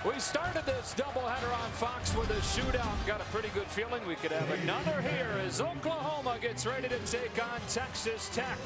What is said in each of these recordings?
We started this doubleheader on Fox with a shootout. Got a pretty good feeling we could have another here as Oklahoma gets ready to take on Texas Tech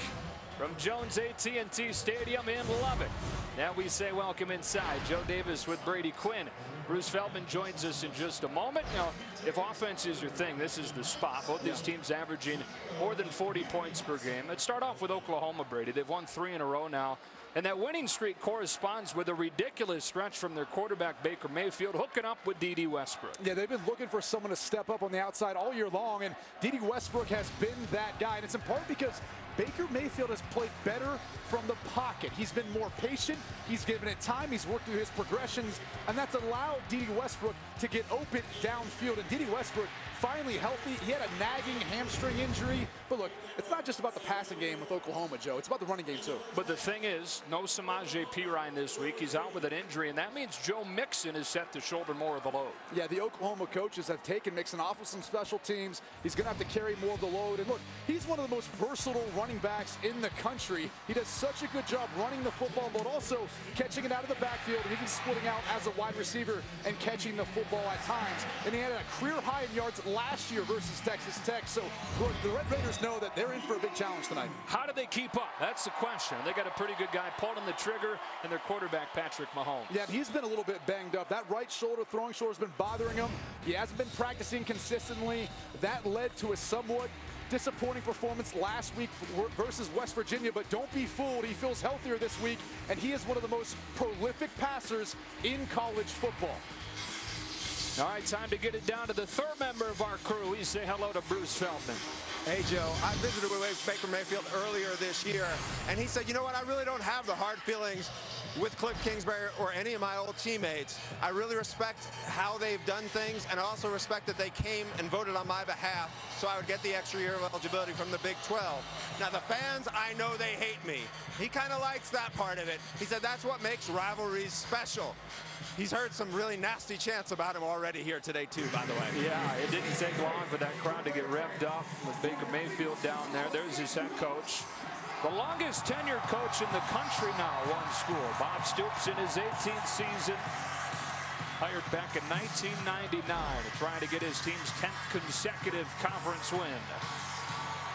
from Jones AT&T Stadium in Lubbock. Now we say welcome inside. Joe Davis with Brady Quinn. Bruce Feldman joins us in just a moment. Now, if offense is your thing, this is the spot. Both these teams averaging more than 40 points per game. Let's start off with Oklahoma, Brady. They've won 3 in a row now. And that winning streak corresponds with a ridiculous stretch from their quarterback, Baker Mayfield, hooking up with D.D. Westbrook. Yeah, they've been looking for someone to step up on the outside all year long, and D.D. Westbrook has been that guy. And it's in part because Baker Mayfield has played better from the pocket. He's been more patient. He's given it time. He's worked through his progressions, and that's allowed D.D. Westbrook to get open downfield. And D.D. Westbrook finally healthy. He had a nagging hamstring injury. But look, it's not just about the passing game with Oklahoma, Joe. It's about the running game, too. But the thing is, no Samaje Perine this week. He's out with an injury, and that means Joe Mixon is set to shoulder more of the load. Yeah, the Oklahoma coaches have taken Mixon off of some special teams. He's going to have to carry more of the load. And look, he's one of the most versatile running backs in the country. He does such a good job running the football, but also catching it out of the backfield, and even splitting out as a wide receiver and catching the football at times. And he had a career high in yards last year versus Texas Tech. So look, the Red Raiders know that they're in for a big challenge tonight. How do they keep up? That's the question. They got a pretty good guy pulling the trigger, and their quarterback, Patrick Mahomes. Yeah, he's been a little bit banged up. That right shoulder, throwing shoulder, has been bothering him. He hasn't been practicing consistently. That led to a somewhat disappointing performance last week versus West Virginia, but don't be fooled. He feels healthier this week, and he is one of the most prolific passers in college football. All right, time to get it down to the third member of our crew. We say hello to Bruce Feldman. Hey, Joe. I visited with Baker Mayfield earlier this year, and he said, you know what, I really don't have the hard feelings with Cliff Kingsbury or any of my old teammates. I really respect how they've done things, and I also respect that they came and voted on my behalf so I would get the extra year of eligibility from the Big 12. Now, the fans, I know they hate me. He kind of likes that part of it. He said that's what makes rivalries special. He's heard some really nasty chants about him already here today, too, by the way. Yeah, it didn't take long for that crowd to get revved up with Baker Mayfield down there. There's his head coach. The longest tenured coach in the country now, one school. Bob Stoops in his 18th season. Hired back in 1999, trying to get his team's 10th consecutive conference win.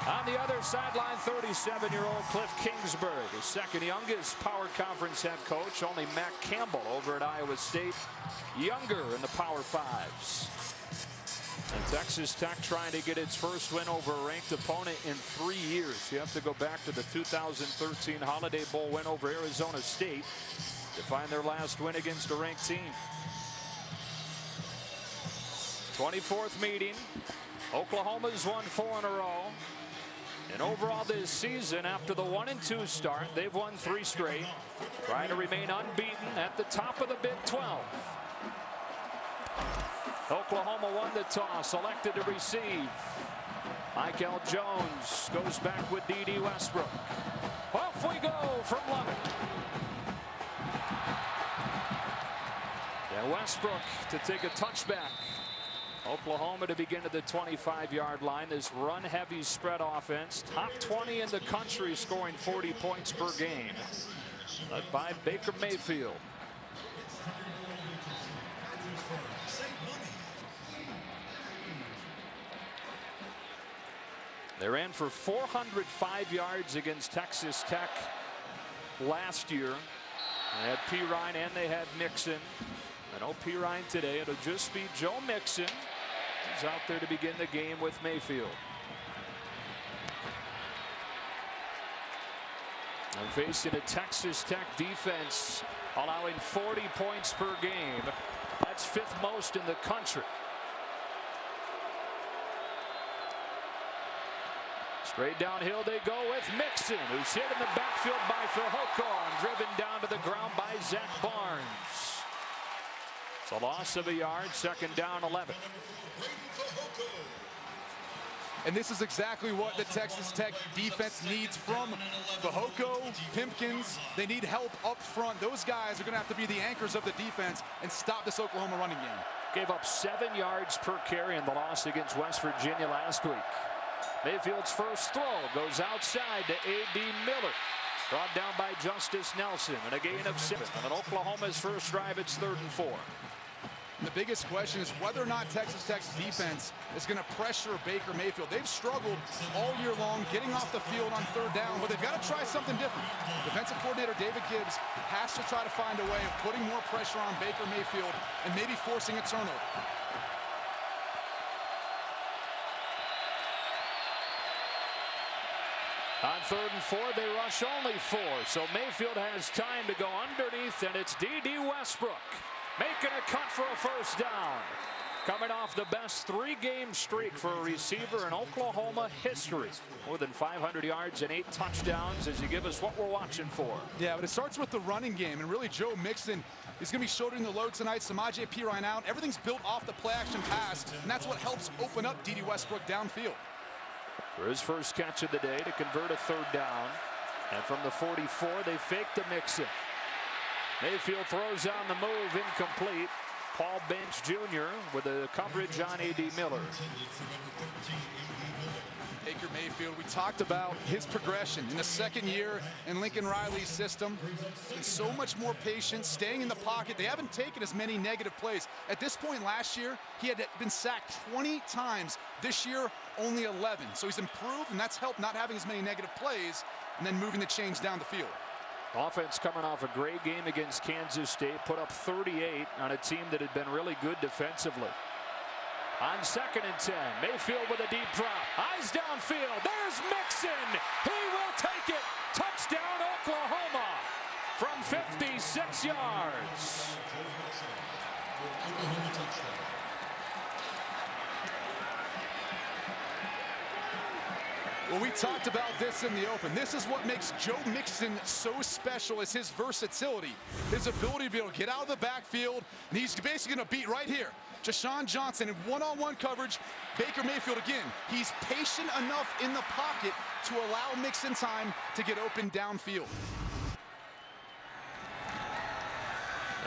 On the other sideline, 37-year-old Cliff Kingsbury, the second youngest Power Conference head coach. Only Matt Campbell over at Iowa State, younger in the Power Fives. And Texas Tech trying to get its first win over a ranked opponent in 3 years. You have to go back to the 2013 Holiday Bowl win over Arizona State to find their last win against a ranked team. 24th meeting. Oklahoma's won 4 in a row. And overall this season, after the 1-2 start, they've won 3 straight, trying to remain unbeaten at the top of the Big 12. Oklahoma won the toss, elected to receive. Michael Jones goes back with D.D. Westbrook. Off we go from Lubbock. And Westbrook to take a touchback. Oklahoma to begin at the 25-yard line. This run-heavy spread offense, top 20 in the country, scoring 40 points per game. Led by Baker Mayfield. They ran for 405 yards against Texas Tech last year. They had Perine and they had Mixon. And no Perine today. It'll just be Joe Mixon. He's out there to begin the game with Mayfield. And facing a Texas Tech defense allowing 40 points per game. That's 5th most in the country. Straight downhill they go with Mixon, who's hit in the backfield by Fehoko and driven down to the ground by Zach Barnes. It's a loss of a yard, 2nd down, 11. And this is exactly what the Texas Tech defense needs from Fehoko, Pimpkins. They need help up front. Those guys are going to have to be the anchors of the defense and stop this Oklahoma running game. Gave up 7 yards per carry in the loss against West Virginia last week. Mayfield's first throw goes outside to A.D. Miller. Brought down by Justice Nelson and a gain of 7. And on Oklahoma's first drive, it's 3rd and 4. The biggest question is whether or not Texas Tech's defense is going to pressure Baker Mayfield. They've struggled all year long getting off the field on third down, but they've got to try something different. Defensive coordinator David Gibbs has to try to find a way of putting more pressure on Baker Mayfield and maybe forcing a turnover. On 3rd and 4, they rush only 4. So Mayfield has time to go underneath, and it's D.D. Westbrook making a cut for a first down. Coming off the best 3-game streak for a receiver in Oklahoma history. More than 500 yards and 8 touchdowns as you give us what we're watching for. Yeah, but it starts with the running game, and really Joe Mixon is going to be shouldering the load tonight. Samaje Perine out. Everything's built off the play-action pass, and that's what helps open up D.D. Westbrook downfield. For his first catch of the day to convert a 3rd down. And from the 44, they fake the Mixon. Mayfield throws on the move, incomplete. Paul Bench Jr. with the coverage on A.D. Miller. Baker Mayfield, we talked about his progression in the 2nd year in Lincoln Riley's system. And so much more patient, staying in the pocket. They haven't taken as many negative plays. At this point last year, he had been sacked 20 times. This year, only 11. So he's improved, and that's helped not having as many negative plays and then moving the chains down the field. Offense coming off a great game against Kansas State, put up 38 on a team that had been really good defensively. On 2nd and 10, Mayfield with a deep drop. Eyes downfield. There's Mixon. He will take it. Touchdown, Oklahoma from 56 yards. Well, we talked about this in the open. This is what makes Joe Mixon so special, is his versatility, his ability to be able to get out of the backfield, and he's basically going to beat right here. Jashawn Johnson in one-on-one coverage. Baker Mayfield again. He's patient enough in the pocket to allow Mixon time to get open downfield.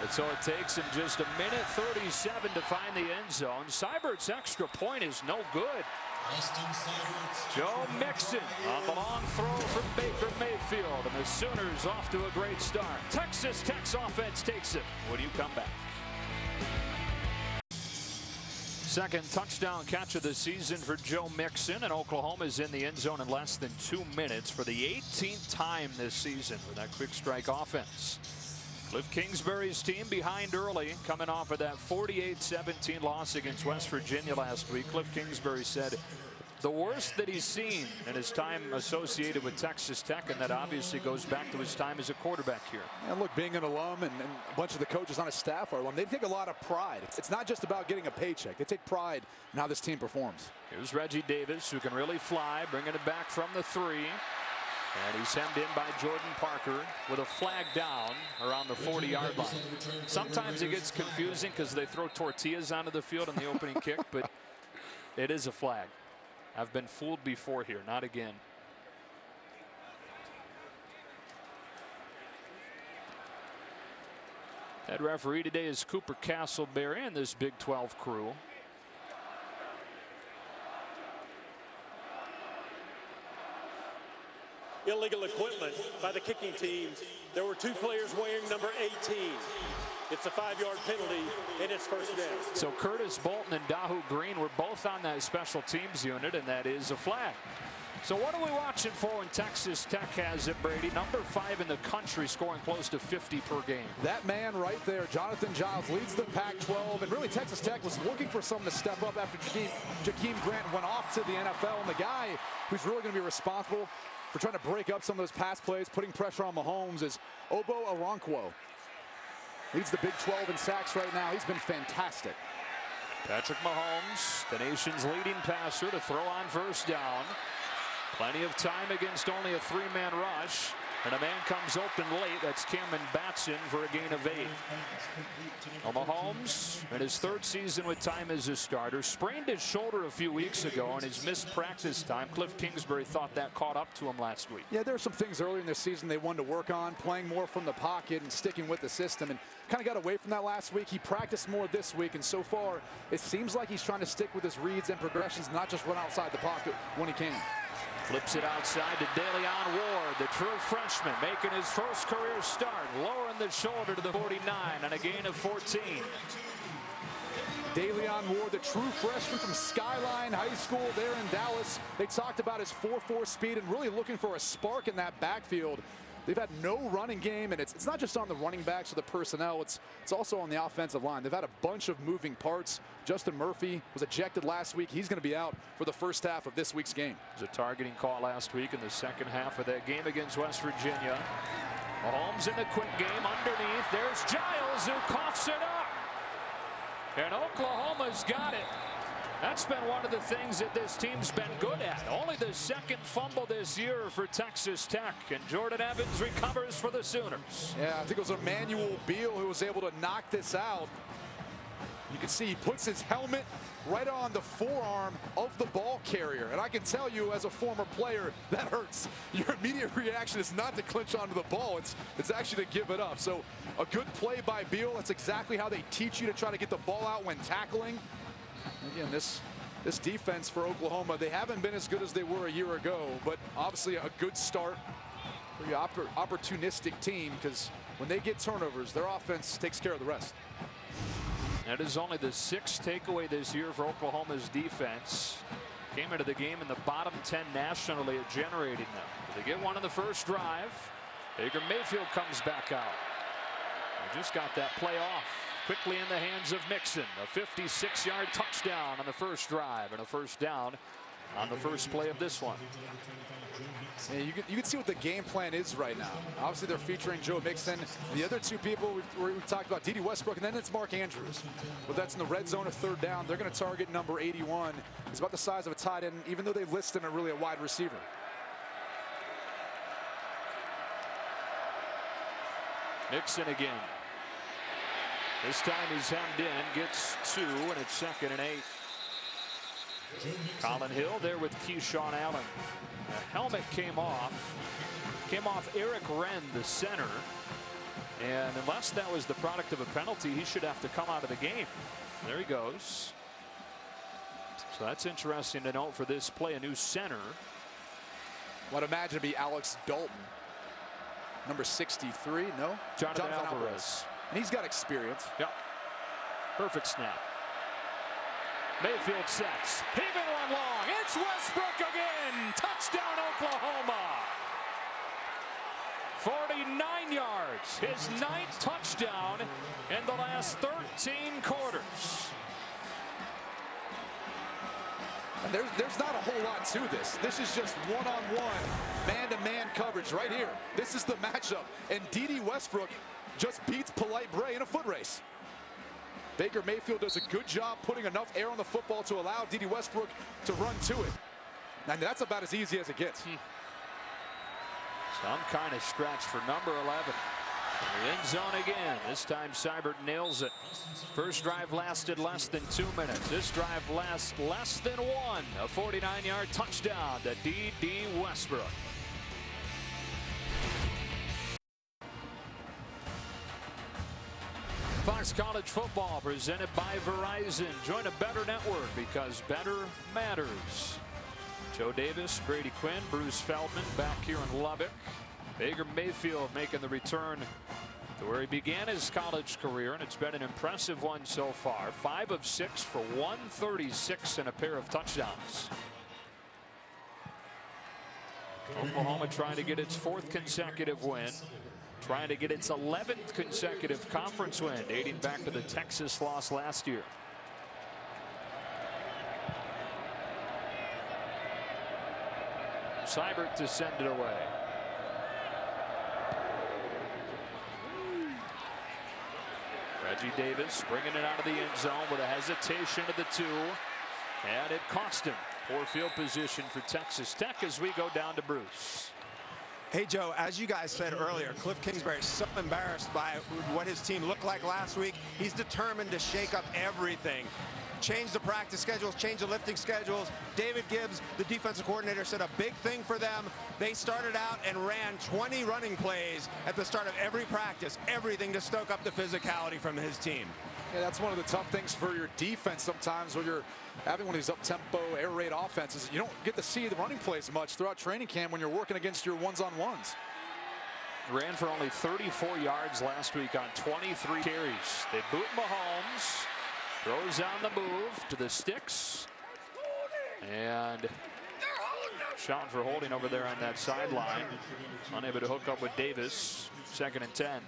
And so it takes him just 1:37 to find the end zone. Seibert's extra point is no good. Joe Mixon on the long throw from Baker Mayfield, and the Sooners off to a great start. Texas Tech's offense takes it when you come back. Second touchdown catch of the season for Joe Mixon, and Oklahoma's in the end zone in less than 2 minutes for the 18th time this season with that quick strike offense. Cliff Kingsbury's team behind early, coming off of that 48-17 loss against West Virginia last week. Cliff Kingsbury said the worst that he's seen in his time associated with Texas Tech, and that obviously goes back to his time as a quarterback here. And look, being an alum and a bunch of the coaches on his staff are alum, they take a lot of pride. It's not just about getting a paycheck. They take pride in how this team performs. Here's Reggie Davis, who can really fly, bringing it back from the 3. And he's hemmed in by Jordan Parker with a flag down around the 40-yard line. Sometimes it gets confusing because they throw tortillas onto the field on the opening kick, but it is a flag. I've been fooled before here, not again. Head referee today is Cooper Castleberry and this Big 12 crew. Illegal equipment by the kicking team. There were 2 players wearing number 18. It's a 5-yard penalty, and it's first down. So Curtis Bolton and Dahu Green were both on that special teams unit, and that is a flag. So what are we watching for when Texas Tech has it, Brady? Number 5 in the country, scoring close to 50 per game. That man right there, Jonathan Giles, leads the Pac-12, and really Texas Tech was looking for someone to step up after Jakeem Grant went off to the NFL, and the guy who's really going to be responsible for trying to break up some of those pass plays, putting pressure on Mahomes, is Obo Arankwo. Leads the Big 12 in sacks right now. He's been fantastic. Patrick Mahomes, the nation's leading passer, to throw on first down. Plenty of time against only a 3-man rush. And a man comes open late. That's Cameron Batson for a gain of 8. Well, Mahomes, in his 3rd season with time as a starter, sprained his shoulder a few weeks ago and his missed practice time. Cliff Kingsbury thought that caught up to him last week. Yeah, there were some things earlier in the season they wanted to work on, playing more from the pocket and sticking with the system, and kind of got away from that last week. He practiced more this week, and so far it seems like he's trying to stick with his reads and progressions, not just run outside the pocket when he can. Flips it outside to DeLeon Ward, the true freshman, making his first career start, lowering the shoulder to the 49 on a gain of 14. DeLeon Moore, the true freshman from Skyline High School there in Dallas. They talked about his 4.4 speed and really looking for a spark in that backfield. They've had no running game, and it's not just on the running backs or the personnel, it's also on the offensive line. They've had a bunch of moving parts. Justin Murphy was ejected last week. He's going to be out for the first half of this week's game. There's a targeting call last week in the second half of that game against West Virginia. Mahomes in the quick game underneath. There's Giles who coughs it up. And Oklahoma's got it. That's been one of the things that this team's been good at. Only the second fumble this year for Texas Tech. And Jordan Evans recovers for the Sooners. Yeah, I think it was Emmanuel Beal who was able to knock this out. You can see he puts his helmet right on the forearm of the ball carrier. And I can tell you as a former player, that hurts. Your immediate reaction is not to clinch onto the ball. It's actually to give it up. So a good play by Beal. That's exactly how they teach you to try to get the ball out when tackling. Again, this defense for Oklahoma, they haven't been as good as they were a year ago, but obviously a good start for the opportunistic team, because when they get turnovers, their offense takes care of the rest. That is only the 6th takeaway this year for Oklahoma's defense. Came into the game in the bottom 10 nationally at generating them. They get one in the first drive. Baker Mayfield comes back out. They just got that play off. Quickly in the hands of Mixon. A 56-yard touchdown on the first drive and a first down on the first play of this one. Yeah, you can see what the game plan is right now. Obviously, they're featuring Joe Mixon. The other two people we've talked about, Dede Westbrook, and then it's Mark Andrews. But that's in the red zone of third down. They're going to target number 81. He's about the size of a tight end, even though they list him really a wide receiver. Mixon again. This time he's hemmed in, gets 2, and it's 2nd and 8. Colin Hill there with Keyshawn Allen. The helmet came off Eric Wren, the center. And unless that was the product of a penalty, he should have to come out of the game. There he goes. So that's interesting to note for this play, a new center. I'd imagine it'd be Alex Dalton. Number 63, no? Jonathan Alvarez. And he's got experience. Yep. Perfect snap. Mayfield sets. Even one long. It's Westbrook again. Touchdown, Oklahoma. 49 yards. His 9th touchdown in the last 13 quarters. And there's not a whole lot to this. This is just one-on-one, man-to-man coverage right here. This is the matchup. And Dede Westbrook just beats Polite Bray in a foot race. Baker Mayfield does a good job putting enough air on the football to allow Dede Westbrook to run to it. And that's about as easy as it gets. Some kind of scratch for number 11. In the end zone again. This time Seibert nails it. First drive lasted less than 2 minutes. This drive lasts less than 1. A 49-yard touchdown to Dede Westbrook. Fox College Football presented by Verizon. Join a better network because better matters. Joe Davis, Brady Quinn, Bruce Feldman back here in Lubbock. Baker Mayfield making the return to where he began his college career, and it's been an impressive one so far. 5 of 6 for 136 and a pair of touchdowns. Oklahoma trying to get its 4th consecutive win. Trying to get its 11th consecutive conference win, dating back to the Texas loss last year. Seibert to send it away. Reggie Davis bringing it out of the end zone with a hesitation to the 2. And it cost him. Poor field position for Texas Tech as we go down to Bruce. Hey, Joe, as you guys said earlier, Cliff Kingsbury is so embarrassed by what his team looked like last week. He's determined to shake up everything. Change the practice schedules, change the lifting schedules. David Gibbs, the defensive coordinator, said a big thing for them. They started out and ran 20 running plays at the start of every practice. Everything to stoke up the physicality from his team. Yeah, that's one of the tough things for your defense sometimes when you're having one of these up-tempo, air raid offenses. You don't get to see the running plays much throughout training camp when you're working against your ones-on-ones. Ran for only 34 yards last week on 23 carries. They boot Mahomes. Throws on the move to the sticks. And shouting for holding over there on that sideline. Unable to hook up with Davis. 2nd and 10.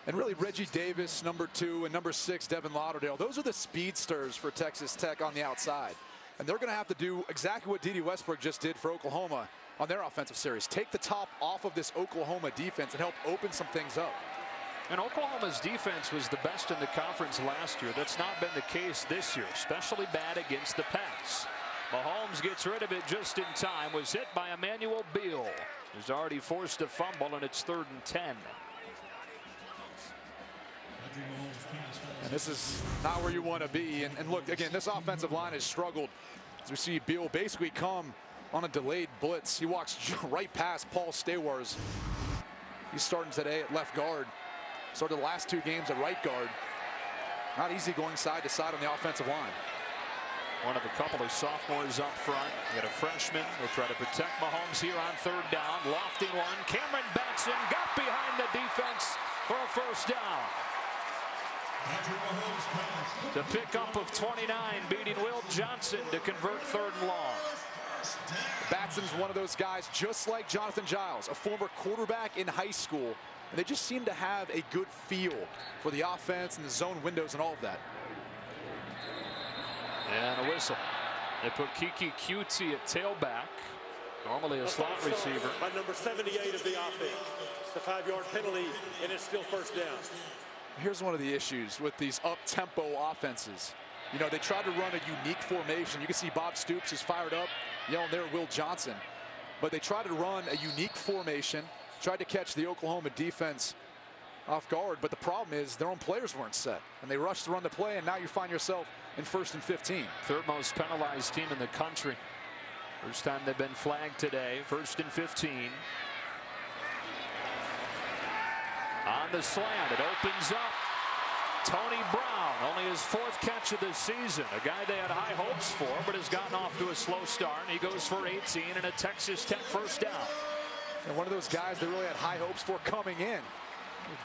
And really, Reggie Davis, number 2, and number 6, Devin Lauderdale. Those are the speedsters for Texas Tech on the outside. And they're going to have to do exactly what Dede Westbrook just did for Oklahoma on their offensive series. Take the top off of this Oklahoma defense and help open some things up. And Oklahoma's defense was the best in the conference last year. That's not been the case this year, especially bad against the pass. Mahomes gets rid of it just in time. Was hit by Emmanuel Beal, who's already forced a fumble, and it's 3rd and 10. And this is not where you want to be. And look, again, this offensive line has struggled. As we see Beal basically come on a delayed blitz. He walks right past Paul Stewars. He's starting today at left guard. Started the last 2 games at right guard. Not easy going side to side on the offensive line. One of a couple of sophomores up front. You got a freshman. They'll try to protect Mahomes here on 3rd down. Lofting one. Cameron Batson got behind the defense for a 1st down. The pickup of 29, beating Will Johnson to convert 3rd and long. Batson's one of those guys, just like Jonathan Giles, a former quarterback in high school. And they just seem to have a good feel for the offense and the zone windows and all of that. And a whistle. They put Kiki Cutie at tailback. Normally a slot receiver. By number 78 of the offense. It's a 5-yard penalty, and it's still 1st down. Here's one of the issues with these up-tempo offenses. You know, they try to run a unique formation. You can see Bob Stoops is fired up, yelling there at Will Johnson. But they tried to run a unique formation, tried to catch the Oklahoma defense off guard. But the problem is their own players weren't set. And they rushed to run the play, and now you find yourself in 1st and 15. 3rd most penalized team in the country. First time they've been flagged today. 1st and 15. On the slant, it opens up. Tony Brown, only his 4th catch of the season. A guy they had high hopes for, but has gotten off to a slow start. And he goes for 18 and a Texas Tech 1st down. And one of those guys they really had high hopes for coming in.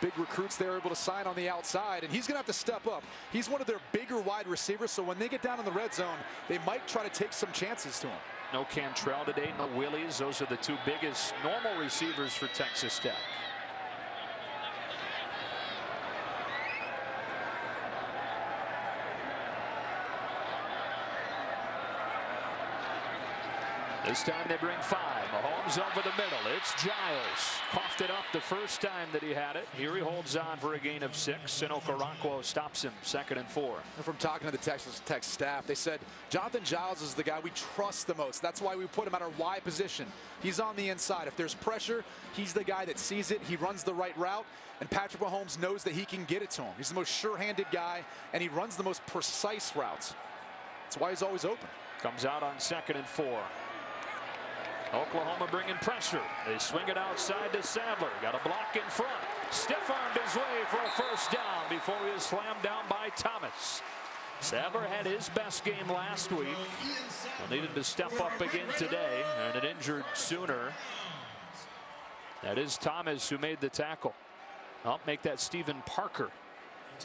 Big recruits they were able to sign on the outside, and he's going to have to step up. He's one of their bigger wide receivers, so when they get down in the red zone, they might try to take some chances to him. No Cantrell today, no Willies. Those are the 2 biggest normal receivers for Texas Tech. This time they bring 5. Mahomes over the middle. It's Giles. Coughed it up the first time that he had it. Here he holds on for a gain of 6, and Okoronkwo stops him. 2nd and 4. And from talking to the Texas Tech staff, they said Jonathan Giles is the guy we trust the most. That's why we put him at our Y position. He's on the inside. If there's pressure, he's the guy that sees it. He runs the right route, and Patrick Mahomes knows that he can get it to him. He's the most sure-handed guy, and he runs the most precise routes. That's why he's always open. Comes out on 2nd and 4. Oklahoma bringing pressure. They swing it outside to Sadler. Got a block in front. Stiff-armed his way for a 1st down before he was slammed down by Thomas. Sadler had his best game last week. Needed to step up again today, and an injured Sooner. That is Thomas who made the tackle. I'll make that Stephen Parker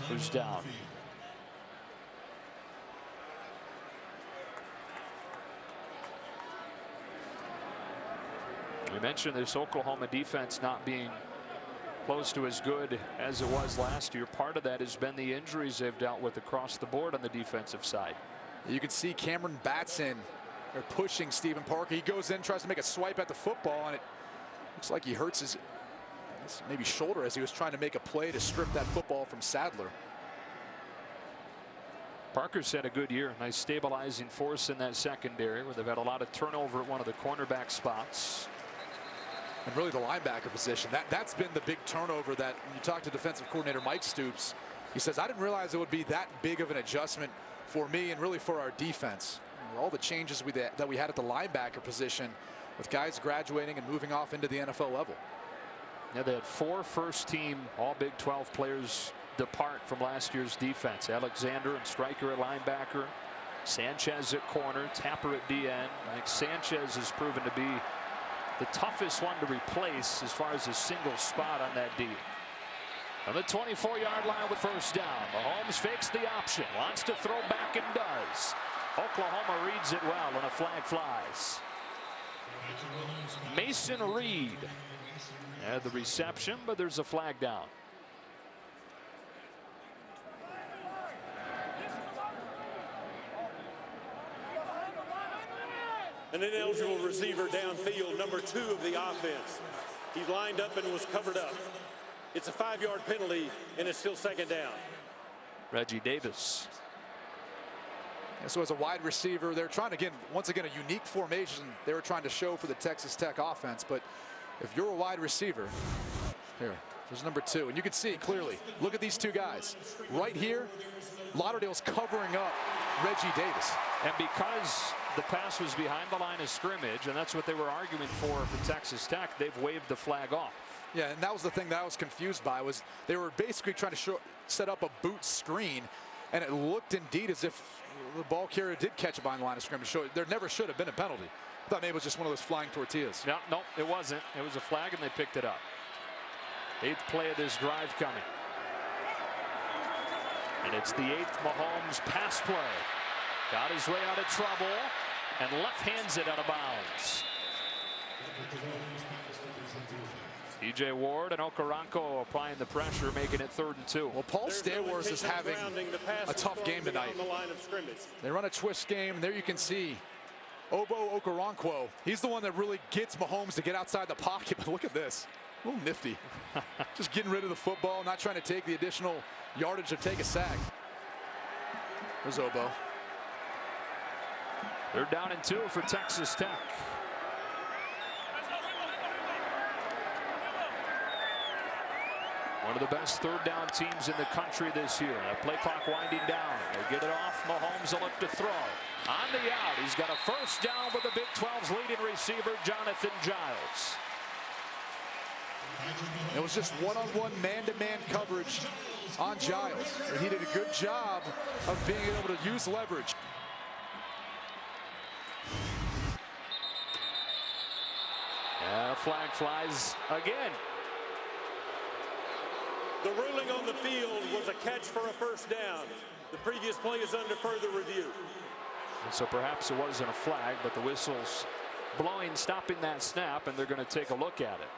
who's down. We mentioned this Oklahoma defense not being close to as good as it was last year. Part of that has been the injuries they've dealt with across the board on the defensive side. You can see Cameron Batson. They're pushing Stephen Parker. He goes in, tries to make a swipe at the football, and it looks like he hurts his maybe shoulder as he was trying to make a play to strip that football from Sadler. Parker's had a good year. Nice stabilizing force in that secondary where they've had a lot of turnover at one of the cornerback spots. And really the linebacker position. That's been the big turnover that when you talk to defensive coordinator Mike Stoops, he says, I didn't realize it would be that big of an adjustment for me and really for our defense. All the changes that we had at the linebacker position with guys graduating and moving off into the NFL level. Yeah, they had 4 first-team All-Big 12 players depart from last year's defense. Alexander and Stryker at linebacker, Sanchez at corner, Tapper at DN. I think Sanchez has proven to be the toughest one to replace as far as a single spot on that D. On the 24-yard line with first down. Mahomes fakes the option. Wants to throw back and does. Oklahoma reads it well and a flag flies. Mason Reed had the reception, but there's a flag down. An ineligible receiver downfield, number 2 of the offense. He lined up and was covered up. It's a 5-yard penalty, and it's still second down. Reggie Davis. And so as a wide receiver, they're trying to get, once again, a unique formation they were trying to show for the Texas Tech offense. But if you're a wide receiver, there's number 2. And you can see clearly, look at these two guys. Right here, Lauderdale's covering up Reggie Davis. And because the pass was behind the line of scrimmage, and that's what they were arguing for Texas Tech, they've waved the flag off. Yeah, and that was the thing that I was confused by, was they were basically trying to set up a boot screen, and it looked indeed as if the ball carrier did catch it behind the line of scrimmage. So there never should have been a penalty. I thought maybe it was just one of those flying tortillas. No, it wasn't. It was a flag, and they picked it up. 8th play of this drive coming. And it's the 8th Mahomes pass play. Got his way out of trouble and left hands it out of bounds. DJ Ward and Okoronkwo applying the pressure, making it 3rd and 2. Well, Paul Stayworth is having a tough game tonight. They run a twist game, and there you can see Obo Okoronkwo. He's the one that really gets Mahomes to get outside the pocket. But look at this. A little nifty. Just getting rid of the football, not trying to take the additional yardage or take a sack. There's Obo. They're down and 2 for Texas Tech. One of the best 3rd down teams in the country this year. That play clock winding down. They get it off. Mahomes will look to throw. On the out, he's got a first down with the Big 12's leading receiver, Jonathan Giles. It was just one-on-one, man-to-man coverage on Giles. And he did a good job of being able to use leverage. And a flag flies again. The ruling on the field was a catch for a first down. The previous play is under further review. And so perhaps it wasn't a flag, but the whistle's blowing, stopping that snap, and they're going to take a look at it.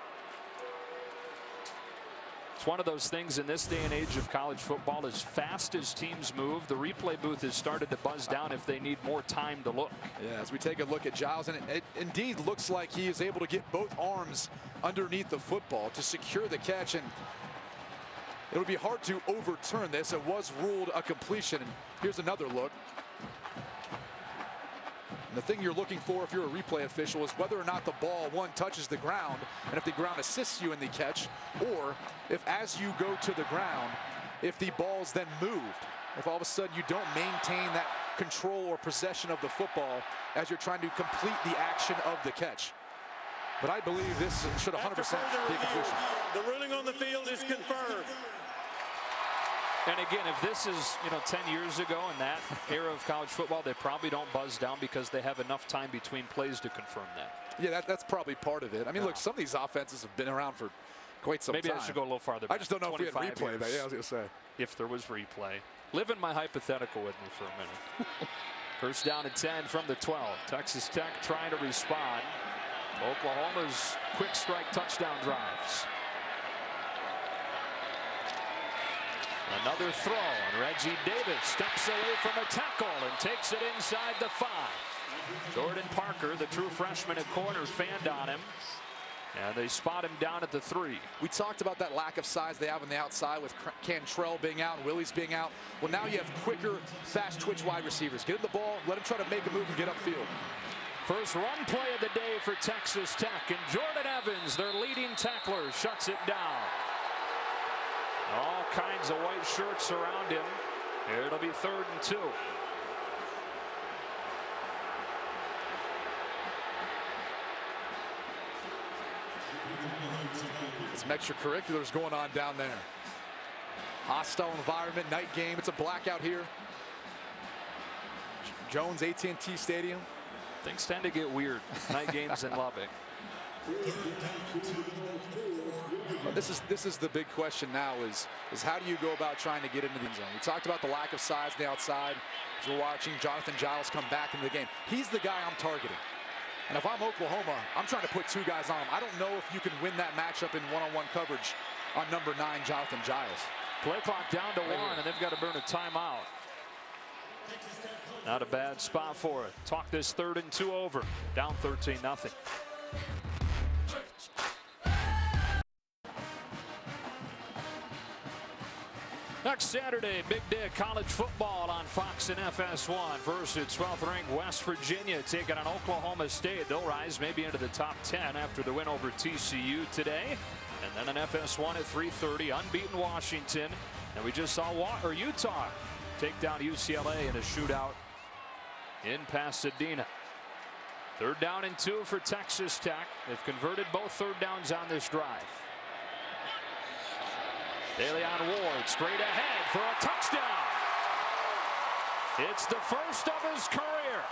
It's one of those things in this day and age of college football, as fast as teams move, the replay booth has started to buzz down if they need more time to look. Yeah, as we take a look at Giles, and it indeed looks like he is able to get both arms underneath the football to secure the catch, and it would be hard to overturn this. It was ruled a completion, and here's another look. And the thing you're looking for if you're a replay official is whether or not the ball, one, touches the ground, and if the ground assists you in the catch, or if as you go to the ground, if the ball's then moved. If all of a sudden you don't maintain that control or possession of the football as you're trying to complete the action of the catch. But I believe this should 100% be a completion. The ruling on the field is confirmed. And again, if this is, 10 years ago in that era of college football, they probably don't buzz down because they have enough time between plays to confirm that. Yeah, that's probably part of it. I mean, look, some of these offenses have been around for quite some time. Maybe I should go a little farther back. I just don't know if we had replay. But yeah, I was going to say. If there was replay. Live in my hypothetical with me for a minute. First down and 10 from the 12. Texas Tech trying to respond. Oklahoma's quick strike touchdown drives. Another throw, and Reggie Davis steps away from a tackle and takes it inside the 5. Jordan Parker, the true freshman at corner, fanned on him, and they spot him down at the 3. We talked about that lack of size they have on the outside with Cantrell being out and Willie's being out. Well, now you have quicker, fast twitch wide receivers. Get him the ball, let him try to make a move and get upfield. First run play of the day for Texas Tech, and Jordan Evans, their leading tackler, shuts it down. All kinds of white shirts around him. It'll be 3rd and 2. Some extracurriculars going on down there. Hostile environment, night game. It's a blackout here. Jones, AT&T Stadium. Things tend to get weird. Night games in Lubbock. Well, this is the big question now is how do you go about trying to get into the end zone? We talked about the lack of size on the outside as we're watching Jonathan Giles come back into the game. He's the guy I'm targeting. And if I'm Oklahoma, I'm trying to put two guys on him. I don't know if you can win that matchup in one-on-one coverage on number 9, Jonathan Giles. Play clock down to 1, and they've got to burn a timeout. Not a bad spot for it. Talk this 3rd and 2 over. Down 13-0. Next Saturday, big day of college football on Fox and FS1. First, it's 12th-ranked West Virginia taking on Oklahoma State. They'll rise maybe into the top 10 after the win over TCU today. And then on FS1 at 3:30, unbeaten Washington. And we just saw Utah take down UCLA in a shootout in Pasadena. 3rd down and 2 for Texas Tech. They've converted both 3rd downs on this drive. Deleon Ward straight ahead for a touchdown. It's the first of his career.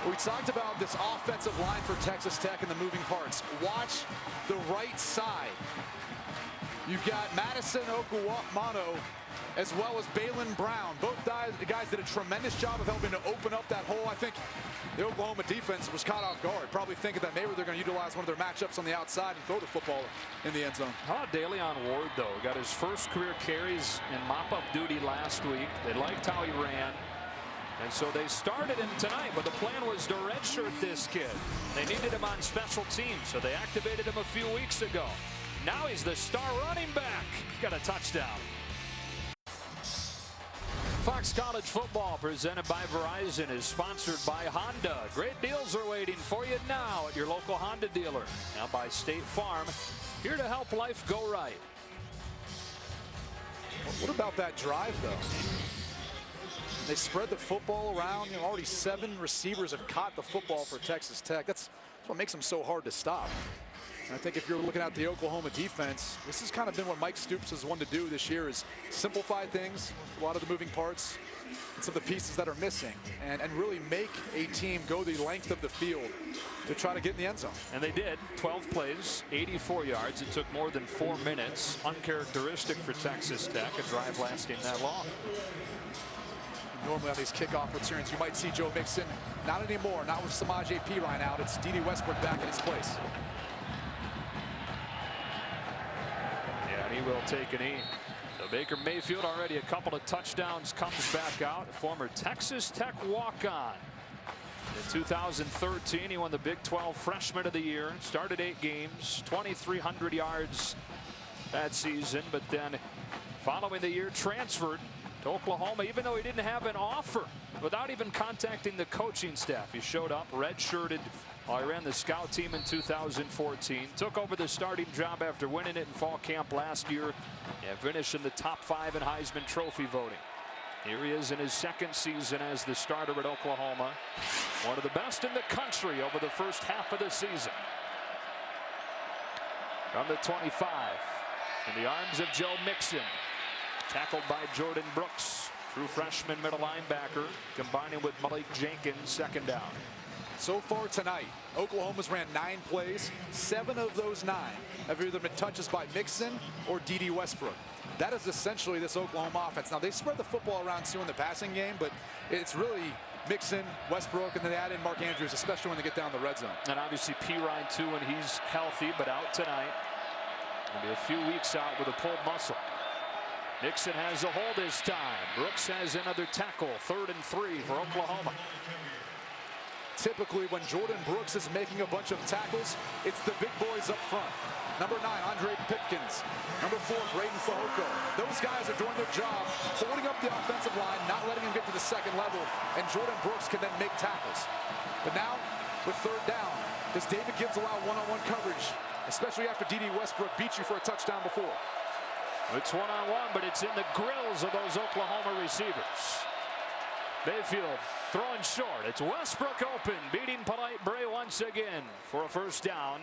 We talked about this offensive line for Texas Tech and the moving parts. Watch the right side. You've got Madison Okuwamano as well as Balin Brown. Both guys did a tremendous job of helping to open up that hole. I think the Oklahoma defense was caught off guard, probably thinking that maybe they're going to utilize one of their matchups on the outside and throw the football in the end zone. How about Deleon Ward, though? Got his first career carries in mop-up duty last week. They liked how he ran. And so they started him tonight, but the plan was to redshirt this kid. They needed him on special teams, so they activated him a few weeks ago. Now he's the star running back. He's got a touchdown. Fox College Football, presented by Verizon, is sponsored by Honda. Great deals are waiting for you now at your local Honda dealer. Now by State Farm, here to help life go right. What about that drive, though? They spread the football around. Already 7 receivers have caught the football for Texas Tech. That's what makes them so hard to stop. And I think if you're looking at the Oklahoma defense, this has kind of been what Mike Stoops has wanted to do this year, is simplify things, a lot of the moving parts, and some of the pieces that are missing, and really make a team go the length of the field to try to get in the end zone. And they did. 12 plays, 84 yards. It took more than 4 minutes. Uncharacteristic for Texas Tech, a drive lasting that long. Normally on these kickoff returns, you might see Joe Mixon. Not anymore. Not with Samaj P. right out. It's D.D. Westbrook back in his place. Yeah, and he will take a knee. So Baker Mayfield, already a couple of touchdowns, comes back out. A former Texas Tech walk-on. In 2013, he won the Big 12 Freshman of the Year. Started 8 games, 2,300 yards that season. But then, following the year, transferred to Oklahoma, even though he didn't have an offer, without even contacting the coaching staff. He showed up redshirted while he ran the scout team in 2014. Took over the starting job after winning it in fall camp last year and finished in the top 5 in Heisman Trophy voting. Here he is in his 2nd season as the starter at Oklahoma. One of the best in the country over the first half of the season. From the 25, in the arms of Joe Mixon. Tackled by Jordan Brooks, true freshman middle linebacker, combining with Malik Jenkins, 2nd down. So far tonight, Oklahoma's ran 9 plays. 7 of those 9 have either been touches by Mixon or D.D. Westbrook. That is essentially this Oklahoma offense. Now, they spread the football around too in the passing game, but it's really Mixon, Westbrook, and then they add in Mark Andrews, especially when they get down the red zone. And obviously Pirine too when he's healthy, but out tonight. Gonna be a few weeks out with a pulled muscle. Mixon has a hold this time. Brooks has another tackle. 3rd and 3 for Oklahoma. Typically, when Jordan Brooks is making a bunch of tackles, it's the big boys up front. Number 9, Andre Pipkins. Number 4, Braden Fehoko. Those guys are doing their job, holding up the offensive line, not letting him get to the 2nd level, and Jordan Brooks can then make tackles. But now, with 3rd down, does David Gibbs allow one-on-one coverage, especially after D.D. Westbrook beat you for a touchdown before? It's one-on-one, but it's in the grills of those Oklahoma receivers. Mayfield throwing short. It's Westbrook open, beating Polite Bray once again for a 1st down.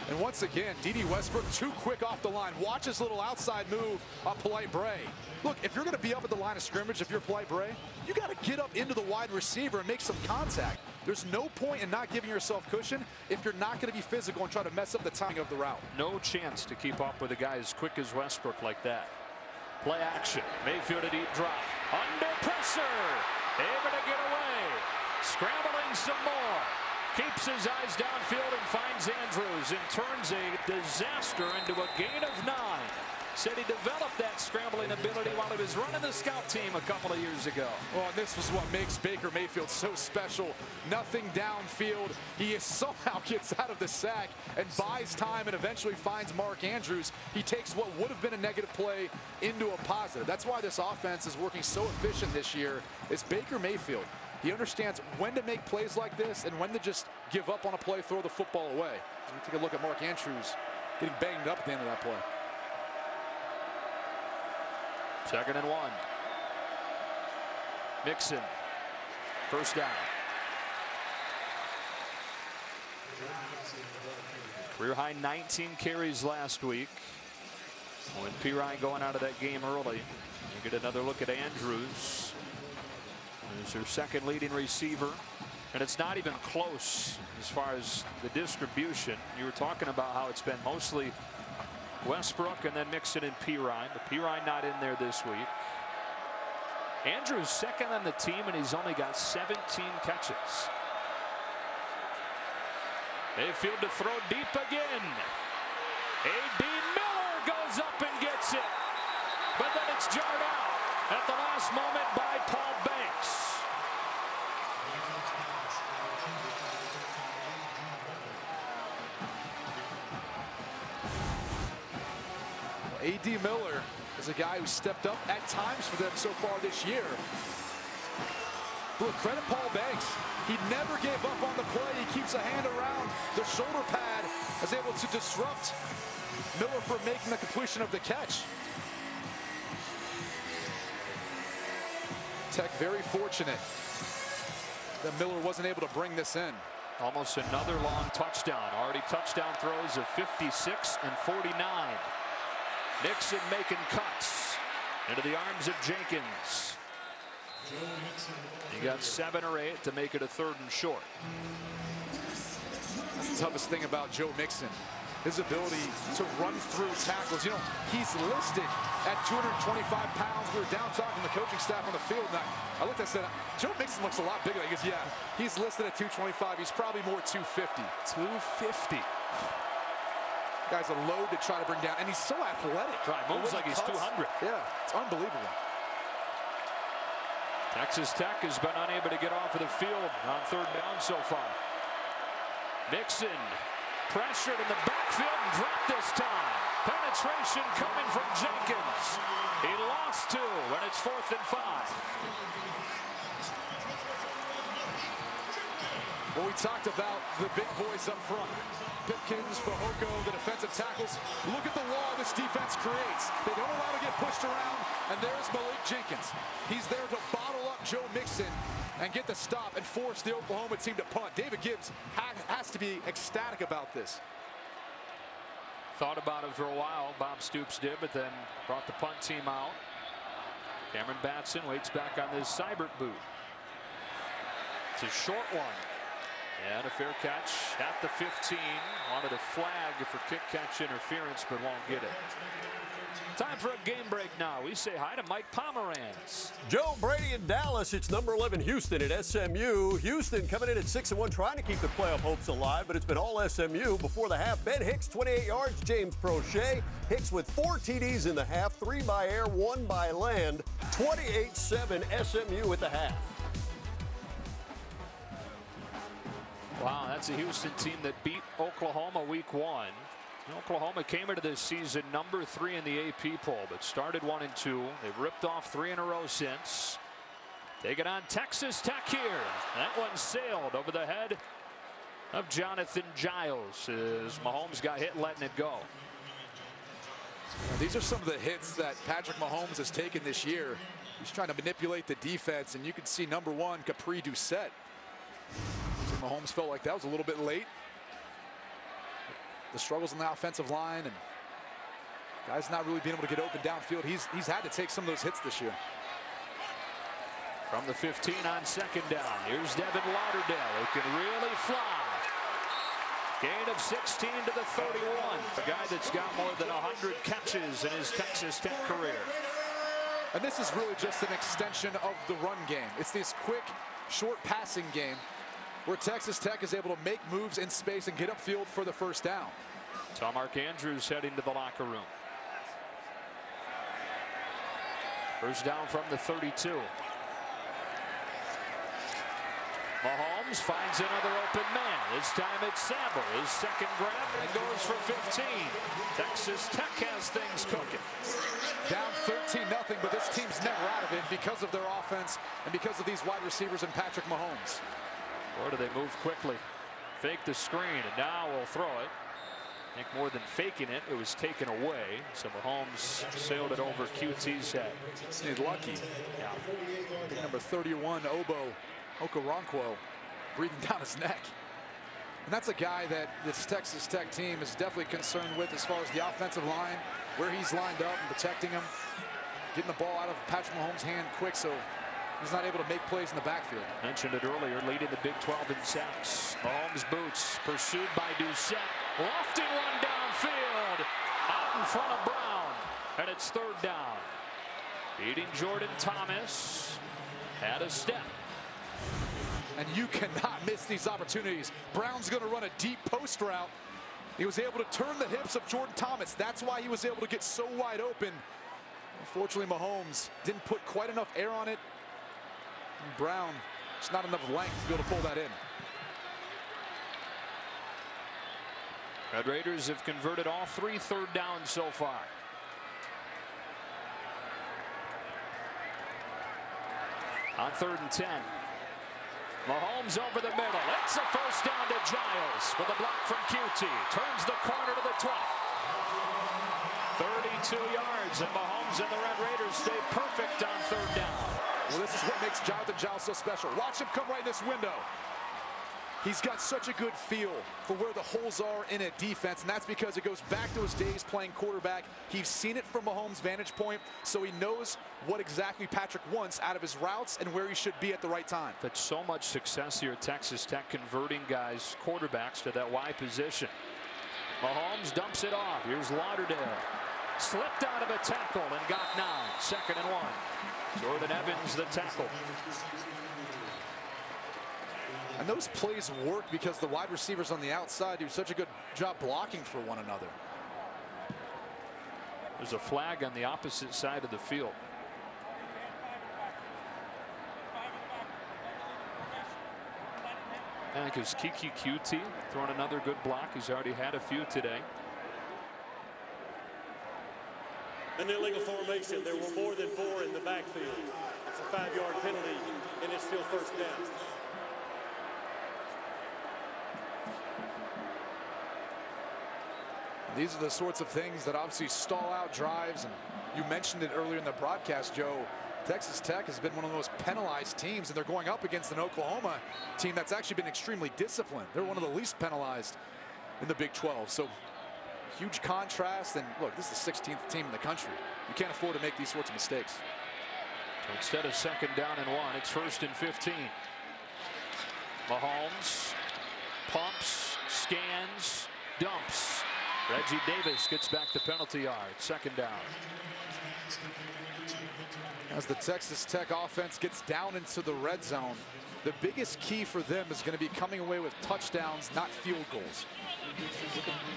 And once again, D.D. Westbrook too quick off the line. Watch his little outside move on Polite Bray. Look, if you're going to be up at the line of scrimmage, if you're Polite Bray, you got to get up into the wide receiver and make some contact. There's no point in not giving yourself cushion if you're not going to be physical and try to mess up the timing of the route. No chance to keep up with a guy as quick as Westbrook like that. Play action. Mayfield a deep drop. Under pressure. Able to get away. Scrambling some more. Keeps his eyes downfield and finds Andrews and turns a disaster into a gain of 9. Said he developed that scrambling ability while he was running the scout team a couple of years ago. Well, and this was what makes Baker Mayfield so special. Nothing downfield. He somehow gets out of the sack and buys time and eventually finds Mark Andrews. He takes what would have been a negative play into a positive. That's why this offense is working so efficient this year. It's Baker Mayfield. He understands when to make plays like this and when to just give up on a play, throw the football away. As we take a look at Mark Andrews getting banged up at the end of that play. 2nd and 1. Mixon. First down. Career high 19 carries last week. With Pirine going out of that game early. You get another look at Andrews. He's their second leading receiver. And it's not even close as far as the distribution. You were talking about how it's been mostly Westbrook and then Mixon and Pirine, but Pirine not in there this week. Andrews second on the team, and he's only got 17 catches. Mayfield to throw deep again. A.D. Miller goes up and gets it, but then it's jarred out at the last moment by Paul Banks. A.D. Miller is a guy who stepped up at times for them so far this year. But credit Paul Banks. He never gave up on the play. He keeps a hand around the shoulder pad, is able to disrupt Miller from making the completion of the catch. Tech very fortunate that Miller wasn't able to bring this in. Almost another long touchdown. Already touchdown throws of 56 and 49. Nixon making cuts into the arms of Jenkins. He got 7 or 8 to make it a 3rd and short. That's the toughest thing about Joe Mixon. His ability to run through tackles. You know, he's listed at 225 pounds. We were down talking to the coaching staff on the field. And I looked and said, Joe Mixon looks a lot bigger. He goes, yeah, he's listed at 225. He's probably more 250. 250. Guy's a load to try to bring down, and he's so athletic. Right, moves like he's 200. Yeah, it's unbelievable. Texas Tech has been unable to get off of the field on 3rd down so far. Mixon pressured in the backfield and dropped this time. Penetration coming from Jenkins. He lost 2 when it's 4th and 5. Well, we talked about the big boys up front. Pipkins, Fehoko, the defensive tackles. Look at the wall this defense creates. They don't allow to get pushed around, and there's Malik Jenkins. He's there to bottle up Joe Mixon and get the stop and force the Oklahoma team to punt. David Gibbs has to be ecstatic about this. Thought about it for a while, Bob Stoops did, but then brought the punt team out. Cameron Batson waits back on this Seibert boot. It's a short one. And a fair catch at the 15. Wanted a flag for kick-catch interference, but won't get it. Time for a game break now. We say hi to Mike Pomerantz. Joe Brady in Dallas. It's number 11 Houston at SMU. Houston coming in at 6-1, trying to keep the playoff hopes alive, but it's been all SMU. Before the half, Ben Hicks, 28 yards. James Prochet. Hicks with 4 TDs in the half, 3 by air, 1 by land. 28-7 SMU at the half. Wow, that's a Houston team that beat Oklahoma week 1. Oklahoma came into this season number 3 in the AP poll, but started 1-2. They've ripped off 3 in a row since. Taking on Texas Tech here. That one sailed over the head of Jonathan Giles as Mahomes got hit letting it go. These are some of the hits that Patrick Mahomes has taken this year. He's trying to manipulate the defense, and you can see number 1, Capri Doucette. Mahomes felt like that was a little bit late. the struggles on the offensive line and guys not really being able to get open downfield. He's had to take some of those hits this year. From the 15 on second down, here's Devin Lauderdale, who can really fly. Gain of 16 to the 31. A guy that's got more than 100 catches in his Texas Tech career. And this is really just an extension of the run game. It's this quick, short passing game where Texas Tech is able to make moves in space and get upfield for the first down. So Mark Andrews heading to the locker room. First down from the 32. Mahomes finds another open man. This time it's Sample. His second grab and goes for 15. Texas Tech has things cooking. Down 13-0, but this team's never out of it because of their offense and because of these wide receivers and Patrick Mahomes. Or do they move quickly? Fake the screen, and now we'll throw it. I think more than faking it, it was taken away. So Mahomes sailed it over QT's head. He's lucky. Yeah. I think number 31, Okoronkwo, breathing down his neck. And that's a guy that this Texas Tech team is definitely concerned with as far as the offensive line, where he's lined up and protecting him, getting the ball out of Patrick Mahomes' hand quick so he's not able to make plays in the backfield. Mentioned it earlier, leading the Big 12 in sacks. Mahomes boots, pursued by Doucette. Lofting run downfield, out in front of Brown, and it's third down. Beating Jordan Thomas, had a step. And you cannot miss these opportunities. Brown's going to run a deep post route. He was able to turn the hips of Jordan Thomas. That's why he was able to get so wide open. Unfortunately, Mahomes didn't put quite enough air on it. And Brown, just not enough length to be able to pull that in. Red Raiders have converted all 3 third downs so far. On 3rd and 10. Mahomes over the middle. It's a first down to Giles with a block from QT. Turns the corner to the 12. 32 yards, and Mahomes and the Red Raiders stay perfect on third down. Well, this is what makes Jonathan Giles so special. Watch him come right in this window. He's got such a good feel for where the holes are in a defense, and that's because it goes back to his days playing quarterback. He's seen it from Mahomes' vantage point, so he knows what exactly Patrick wants out of his routes and where he should be at the right time. That's so much success here at Texas Tech, converting guys, quarterbacks, to that Y position. Mahomes dumps it off. Here's Lauderdale. Slipped out of a tackle and got 9. 2nd and 1. Jordan Evans, the tackle. And those plays work because the wide receivers on the outside do such a good job blocking for one another. There's a flag on the opposite side of the field. I think it's Kiki QT throwing another good block. He's already had a few today. An illegal formation. There were more than 4 in the backfield. It's a 5-yard penalty, and it's still first down. These are the sorts of things that obviously stall out drives, and you mentioned it earlier in the broadcast, Joe. Texas Tech has been one of the most penalized teams, and they're going up against an Oklahoma team that's actually been extremely disciplined. They're one of the least penalized in the Big 12. So huge contrast, and look, this is the 16th team in the country. You can't afford to make these sorts of mistakes. Instead of 2nd down and 1, it's 1st and 15. Mahomes pumps, scans, dumps. Reggie Davis gets back the penalty yard. 2nd down. As the Texas Tech offense gets down into the red zone, the biggest key for them is going to be coming away with touchdowns, not field goals.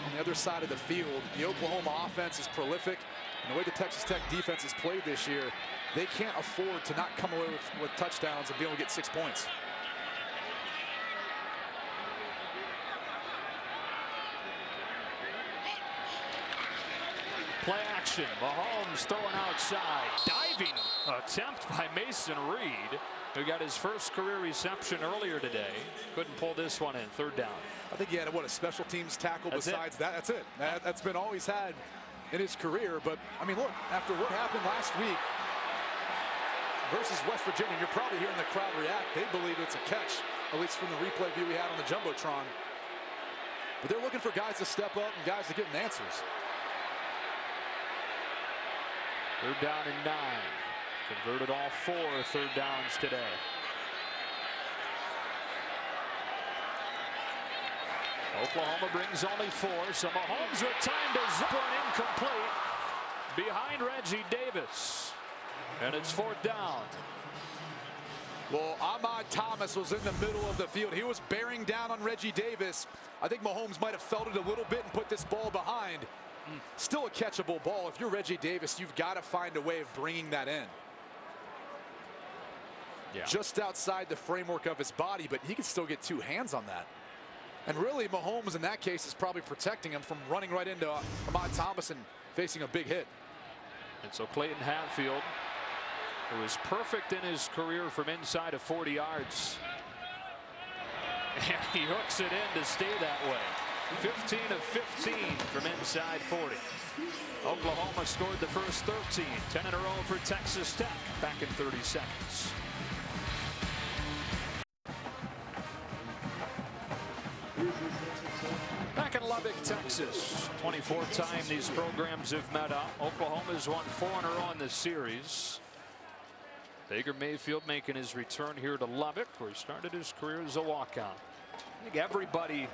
On the other side of the field, the Oklahoma offense is prolific. And the way the Texas Tech defense has played this year, they can't afford to not come away with touchdowns and be able to get 6 points. Play action. Mahomes throwing outside. Diving attempt by Mason Reed, who got his first career reception earlier today. Couldn't pull this one in. 3rd down. I think he had, what, a special teams tackle besides that. That's it. That's been all he's had in his career. But, I mean, look, after what happened last week versus West Virginia, you're probably hearing the crowd react. They believe it's a catch, at least from the replay view we had on the Jumbotron. But they're looking for guys to step up and guys to give them answers. 3rd down and 9. Converted all 4 third downs today. Oklahoma brings only 4, so Mahomes with time to zip one incomplete behind Reggie Davis. And it's 4th down. Well, Ahmad Thomas was in the middle of the field. He was bearing down on Reggie Davis. I think Mahomes might have felt it a little bit and put this ball behind. Still a catchable ball. If you're Reggie Davis, you've got to find a way of bringing that in. Yeah. Just outside the framework of his body, but he can still get 2 hands on that. And really, Mahomes in that case is probably protecting him from running right into Ahmad Thomas and facing a big hit. And so Clayton Hatfield, who is perfect in his career from inside of 40 yards. And he hooks it in to stay that way. 15 of 15 from inside 40. Oklahoma scored the first 13. 10 in a row for Texas Tech back in 30 seconds. Back in Lubbock, Texas. 24th time these programs have met up. Oklahoma's won 4 in a row in this series. Baker Mayfield making his return here to Lubbock, where he started his career as a walk-on. I think everybody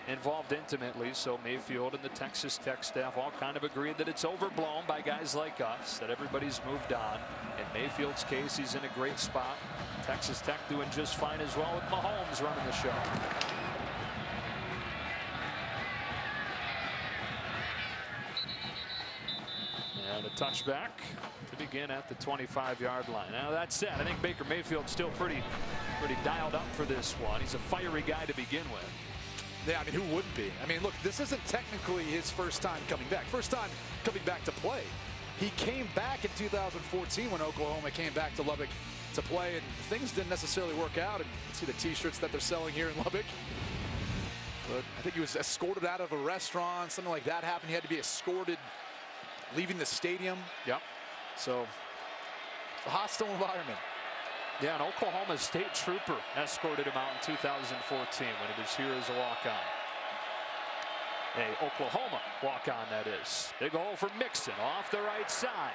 involved intimately, so Mayfield and the Texas Tech staff all kind of agreed that it's overblown by guys like us, that everybody's moved on. In Mayfield's case, he's in a great spot. Texas Tech doing just fine as well with Mahomes running the show. And a touchback to begin at the 25-yard line. Now that said, I think Baker Mayfield's still pretty dialed up for this one. He's a fiery guy to begin with. Yeah, I mean, who wouldn't be? I mean, look, this isn't technically his first time coming back. First time coming back to play. He came back in 2014 when Oklahoma came back to Lubbock to play, and things didn't necessarily work out. And you see the T-shirts that they're selling here in Lubbock. But I think he was escorted out of a restaurant. Something like that happened. He had to be escorted leaving the stadium. Yep. So, it's a hostile environment. Yeah, an Oklahoma State trooper escorted him out in 2014 when he was here as a walk-on. A Oklahoma walk-on, that is. Big hole for Mixon off the right side.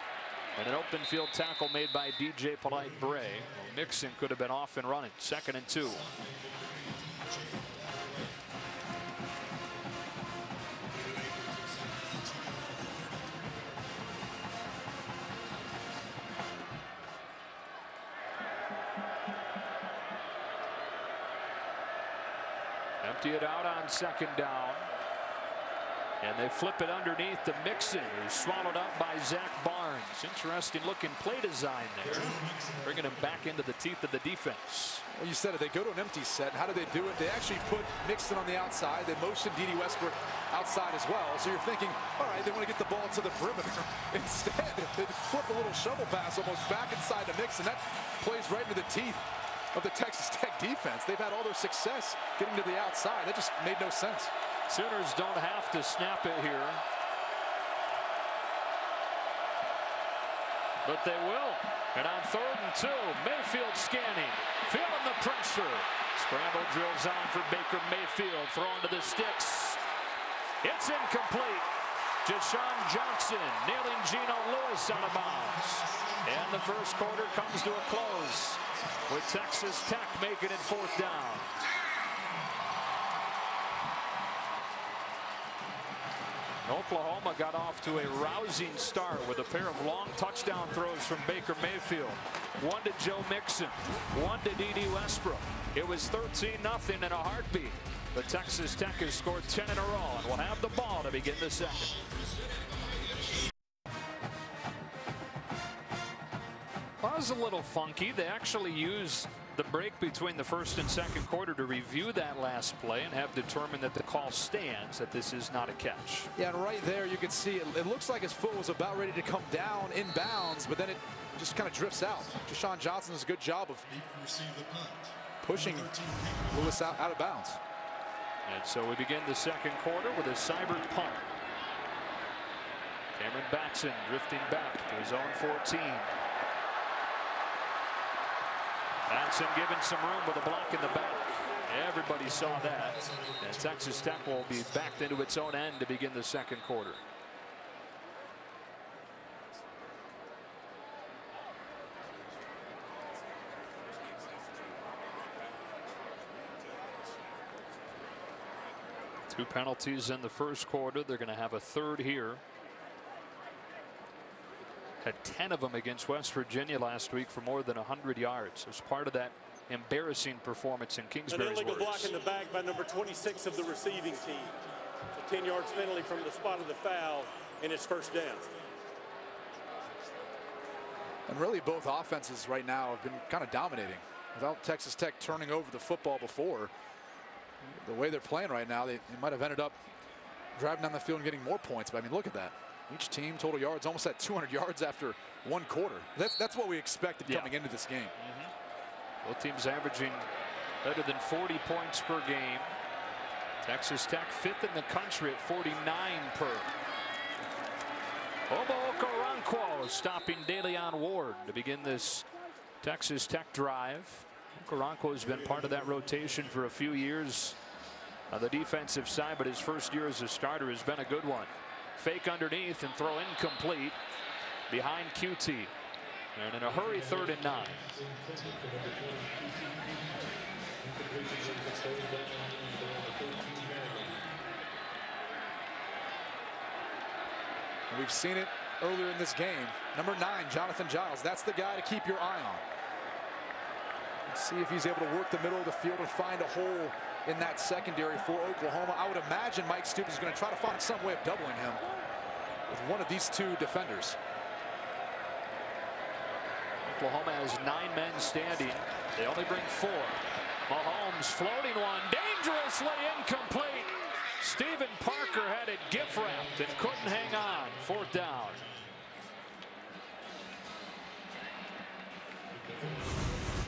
And an open field tackle made by DJ Polite Bray. Well, Mixon could have been off and running. 2nd and 2. Empty it out on 2nd down. And they flip it underneath to Mixon, who's swallowed up by Zach Barnes. Interesting looking play design there. Bringing him back into the teeth of the defense. Well, you said it. They go to an empty set. How do they do it? They actually put Mixon on the outside. They motion D.D. Westbrook outside as well. So you're thinking, all right, they want to get the ball to the perimeter. Instead, they flip a little shovel pass almost back inside to Mixon. That plays right into the teeth of the Texas Tech defense. They've had all their success getting to the outside. That just made no sense. Sooners don't have to snap it here, but they will. And on 3rd and 2, Mayfield scanning, feeling the pressure. Scramble drills on for Baker Mayfield, thrown to the sticks. It's incomplete. Deshaun Johnson nailing Geno Lewis out of bounds. And the first quarter comes to a close with Texas Tech making it 4th down. Oklahoma got off to a rousing start with a pair of long touchdown throws from Baker Mayfield. One to Joe Mixon, one to D.D. Westbrook. It was 13-0 in a heartbeat. But Texas Tech has scored 10 in a row and will have the ball to begin the second. Well, it was a little funky. They actually used the break between the first and second quarter to review that last play and have determined that the call stands, that this is not a catch. Yeah, and right there you can see it looks like his foot was about ready to come down in bounds, but then it just kind of drifts out. Deshaun Johnson does a good job of pushing Lewis out of bounds. And so we begin the second quarter with a cyber punt. Cameron Batson drifting back to his own 14. Batson given some room with a block in the back. Everybody saw that. And Texas Tech will be backed into its own end to begin the second quarter. Two penalties in the first quarter. They're going to have a third here. Had 10 of them against West Virginia last week for more than 100 yards as part of that embarrassing performance in Kingsbury's An illegal words. block in the back by number 26 of the receiving team. It's a 10 yards penalty from the spot of the foul, and it's first down. And really both offenses right now have been kind of dominating. Without Texas Tech turning over the football before, the way they're playing right now, they might have ended up driving down the field and getting more points. But I mean, look at that. Each team total yards almost at 200 yards after one quarter. That's what we expected coming into this game. Both teams averaging better than 40 points per game. Texas Tech 5th in the country at 49 per. Obo Okoronkwo stopping DeLeon Ward to begin this Texas Tech drive. Okoronkwo has been part of that rotation for a few years on the defensive side, but his first year as a starter has been a good one. Fake underneath and throw incomplete behind QT. And in a hurry, 3rd and 9. We've seen it earlier in this game. Number 9, Jonathan Giles. That's the guy to keep your eye on. Let's see if he's able to work the middle of the field and find a hole in that secondary for Oklahoma. I would imagine Mike Stoops is going to try to find some way of doubling him with one of these two defenders. Oklahoma has 9 men standing. They only bring 4. Mahomes floating one, dangerously incomplete. Stephen Parker had it gift wrapped and couldn't hang on. 4th down.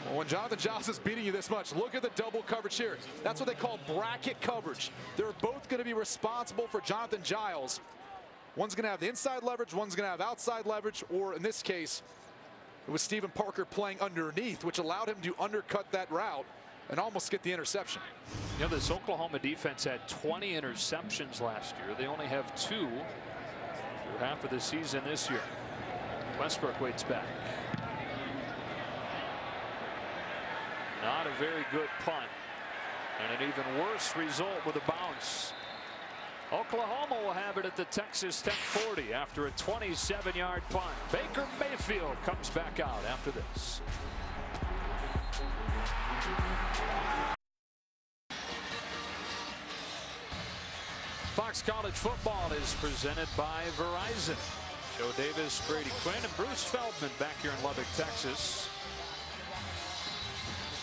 Well, when Jonathan Giles is beating you this much, look at the double coverage here. That's what they call bracket coverage. They're both going to be responsible for Jonathan Giles. One's going to have the inside leverage, one's going to have outside leverage, or in this case, it was Stephen Parker playing underneath, which allowed him to undercut that route and almost get the interception. You know, this Oklahoma defense had 20 interceptions last year. They only have 2 through half of the season this year. Westbrook waits back. Not a very good punt. And an even worse result with a bounce. Oklahoma will have it at the Texas Tech 40 after a 27-yard punt. Baker Mayfield comes back out after this. Fox College Football is presented by Verizon. Joe Davis, Brady Quinn, and Bruce Feldman back here in Lubbock, Texas.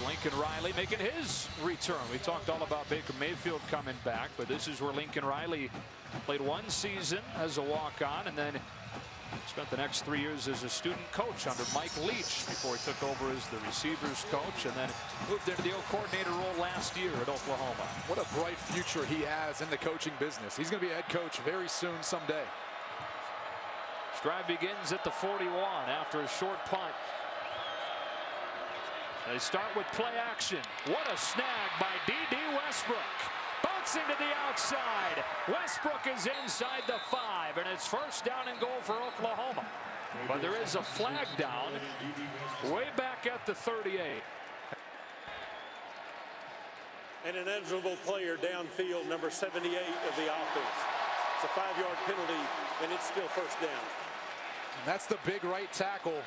Lincoln Riley making his return. We talked all about Baker Mayfield coming back, but this is where Lincoln Riley played 1 season as a walk-on and then spent the next 3 years as a student coach under Mike Leach before he took over as the receivers coach and then moved into the coordinator role last year at Oklahoma. What a bright future he has in the coaching business. He's going to be a head coach very soon someday. This drive begins at the 41 after a short punt. They start with play action. What a snag by D.D. Westbrook. Bouncing to the outside. Westbrook is inside the 5, and it's 1st down and goal for Oklahoma. But there is a flag down way back at the 38. And an eligible player downfield, number 78 of the offense. It's a 5-yard penalty, and it's still 1st down. And that's the big right tackle,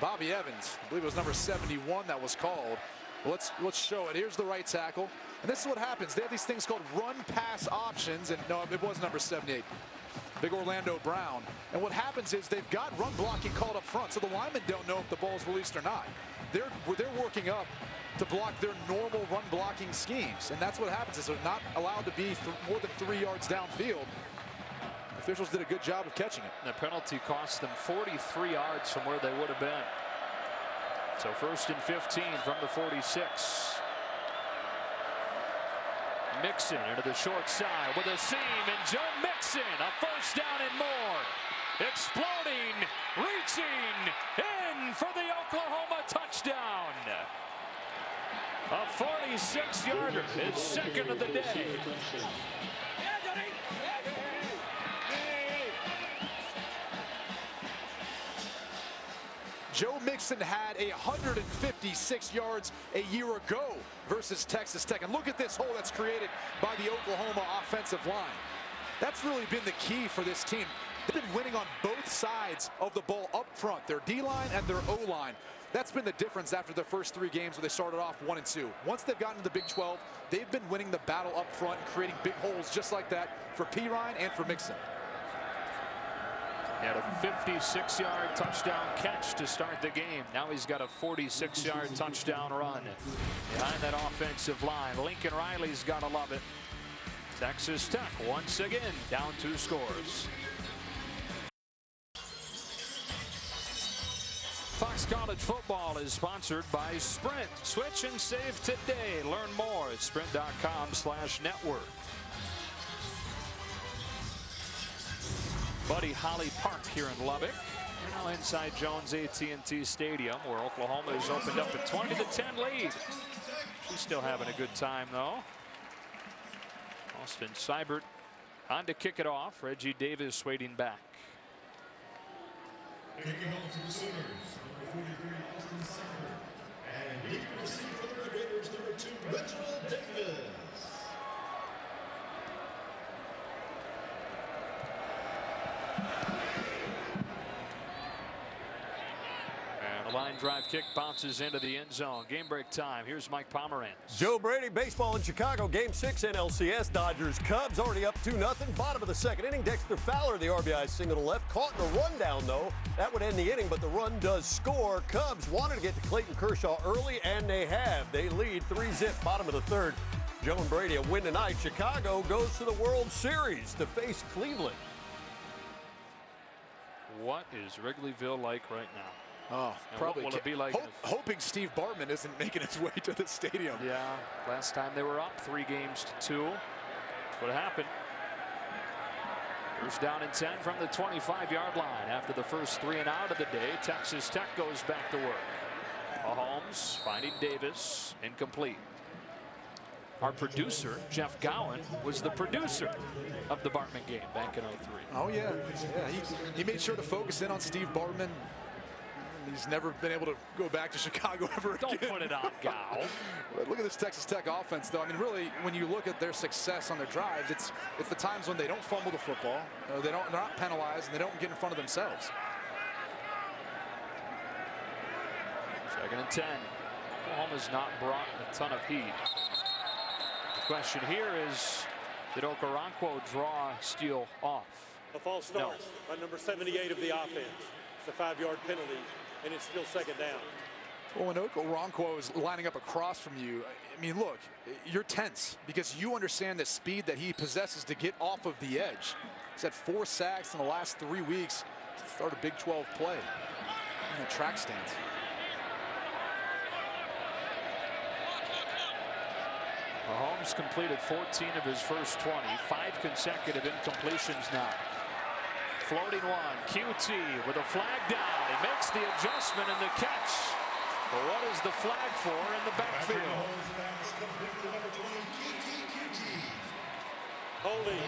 Bobby Evans. I believe it was number 71 that was called. Let's show it. Here's the right tackle. And this is what happens. They have these things called run-pass options. And no, it was number 78. Big Orlando Brown. And what happens is they've got run blocking called up front, so the linemen don't know if the ball's released or not. They're working up to block their normal run blocking schemes. And that's what happens is they're not allowed to be more than 3 yards downfield. Officials did a good job of catching it. The penalty cost them 43 yards from where they would have been. So 1st and 15 from the 46. Mixon into the short side with a seam, and Joe Mixon, a 1st down and more. Exploding, reaching, in for the Oklahoma touchdown. A 46-yarder, his second of the day. Joe Mixon had 156 yards a year ago versus Texas Tech. And look at this hole that's created by the Oklahoma offensive line. That's really been the key for this team. They've been winning on both sides of the ball up front, their D-line and their O-line. That's been the difference after the first 3 games where they started off 1-2. Once they've gotten to the Big 12, they've been winning the battle up front and creating big holes just like that for Pirine and for Mixon. He had a 56-yard touchdown catch to start the game. Now he's got a 46-yard touchdown run behind that offensive line. Lincoln Riley's got to love it. Texas Tech once again down 2 scores. Fox College Football is sponsored by Sprint. Switch and save today. Learn more at sprint.com/network. Buddy Holly Park here in Lubbock. We're now inside Jones AT&T Stadium, where Oklahoma has opened up a 20-10 lead. She's still having a good time, though. Austin Seibert on to kick it off. Reggie Davis waiting back. Kicking off to the Sooners, number 43, Austin Seibert. And leading receiver for the Red Raiders, number 2, Reginald Davis. Line drive kick bounces into the end zone. Game break time. Here's Mike Pomerantz. Joe Brady, baseball in Chicago, Game 6 NLCS. Dodgers Cubs already up 2-0. Bottom of the second inning. Dexter Fowler, the RBI single to left. Caught in a rundown, though. That would end the inning, but the run does score. Cubs wanted to get to Clayton Kershaw early, and they have. They lead 3-0. Bottom of the third. Joe and Brady a win tonight. Chicago goes to the World Series to face Cleveland. What is Wrigleyville like right now? Oh, and probably. What will it be like? Hoping Steve Bartman isn't making his way to the stadium. Yeah, last time they were up 3-2. That's what happened. First down and 10 from the 25-yard line. After the first 3 and out of the day, Texas Tech goes back to work. Mahomes finding Davis, incomplete. Our producer, Jeff Gowan, was the producer of the Bartman game back in 03. Oh, yeah. He made sure to focus in on Steve Bartman. He's never been able to go back to Chicago ever again. Don't put it on Gow. Look at this Texas Tech offense, though. I mean, really, when you look at their success on their drives, it's the times when they don't fumble the football, they're not penalized, and they don't get in front of themselves. 2nd and 10. Oklahoma's not brought a ton of heat. The question here is, did Okoronkwo draw Steele off? A false start by number 78 of the offense. It's a 5-yard penalty, and it's still 2nd down. Well, when Okoronkwo is lining up across from you, I mean, look, you're tense because you understand the speed that he possesses to get off of the edge. He's had 4 sacks in the last 3 weeks to start a Big 12 play in the track stance. Mahomes completed 14 of his first 20. 5 consecutive incompletions now. Floating one, QT with a flag down. He makes the adjustment and the catch. But what is the flag for in the backfield? Holding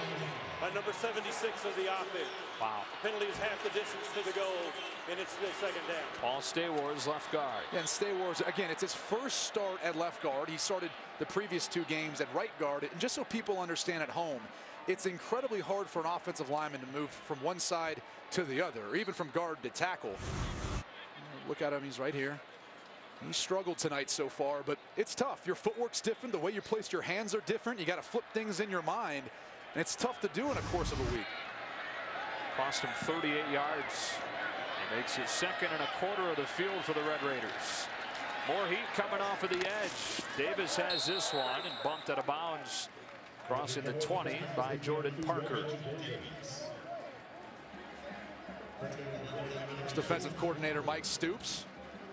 by number 76 of the offense. Wow. The penalty is half the distance to the goal, and it's still 2nd down. Paul Staywor's left guard. Yeah, and Staywor's, again, it's his first start at left guard. He started the previous 2 games at right guard. And just so people understand at home, it's incredibly hard for an offensive lineman to move from one side to the other, or even from guard to tackle. Look at him, he's right here. He struggled tonight so far, but it's tough. Your footwork's different. The way you place your hands are different. You got to flip things in your mind, and it's tough to do in a course of a week. Cost him 38 yards. He makes it 2nd and a quarter of the field for the Red Raiders. More heat coming off of the edge. Davis has this one and bumped out of bounds. Crossing the 20 by Jordan Parker. Defensive coordinator Mike Stoops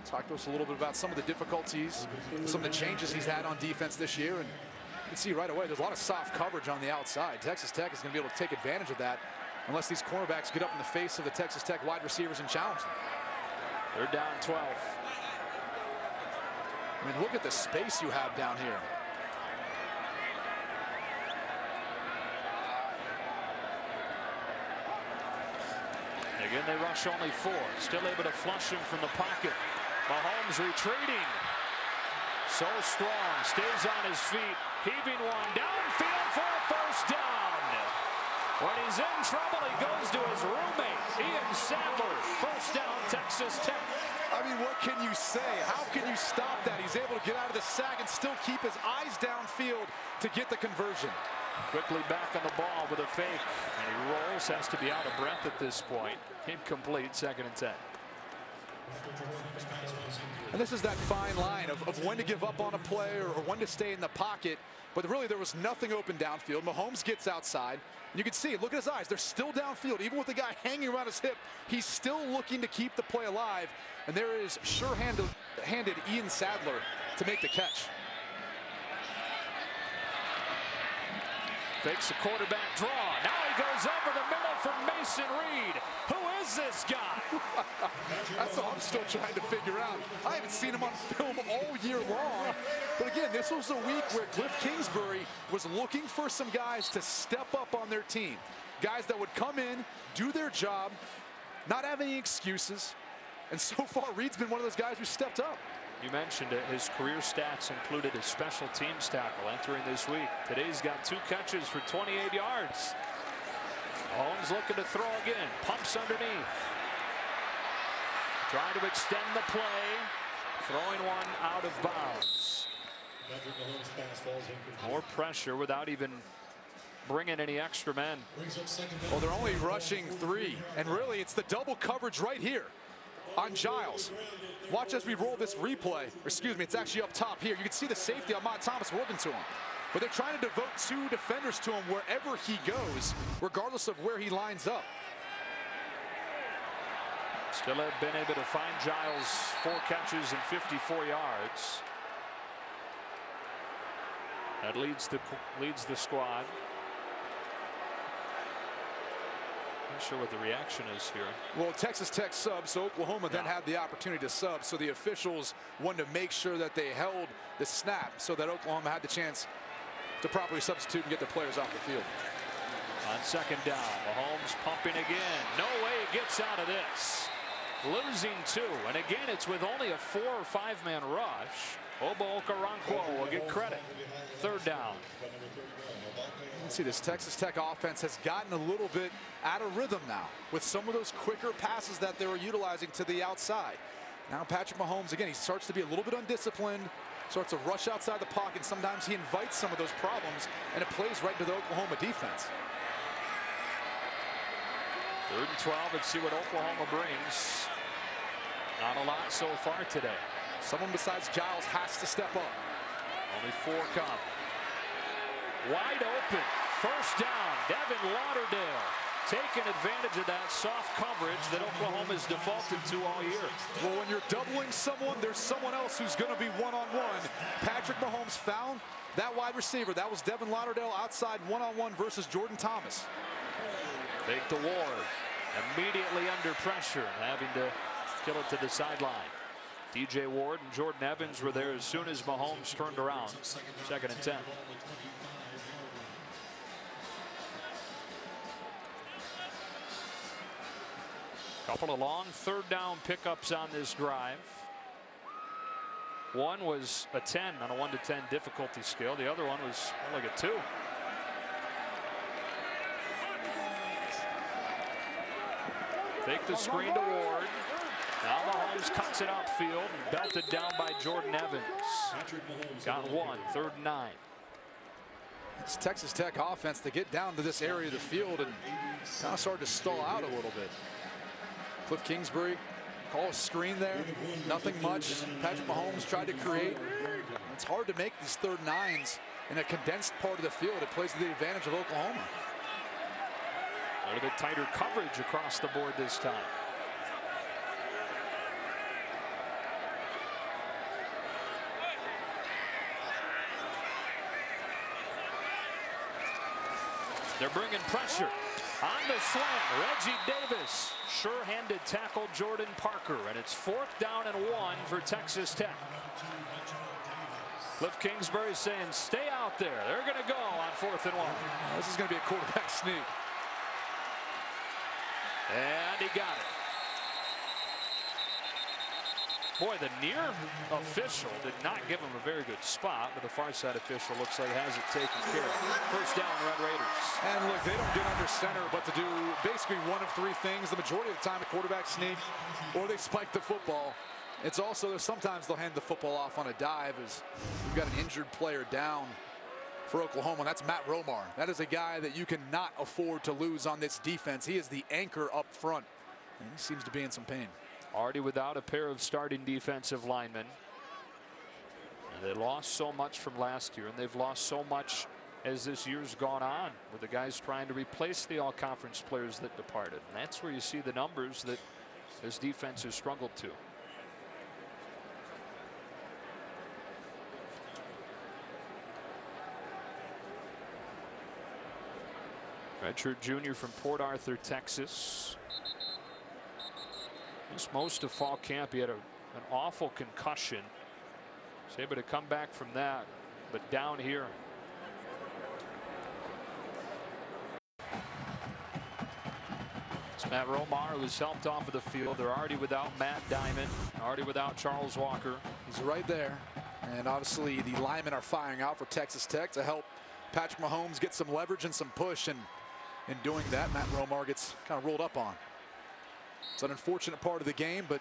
talked to us a little bit about some of the difficulties, some of the changes he's had on defense this year. And you can see right away there's a lot of soft coverage on the outside. Texas Tech is going to be able to take advantage of that unless these cornerbacks get up in the face of the Texas Tech wide receivers and challenge them. They're down 12. I mean, look at the space you have down here. Again, they rush only 4. Still able to flush him from the pocket. Mahomes retreating. So strong. Stays on his feet. Heaving one downfield for a first down. When he's in trouble, he goes to his roommate, Ian Sadler. First down, Texas Tech. I mean, what can you say? How can you stop that? He's able to get out of the sack and still keep his eyes downfield to get the conversion. Quickly back on the ball with a fake. And he rolls, has to be out of breath at this point. Incomplete, 2nd and 10. And this is that fine line of when to give up on a play or when to stay in the pocket. But really, there was nothing open downfield. Mahomes gets outside. You can see, look at his eyes. They're still downfield. Even with the guy hanging around his hip, he's still looking to keep the play alive. And there is sure-handed Ian Sadler to make the catch. Fakes a quarterback draw. Now he goes over the middle for Mason Reed. Who is this guy? That's all I'm still trying to figure out. I haven't seen him on film all year long. But again, this was a week where Cliff Kingsbury was looking for some guys to step up on their team. Guys that would come in, do their job, not have any excuses. And so far, Reed's been one of those guys who stepped up. You mentioned it. His career stats included his special teams tackle entering this week. Today he's got 2 catches for 28 yards. Mahomes looking to throw again. Pumps underneath. Trying to extend the play. Throwing one out of bounds. More pressure without even bringing any extra men. Well, they're only rushing 3. And really, it's the double coverage right here on Giles. Watch as we roll this replay. Excuse me, it's actually up top here. You can see the safety on Mont Thomas working to him. But they're trying to devote 2 defenders to him wherever he goes, regardless of where he lines up. Still have been able to find Giles 4 catches and 54 yards. That leads the squad. Not sure what the reaction is here. Well, Texas Tech subs, so Oklahoma then had the opportunity to sub. So the officials wanted to make sure that they held the snap so that Oklahoma had the chance to properly substitute and get the players off the field. On 2nd down, Mahomes pumping again. No way he gets out of this. Losing 2, and again it's with only a 4 or 5-man rush. Obo Okoronkwo will get credit. 3rd down. You can see this Texas Tech offense has gotten a little bit out of rhythm now with some of those quicker passes that they were utilizing to the outside. Now Patrick Mahomes, again, he starts to be a little bit undisciplined, starts to rush outside the pocket. Sometimes he invites some of those problems, and it plays right into the Oklahoma defense. 3rd and 12, let's see what Oklahoma brings. Not a lot so far today. Someone besides Giles has to step up. Only 4 come. Wide open. First down. Devin Lauderdale taking advantage of that soft coverage that Oklahoma's defaulted to all year. Well, when you're doubling someone, there's someone else who's going to be one-on-one. Patrick Mahomes found that wide receiver. That was Devin Lauderdale outside one-on-one versus Jordan Thomas. Fake to Ward. Immediately under pressure, having to kill it to the sideline. DJ Ward and Jordan Evans were there as soon as Mahomes turned around. 2nd and 10. Couple of long 3rd down pickups on this drive. One was a 10 on a 1 to 10 difficulty scale. The other one was like a 2. Fake the screen to Ward. Now Mahomes cuts it upfield and belted down by Jordan Evans. Got 1, 3rd and 9. It's Texas Tech offense to get down to this area of the field and kind of started to stall out a little bit. Cliff Kingsbury call a screen there. Nothing much. Patrick Mahomes tried to create. It's hard to make these 3rd and 9s in a condensed part of the field. It plays to the advantage of Oklahoma. A little bit tighter coverage across the board this time. They're bringing pressure. On the slant, Reggie Davis sure-handed tackle Jordan Parker, and it's 4th down and 1 for Texas Tech. Cliff Kingsbury saying stay out there. They're going to go on 4th and 1. This is going to be a quarterback sneak. And he got it. Boy, the near official did not give him a very good spot, but the far side official looks like has it taken care of. 1st down, Red Raiders. And look, they don't get under center but to do basically one of 3 things. The majority of the time, a quarterback sneak, or they spike the football. It's also, sometimes they'll hand the football off on a dive as we've got an injured player down for Oklahoma, and that's Matt Romar. That is a guy that you cannot afford to lose on this defense. He is the anchor up front, and he seems to be in some pain. Already without a pair of starting defensive linemen. And they lost so much from last year, and they've lost so much as this year's gone on with the guys trying to replace the all-conference players that departed. And that's where you see the numbers that this defense has struggled to. Redshirt junior from Port Arthur, Texas. Missed most of fall camp. He had an awful concussion. Was able to come back from that, but down here. It's Matt Romar, who was helped off of the field. They're already without Matt Diamond, already without Charles Walker. He's right there. And obviously the linemen are firing out for Texas Tech to help Patrick Mahomes get some leverage and some push. And in doing that, Matt Romar gets kind of rolled up on. It's an unfortunate part of the game, but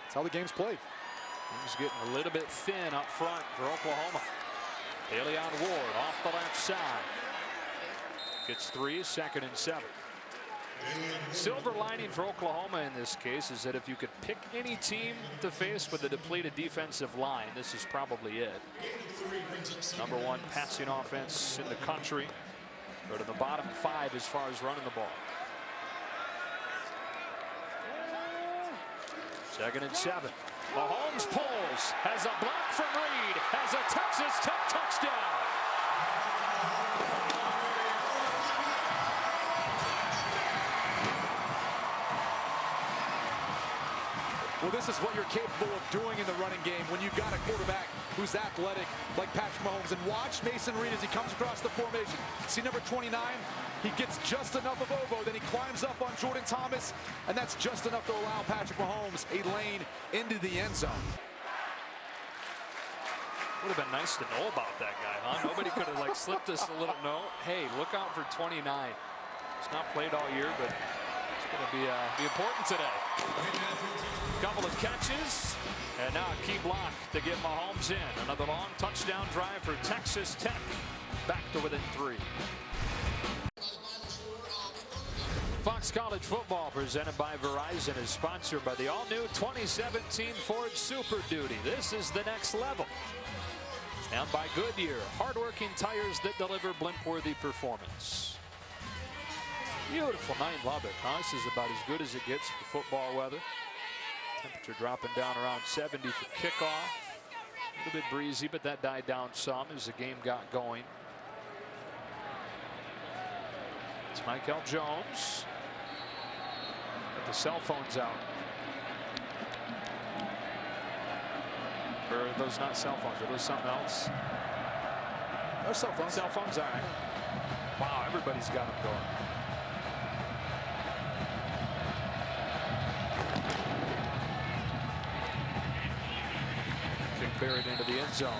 it's how the game's played. He's getting a little bit thin up front for Oklahoma. Leon Ward off the left side. Gets 3, 2nd and 7. Silver lining for Oklahoma in this case is that if you could pick any team to face with a depleted defensive line, this is probably it. #1 passing offense in the country. Go to the bottom 5 as far as running the ball. 2nd and 7. Mahomes pulls, has a block from Reed, has a Texas Tech touchdown. Well, this is what you're capable of doing in the running game when you've got a quarterback who's athletic like Patrick Mahomes. And watch Mason Reed as he comes across the formation. See number 29? He gets just enough of Ovo, then he climbs up on Jordan Thomas, and that's just enough to allow Patrick Mahomes a lane into the end zone. Would have been nice to know about that guy, huh? Nobody could have like slipped us a little note. Hey, look out for 29. It's not played all year, but it's going to be important today. Couple of catches, and now a key block to get Mahomes in. Another long touchdown drive for Texas Tech. Back to within 3. Fox College Football, presented by Verizon, is sponsored by the all-new 2017 Ford Super Duty. This is the next level. And by Goodyear, hardworking tires that deliver blimp-worthy performance. Beautiful night in Lubbock, huh? This is about as good as it gets for football weather. Temperature dropping down around 70 for kickoff. A little bit breezy, but that died down some as the game got going. It's Michael Jones. Got the cell phones out. Or are those not cell phones? Are those something else? No cell phones. Cell phones, all right. Wow, everybody's got them going. Kick buried into the end zone.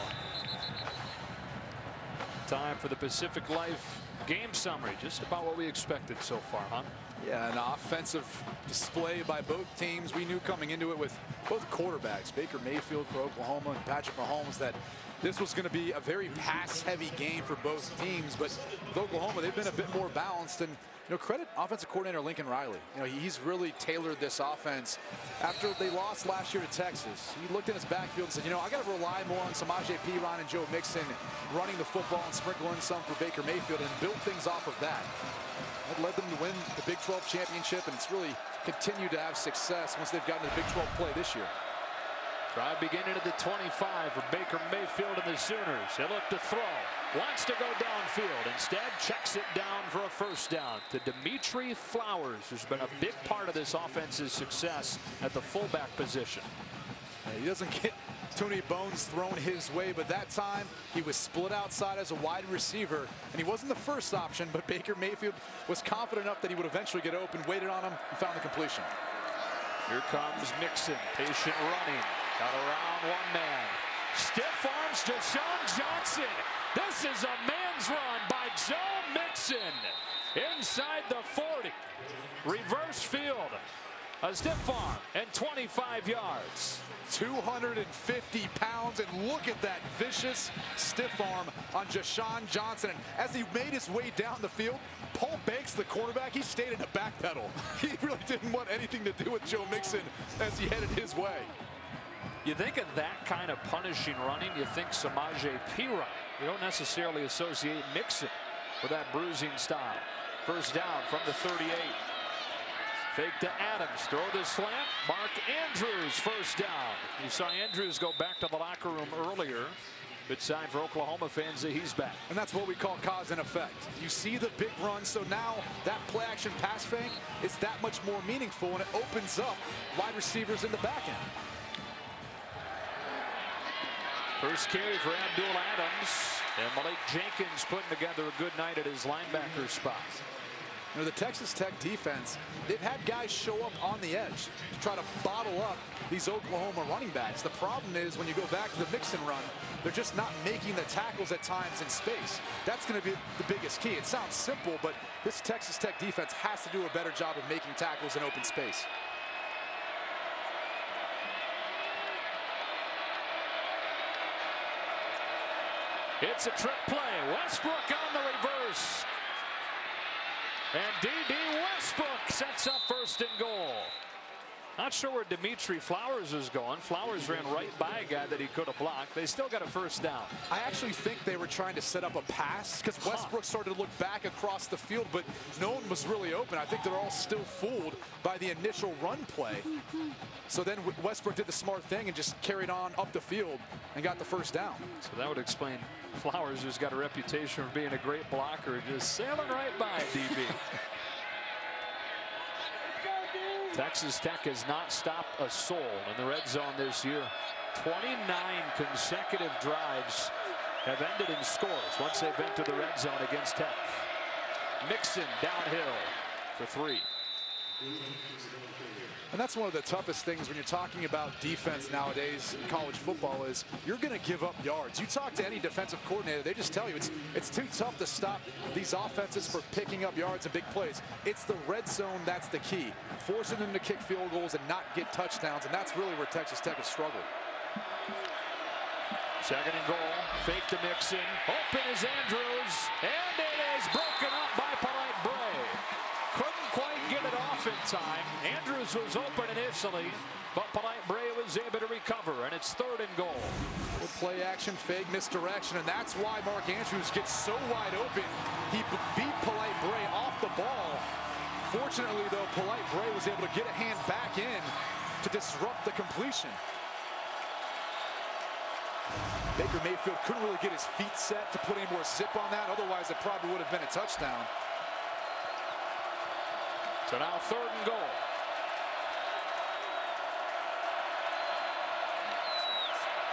Time for the Pacific Life game summary. Just about what we expected so far, huh? Yeah, an offensive display by both teams. We knew coming into it with both quarterbacks, Baker Mayfield for Oklahoma and Patrick Mahomes, that this was going to be a very pass-heavy game for both teams. But with Oklahoma, they've been a bit more balanced. And, you know, credit offensive coordinator Lincoln Riley. You know, he's really tailored this offense. After they lost last year to Texas, he looked in his backfield and said, you know, I got to rely more on Samaje Perine and Joe Mixon running the football and sprinkling some for Baker Mayfield, and built things off of that. That led them to win the Big 12 championship, and it's really continued to have success once they've gotten to the Big 12 play this year. Drive beginning at the 25 for Baker Mayfield and the Sooners. They look to throw. wants to go downfield. Instead, checks it down for a first down to Dimitri Flowers, who's been a big part of this offense's success at the fullback position. He doesn't get too many bones thrown his way, but that time he was split outside as a wide receiver, and he wasn't the first option, but Baker Mayfield was confident enough that he would eventually get open, waited on him, and found the completion. Here comes Mixon, patient running, got around one man. Stiff arms Deshaun Johnson. This is a man's run by Joe Mixon inside the 40. Reverse field. A stiff arm and 25 yards. 250 pounds, and look at that vicious stiff arm on Deshaun Johnson. And as he made his way down the field, Paul Banks, the quarterback, he stayed in the back pedal. He really didn't want anything to do with Joe Mixon as he headed his way. You think of that kind of punishing running, you think Samaje Perine. You don't necessarily associate Mixon with that bruising style. First down from the 38. Fake to Adams, throw the slant. Mark Andrews first down. You saw Andrews go back to the locker room earlier. Good sign for Oklahoma fans that he's back. And that's what we call cause and effect. You see the big run, so now that play action pass fake is that much more meaningful, and it opens up wide receivers in the back end. First carry for Abdul Adams, and Malik Jenkins putting together a good night at his linebacker spot. You know, the Texas Tech defense, they've had guys show up on the edge to try to bottle up these Oklahoma running backs. The problem is when you go back to the Mixon run, they're just not making the tackles at times in space. That's going to be the biggest key. It sounds simple, but this Texas Tech defense has to do a better job of making tackles in open space. It's a trick play. Westbrook on the reverse. And D.D. Westbrook sets up first and goal. Not sure where Dimitri Flowers is going. Flowers ran right by a guy that he could have blocked. They still got a first down. I actually think they were trying to set up a pass because Westbrook started to look back across the field, but no one was really open. I think they're all still fooled by the initial run play. So then Westbrook did the smart thing and just carried on up the field and got the first down. So that would explain Flowers, who's got a reputation for being a great blocker, just sailing right by DB. Texas Tech has not stopped a soul in the red zone this year. 29 consecutive drives have ended in scores once they've entered the red zone against Tech. Mixon downhill for 3. And that's one of the toughest things when you're talking about defense nowadays in college football is you're going to give up yards. You talk to any defensive coordinator, they just tell you it's too tough to stop these offenses for picking up yards and big plays. It's the red zone that's the key. Forcing them to kick field goals and not get touchdowns, and that's really where Texas Tech has struggled. Second and goal, fake to Mixon. Open is Andrews, and it is broken up by Polite Bray. Couldn't quite get it off in time. Andrews was open initially, but Polite Bray was able to recover, and it's third and goal. Good play action, fake misdirection, and that's why Mark Andrews gets so wide open. He beat Polite Bray off the ball. Fortunately, though, Polite Bray was able to get a hand back in to disrupt the completion. Baker Mayfield couldn't really get his feet set to put any more zip on that. Otherwise, it probably would have been a touchdown. So now third and goal.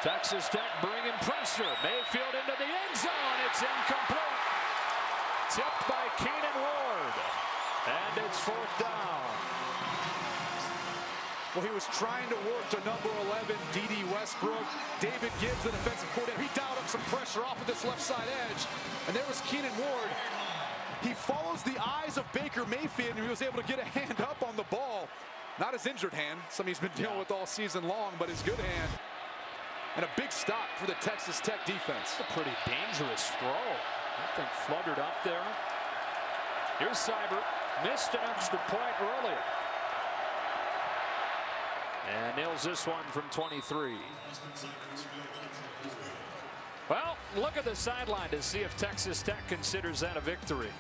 Texas Tech bringing pressure. Mayfield into the end zone. It's incomplete. Tipped by Keenan Ward. And it's fourth down. Well, he was trying to work to number 11, D.D. Westbrook. David Gibbs, the defensive coordinator, he dialed up some pressure off of this left side edge. And there was Keenan Ward. He follows the eyes of Baker Mayfield, and he was able to get a hand up on the ball. Not his injured hand, something he's been dealing with all season long, but his good hand. And a big stop for the Texas Tech defense. A pretty dangerous throw. That thing fluttered up there. Here's Seibert. Missed an extra point earlier. And nails this one from 23. Well, look at the sideline to see if Texas Tech considers that a victory.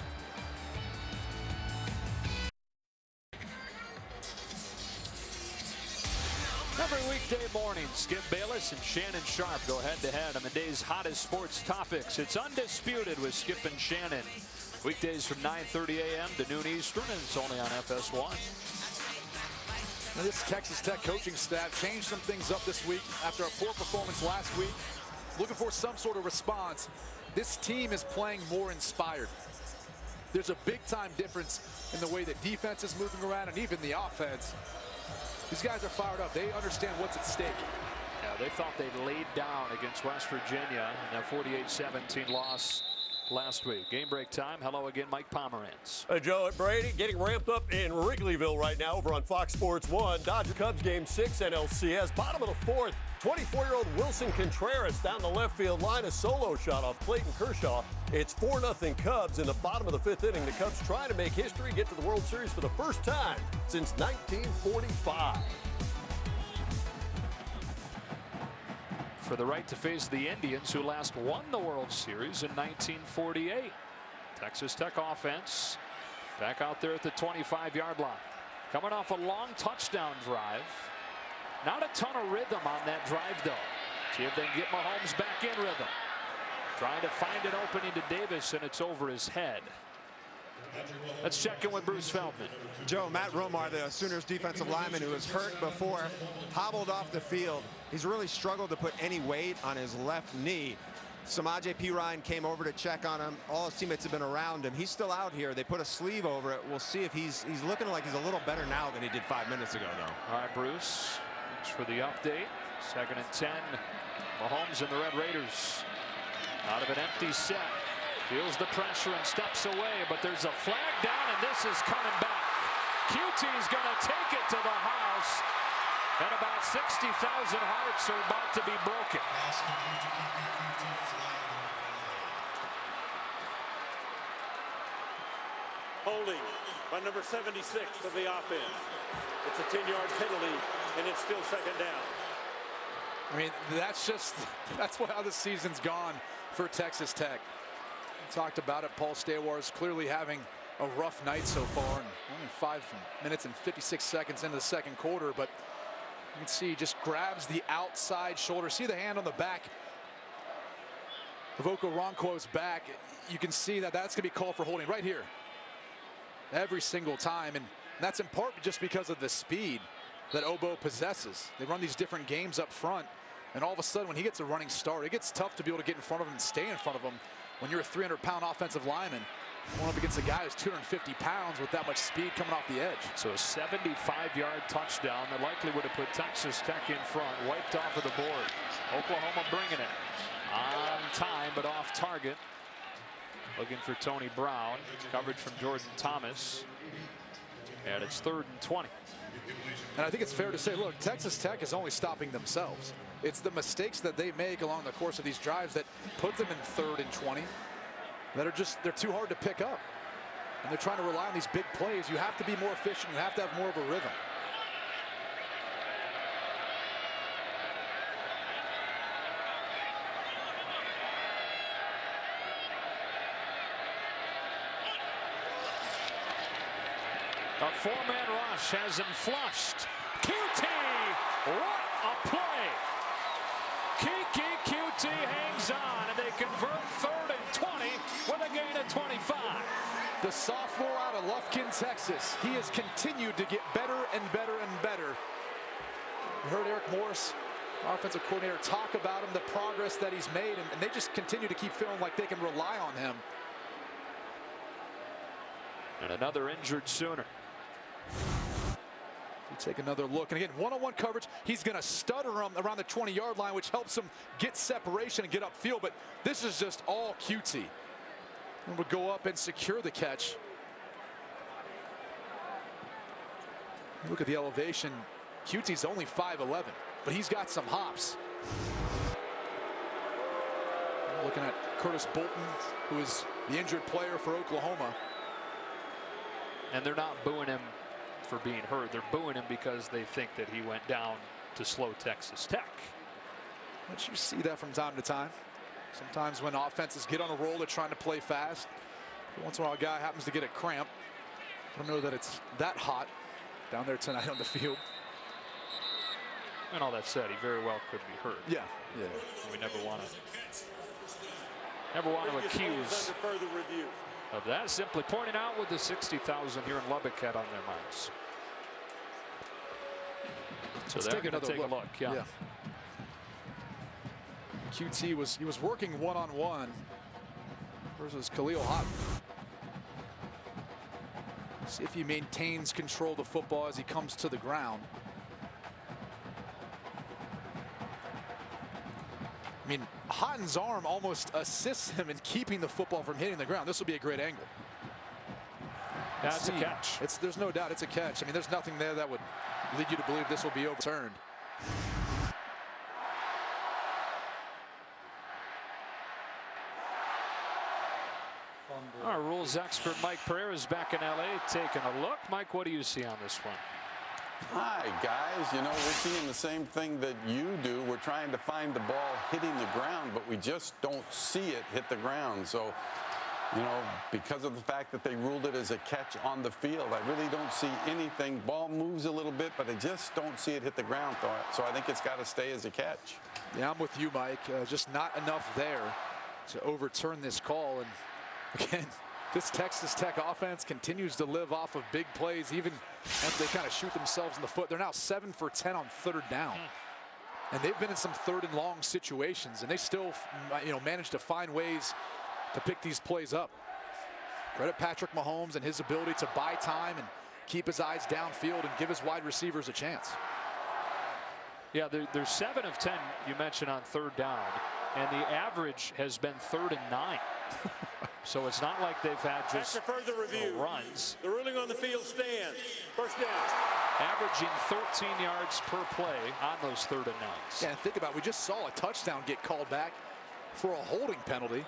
Every weekday morning, Skip Bayless and Shannon Sharp go head-to-head on the day's hottest sports topics. It's Undisputed with Skip and Shannon. Weekdays from 9:30 a.m. to noon Eastern, and it's only on FS1. Now this Texas Tech coaching staff changed some things up this week after a poor performance last week. Looking for some sort of response. This team is playing more inspired. There's a big-time difference in the way that defense is moving around and even the offense. These guys are fired up. They understand what's at stake. Yeah, they thought they laid down against West Virginia in that 48-17 loss last week. Game break time. Hello again, Mike Pomerantz. Joe and Brady getting ramped up in Wrigleyville right now over on Fox Sports 1. Dodger Cubs Game 6 NLCS. Bottom of the fourth. 24-year-old Wilson Contreras down the left field line. A solo shot off Clayton Kershaw. It's 4-0 Cubs in the bottom of the fifth inning. The Cubs trying to make history, get to the World Series for the first time since 1945. For the right to face the Indians, who last won the World Series in 1948. Texas Tech offense back out there at the 25-yard line. Coming off a long touchdown drive. Not a ton of rhythm on that drive, though. See if they can get Mahomes back in rhythm. Trying to find an opening to Davis, and it's over his head. Let's check in with Bruce Feldman. Joe, Matt Romar, the Sooners defensive lineman who was hurt before, hobbled off the field. He's really struggled to put any weight on his left knee. Samaje Perine came over to check on him. All his teammates have been around him. He's still out here. They put a sleeve over it. We'll see if he's looking like he's a little better now than he did 5 minutes ago, though. All right, Bruce. Thanks for the update. 2nd and 10. Mahomes and the Red Raiders out of an empty set. Feels the pressure and steps away, but there's a flag down, and this is coming back. QT's going to take it to the house, and about 60,000 hearts are about to be broken. Holding by number 76 of the offense. It's a 10-yard penalty, and it's still 2nd down. I mean, that's how the season's gone for Texas Tech. We talked about it. Paul Stewart is clearly having a rough night so far, and only 5 minutes and 56 seconds into the second quarter, but you can see he just grabs the outside shoulder. See the hand on the back of Okoronkwo's back. You can see that that's going to be called for holding right here every single time, and that's in part just because of the speed that Obo possesses. They run these different games up front, and all of a sudden when he gets a running start, it gets tough to be able to get in front of him and stay in front of him when you're a 300-pound offensive lineman going up against a guy who's 250 pounds with that much speed coming off the edge. So a 75-yard touchdown that likely would have put Texas Tech in front, wiped off of the board. Oklahoma bringing it on time but off target. Looking for Tony Brown. Coverage from Jordan Thomas. And it's 3rd and 20. And I think it's fair to say, look, Texas Tech is only stopping themselves. It's the mistakes that they make along the course of these drives that put them in 3rd and 20 that are they're too hard to pick up. And they're trying to rely on these big plays. You have to be more efficient. You have to have more of a rhythm. A 4-man rush has him flushed. QT, what a play. Kiki QT hangs on, and they convert 3rd and 20 with a gain of 25. The sophomore out of Lufkin, Texas. He has continued to get better and better and better. You heard Eric Morris, offensive coordinator, talk about him, the progress that he's made, and they just continue to keep feeling like they can rely on him. And another injured Sooner. You take another look, and again, one-on-one coverage. He's going to stutter him around the 20-yard line, which helps him get separation and get upfield, but this is just all QT. And we'll go up and secure the catch. Look at the elevation. QT's only 5'11", but he's got some hops. Looking at Curtis Bolton, who is the injured player for Oklahoma. And they're not booing him for being hurt. They're booing him because they think that he went down to slow Texas Tech. But you see that from time to time. Sometimes when offenses get on a roll, they're trying to play fast. But once in a while, a guy happens to get a cramp. I don't know that it's that hot down there tonight on the field. And all that said, he very well could be hurt. Yeah. We never want to accuse further review of that. Simply pointing out with the 60,000 here in Lubbock had on their minds. So they're going to take a look. Yeah. QT was working one-on-one versus Khalil Houghton. See if he maintains control of the football as he comes to the ground. I mean, Houghton's arm almost assists him in keeping the football from hitting the ground. This will be a great angle. That's a catch. There's no doubt it's a catch. I mean, there's nothing there that would lead you to believe this will be overturned. Our rules expert Mike Pereira is back in LA taking a look. Mike, what do you see on this one? Hi, guys. You know, we're seeing the same thing that you do. We're trying to find the ball hitting the ground, but we just don't see it hit the ground. So, you know, because of the fact that they ruled it as a catch on the field, I really don't see anything. Ball moves a little bit, but I just don't see it hit the ground. So I think it's got to stay as a catch. Yeah, I'm with you, Mike. Just not enough there to overturn this call. And again, this Texas Tech offense continues to live off of big plays, even after they kind of shoot themselves in the foot. They're now 7 for 10 on third down. And they've been in some third and long situations, and they still, manage to find ways to pick these plays up. Credit Patrick Mahomes and his ability to buy time and keep his eyes downfield and give his wide receivers a chance. Yeah, they're 7 of 10, you mentioned, on third down, and the average has been 3rd and 9. So it's not like they've had just after further review runs. The ruling on the field stands. First down. Averaging 13 yards per play on those 3rd and 9s. Yeah, and think about it. We just saw a touchdown get called back for a holding penalty.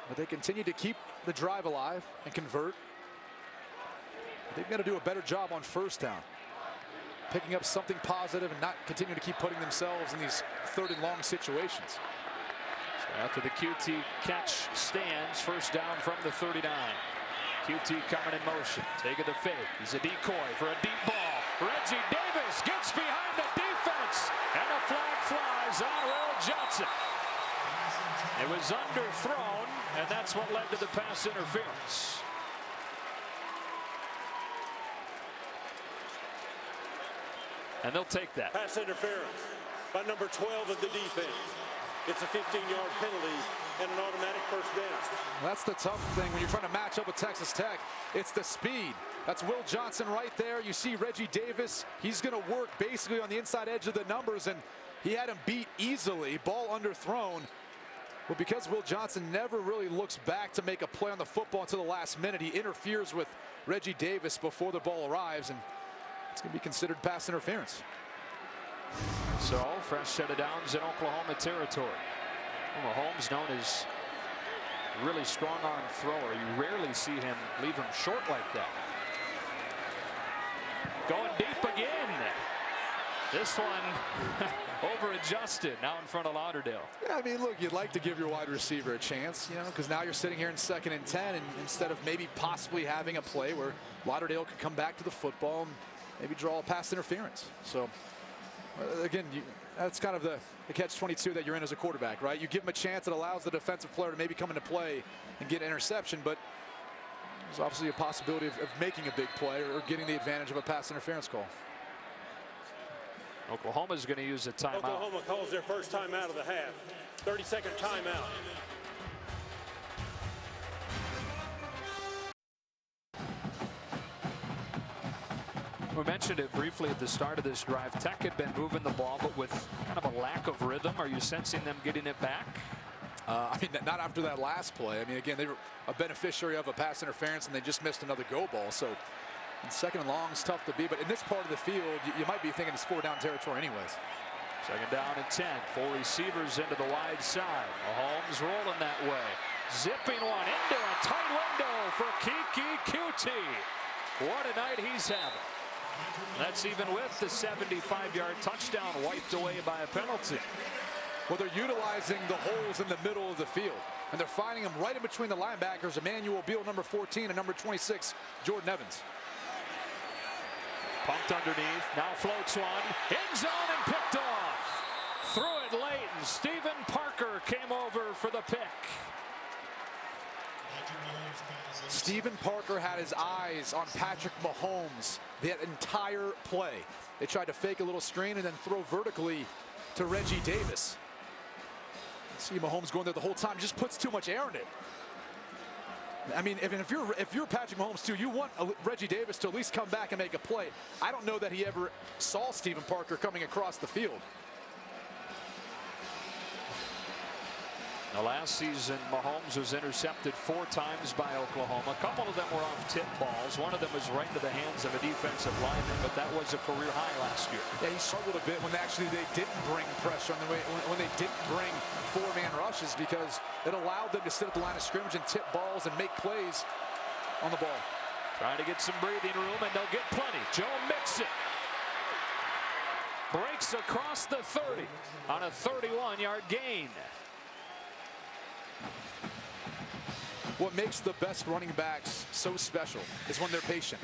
But they continue to keep the drive alive and convert. They've got to do a better job on first down, picking up something positive and not continuing to keep putting themselves in these 3rd and long situations. After the QT catch stands, first down from the 39. QT coming in motion, taking the fake. He's a decoy for a deep ball. Reggie Davis gets behind the defense, and a flag flies on Will Johnson. It was underthrown, and that's what led to the pass interference. And they'll take that. Pass interference by number 12 of the defense. It's a 15-yard penalty and an automatic first down. That's the tough thing when you're trying to match up with Texas Tech. It's the speed. That's Will Johnson right there. You see Reggie Davis. He's going to work basically on the inside edge of the numbers, and he had him beat easily. Ball underthrown. But because Will Johnson never really looks back to make a play on the football until the last minute, he interferes with Reggie Davis before the ball arrives, and it's going to be considered pass interference. So, fresh set of downs in Oklahoma territory. Mahomes, known as a really strong arm thrower. You rarely see him leave him short like that. Going deep again. This one over adjusted now in front of Lauderdale. Yeah, I mean, look, you'd like to give your wide receiver a chance, because now you're sitting here in 2nd and 10, and instead of maybe possibly having a play where Lauderdale could come back to the football and maybe draw a pass interference. So, again, that's kind of the catch-22 that you're in as a quarterback, right? You give him a chance that allows the defensive player to maybe come into play and get an interception, but there's obviously a possibility of making a big play or getting the advantage of a pass interference call. Oklahoma's going to use a timeout. Oklahoma calls their first timeout of the half. 30-second timeout. We mentioned it briefly at the start of this drive. Tech had been moving the ball, but with kind of a lack of rhythm. Are you sensing them getting it back? I mean, not after that last play. I mean, again, they were a beneficiary of a pass interference, and they just missed another go ball. So, in 2nd and long is tough to be. But in this part of the field, you might be thinking it's 4-down territory anyways. 2nd down and 10. 4 receivers into the wide side. Mahomes rolling that way. Zipping one into a tight window for Kiki QT. What a night he's having. That's even with the 75-yard touchdown wiped away by a penalty. Well, they're utilizing the holes in the middle of the field, and they're finding them right in between the linebackers, Emmanuel Beal, number 14, and number 26, Jordan Evans. Pumped underneath. Now floats one. End zone and picked off. Threw it late, and Stephen Parker came over for the pick. Stephen Parker had his eyes on Patrick Mahomes that entire play. They tried to fake a little screen and then throw vertically to Reggie Davis. See Mahomes going there the whole time, just puts too much air in it. I mean, if you're Patrick Mahomes too, you want Reggie Davis to at least come back and make a play. I don't know that he ever saw Stephen Parker coming across the field. Now, last season, Mahomes was intercepted 4 times by Oklahoma. A couple of them were off tip balls. One of them was right into the hands of a defensive lineman, but that was a career high last year. Yeah, he struggled a bit when they didn't bring pressure on the way, when they didn't bring 4-man rushes, because it allowed them to sit at the line of scrimmage and tip balls and make plays on the ball. Trying to get some breathing room, and they'll get plenty. Joe Mixon breaks across the 30 on a 31-yard gain. What makes the best running backs so special is when they're patient.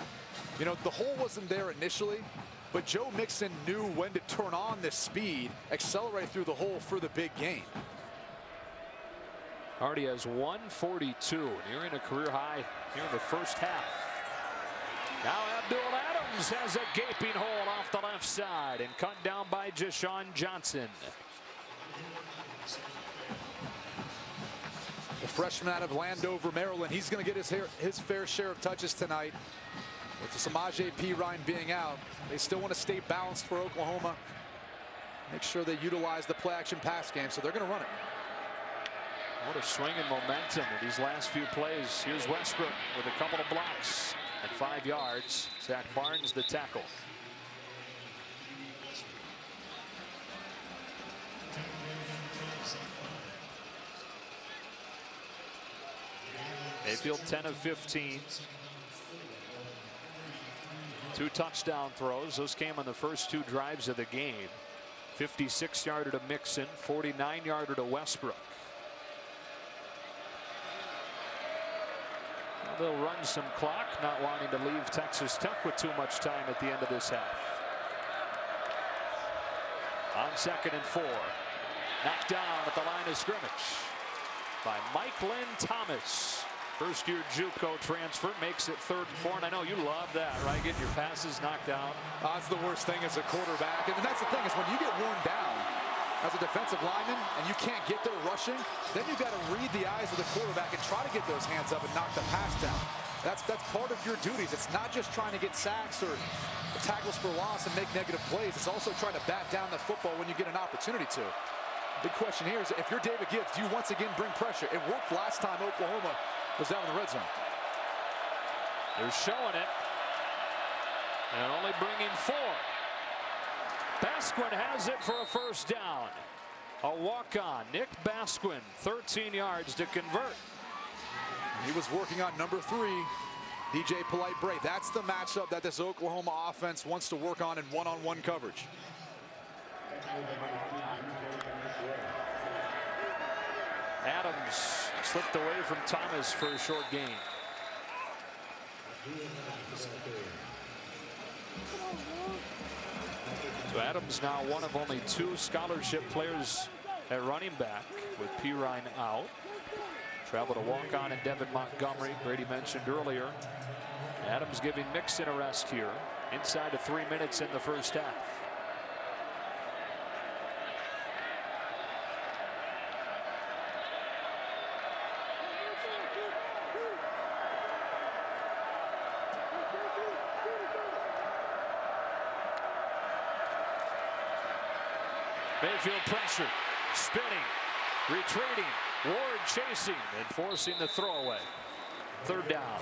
You know, the hole wasn't there initially, but Joe Mixon knew when to turn on this speed, accelerate through the hole for the big gain. Already has 142, nearing a career high here in the first half. Now Abdul Adams has a gaping hole off the left side and cut down by Jashawn Johnson. The freshman out of Landover, Maryland, he's going to get his fair share of touches tonight. With Samaje Perine being out, they still want to stay balanced for Oklahoma. Make sure they utilize the play-action pass game, so they're going to run it. What a swing in momentum in these last few plays. Here's Westbrook with a couple of blocks at 5 yards. Zach Barnes the tackle. Mayfield 10 of 15. 2 touchdown throws. Those came on the first 2 drives of the game. 56-yarder to Mixon, 49-yarder to Westbrook. Now they'll run some clock, not wanting to leave Texas Tech with too much time at the end of this half. On 2nd and 4. Knocked down at the line of scrimmage by Mike Lynn Thomas. First-year JUCO transfer, makes it 3rd and 4, and I know you love that, right? Getting your passes knocked down. That's the worst thing as a quarterback, and that's the thing, is when you get worn down as a defensive lineman and you can't get there rushing, then you've got to read the eyes of the quarterback and try to get those hands up and knock the pass down. That's part of your duties. It's not just trying to get sacks or tackles for loss and make negative plays. It's also trying to bat down the football when you get an opportunity to. Big question here is, if you're David Gibbs, do you once again bring pressure? It worked last time Oklahoma was down in the red zone. They're showing it. And only bringing 4. Basquin has it for a first down. A walk-on. Nick Basquin, 13 yards to convert. He was working on number 3, DJ Polite-Bray. That's the matchup that this Oklahoma offense wants to work on in one-on-one coverage. Adams slipped away from Thomas for a short gain. So Adams now one of only 2 scholarship players at running back, with Perine out. Traveled a walk-on in Devin Montgomery, Brady mentioned earlier. Adams giving Mixon a rest here inside of 3 minutes in the first half. Mayfield pressure, spinning, retreating, Ward chasing and forcing the throwaway. 3rd down.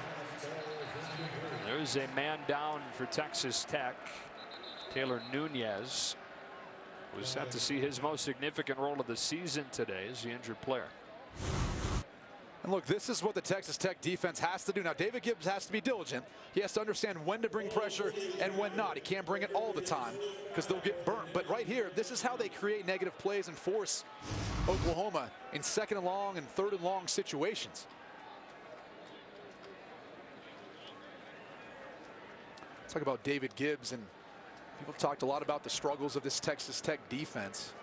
There's a man down for Texas Tech. Taylor Nunez was set to see his most significant role of the season today as the injured player. And look, this is what the Texas Tech defense has to do. Now, David Gibbs has to be diligent. He has to understand when to bring pressure and when not. He can't bring it all the time because they'll get burnt. But right here, this is how they create negative plays and force Oklahoma in 2nd and long and 3rd and long situations. Talk about David Gibbs, and people have talked a lot about the struggles of this Texas Tech defense.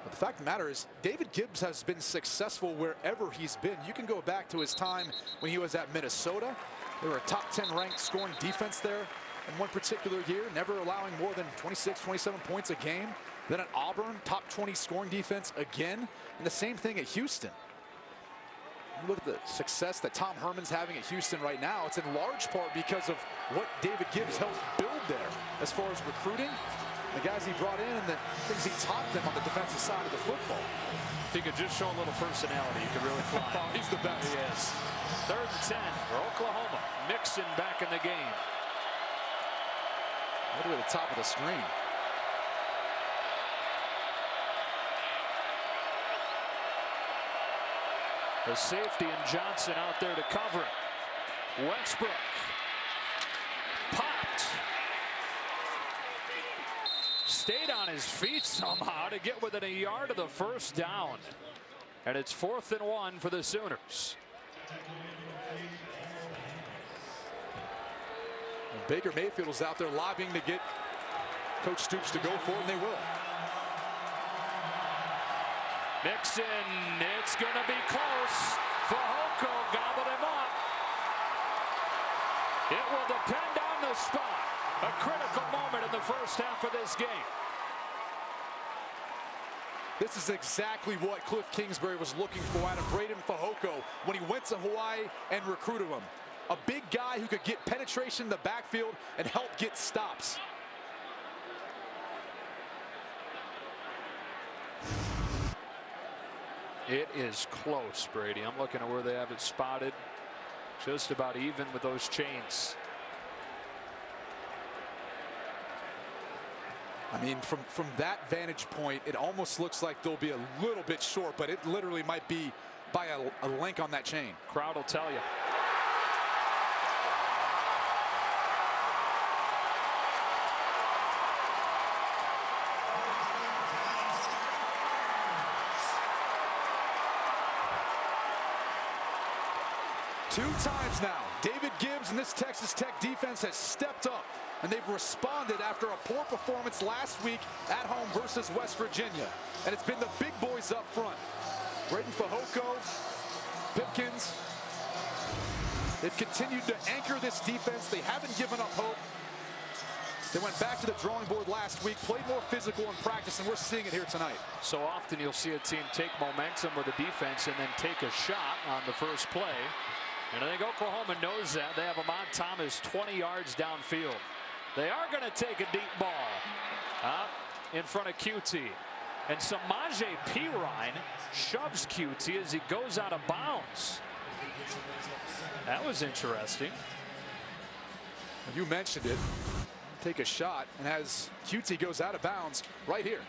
But the fact of the matter is, David Gibbs has been successful wherever he's been. You can go back to his time when he was at Minnesota. They were a top 10 ranked scoring defense there in one particular year, never allowing more than 26, 27 points a game. Then at Auburn, top 20 scoring defense again. And the same thing at Houston. You look at the success that Tom Herman's having at Houston right now. It's in large part because of what David Gibbs helped build there as far as recruiting, the guys he brought in, and the things he taught them on the defensive side of the football. If he could just show a little personality, he could really fly. Oh, he's the best. He is. 3rd and 10 for Oklahoma. Mixon back in the game. All the way to the top of the screen. The safety and Johnson out there to cover it. Westbrook. Popped. Stayed on his feet somehow to get within a yard of the first down. And it's 4th and 1 for the Sooners. And Baker Mayfield is out there lobbying to get Coach Stoops to go for it, and they will. Mixon, it's going to be close. Fehoko gobbled him up. It will depend on the spot. A critical moment in the first half of this game. This is exactly what Cliff Kingsbury was looking for out of Braden Fehoko when he went to Hawaii and recruited him. A big guy who could get penetration in the backfield and help get stops. It is close, Brady. I'm looking at where they have it spotted. Just about even with those chains. I mean, from that vantage point, it almost looks like they'll be a little bit short, but it literally might be by a link on that chain. Crowd will tell you. Two times now, David Gibbs and this Texas Tech defense has stepped up, and they've responded after a poor performance last week at home versus West Virginia. And it's been the big boys up front. Braden Fehoko, Pipkins. They've continued to anchor this defense. They haven't given up hope. They went back to the drawing board last week, played more physical in practice, and we're seeing it here tonight. So often you'll see a team take momentum with a defense and then take a shot on the first play. And I think Oklahoma knows that. They have Ahmad Thomas 20 yards downfield. They are going to take a deep ball in front of QT. And Samaje Perine shoves QT as he goes out of bounds. That was interesting. You mentioned it. Take a shot, and as QT goes out of bounds right here.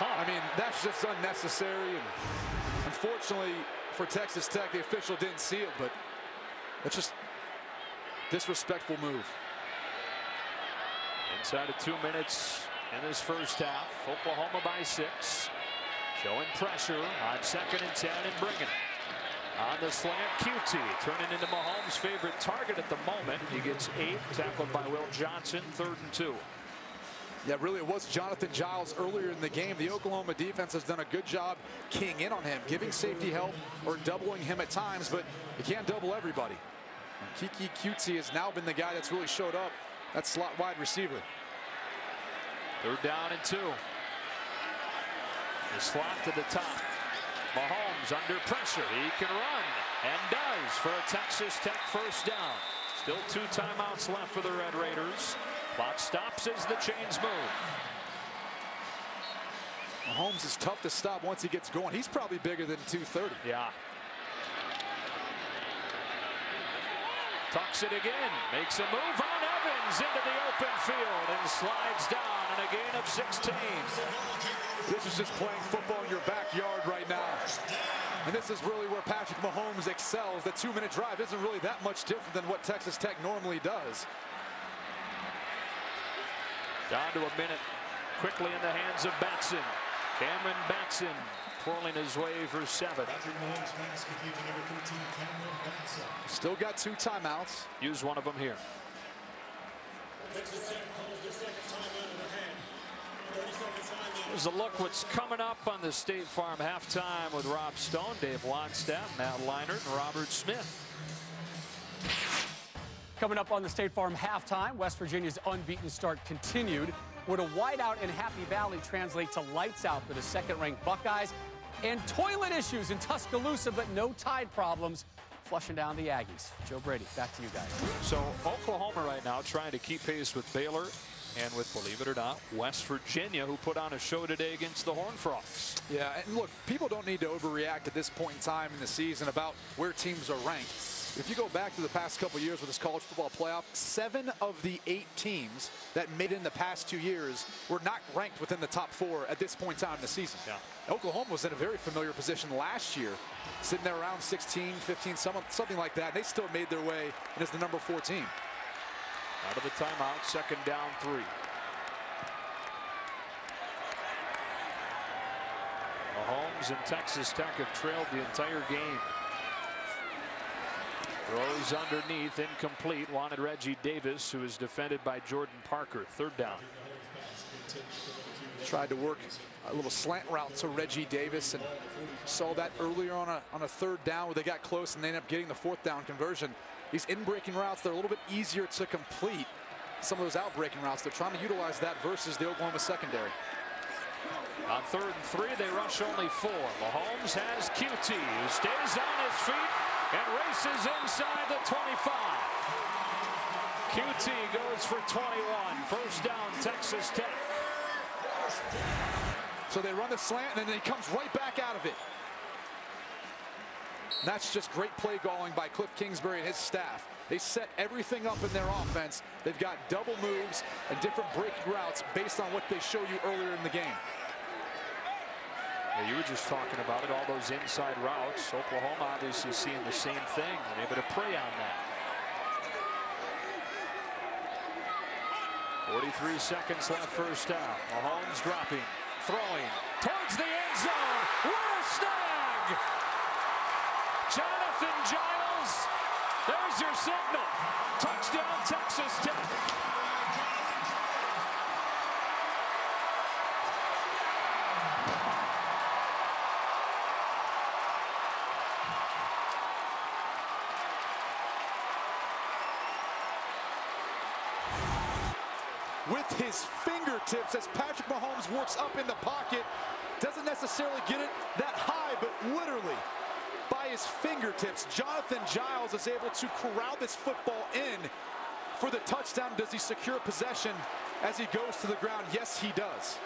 I mean, that's just unnecessary, and unfortunately for Texas Tech, the official didn't see it, but it's just disrespectful move. Inside of 2 minutes in this first half, Oklahoma by 6, showing pressure on 2nd and 10 and bringing it. On the slant, QT turning into Mahomes' favorite target at the moment. He gets 8, tackled by Will Johnson, 3rd and 2. Yeah, really, it was Jonathan Giles earlier in the game. The Oklahoma defense has done a good job keying in on him, giving safety help or doubling him at times, but you can't double everybody. And Kiki QT has now been the guy that's really showed up. That slot wide receiver. 3rd down and 2. The slot to the top. Mahomes under pressure. He can run and does for a Texas Tech first down. Still 2 timeouts left for the Red Raiders. Clock stops as the chains move. Mahomes is tough to stop once he gets going. He's probably bigger than 230. Yeah. Tucks it again. Makes a move on Evans into the open field and slides down in a gain of 16. This is just playing football in your backyard right now. And this is really where Patrick Mahomes excels. The 2-minute drive isn't really that much different than what Texas Tech normally does. Down to a minute. Quickly in the hands of Batson. Cameron Batson twirling his way for 7. Patrick Mahomes pass complete to number 13, Cameron Batson. Still got 2 timeouts. Use one of them here. Texas Tech calls their second timeout in their hand. 30-second timeout. Here's a look what's coming up on the State Farm halftime with Rob Stone, Dave Longstaff, Matt Leinart, and Robert Smith. Coming up on the State Farm halftime, West Virginia's unbeaten start continued. Would a whiteout in Happy Valley translate to lights out for the second-ranked Buckeyes? And toilet issues in Tuscaloosa, but no tide problems flushing down the Aggies. Joe Brady, back to you guys. So Oklahoma right now trying to keep pace with Baylor and with, believe it or not, West Virginia, who put on a show today against the Horned Frogs. Yeah, and look, people don't need to overreact at this point in time in the season about where teams are ranked. If you go back to the past couple years with this college football playoff, 7 of the 8 teams that made it in the past 2 years were not ranked within the top 4 at this point in time in the season. Yeah. Oklahoma was in a very familiar position last year, sitting there around 16, 15, something like that. They still made their way and is the number 4 team. Out of the timeout, second down 3. Mahomes and Texas Tech have trailed the entire game. Throws underneath, incomplete. Wanted Reggie Davis, who is defended by Jordan Parker. Third down. Tried to work a little slant route to Reggie Davis and saw that earlier on a third down where they got close and they ended up getting the 4th down conversion. These in-breaking routes, they're a little bit easier to complete. Some of those out-breaking routes, they're trying to utilize that versus the Oklahoma secondary. On 3rd and 3, they rush only 4. Mahomes has QT, who stays on his feet and races inside the 25. QT goes for 21. First down, Texas Tech. So they run the slant and then he comes right back out of it. And that's just great play calling by Cliff Kingsbury and his staff. They set everything up in their offense. They've got double moves and different breaking routes based on what they show you earlier in the game. Yeah, you were just talking about it, all those inside routes. Oklahoma obviously seeing the same thing and able to prey on that. 43 seconds left, first down. Mahomes dropping, throwing towards the end zone. What a snag! Jonathan Giles, there's your signal. Touchdown, Texas Tech. With his fingertips as Patrick Mahomes works up in the pocket. Doesn't necessarily get it that high, but literally by his fingertips, Jonathan Giles is able to corral this football in for the touchdown. Does he secure possession as he goes to the ground? Yes, he does.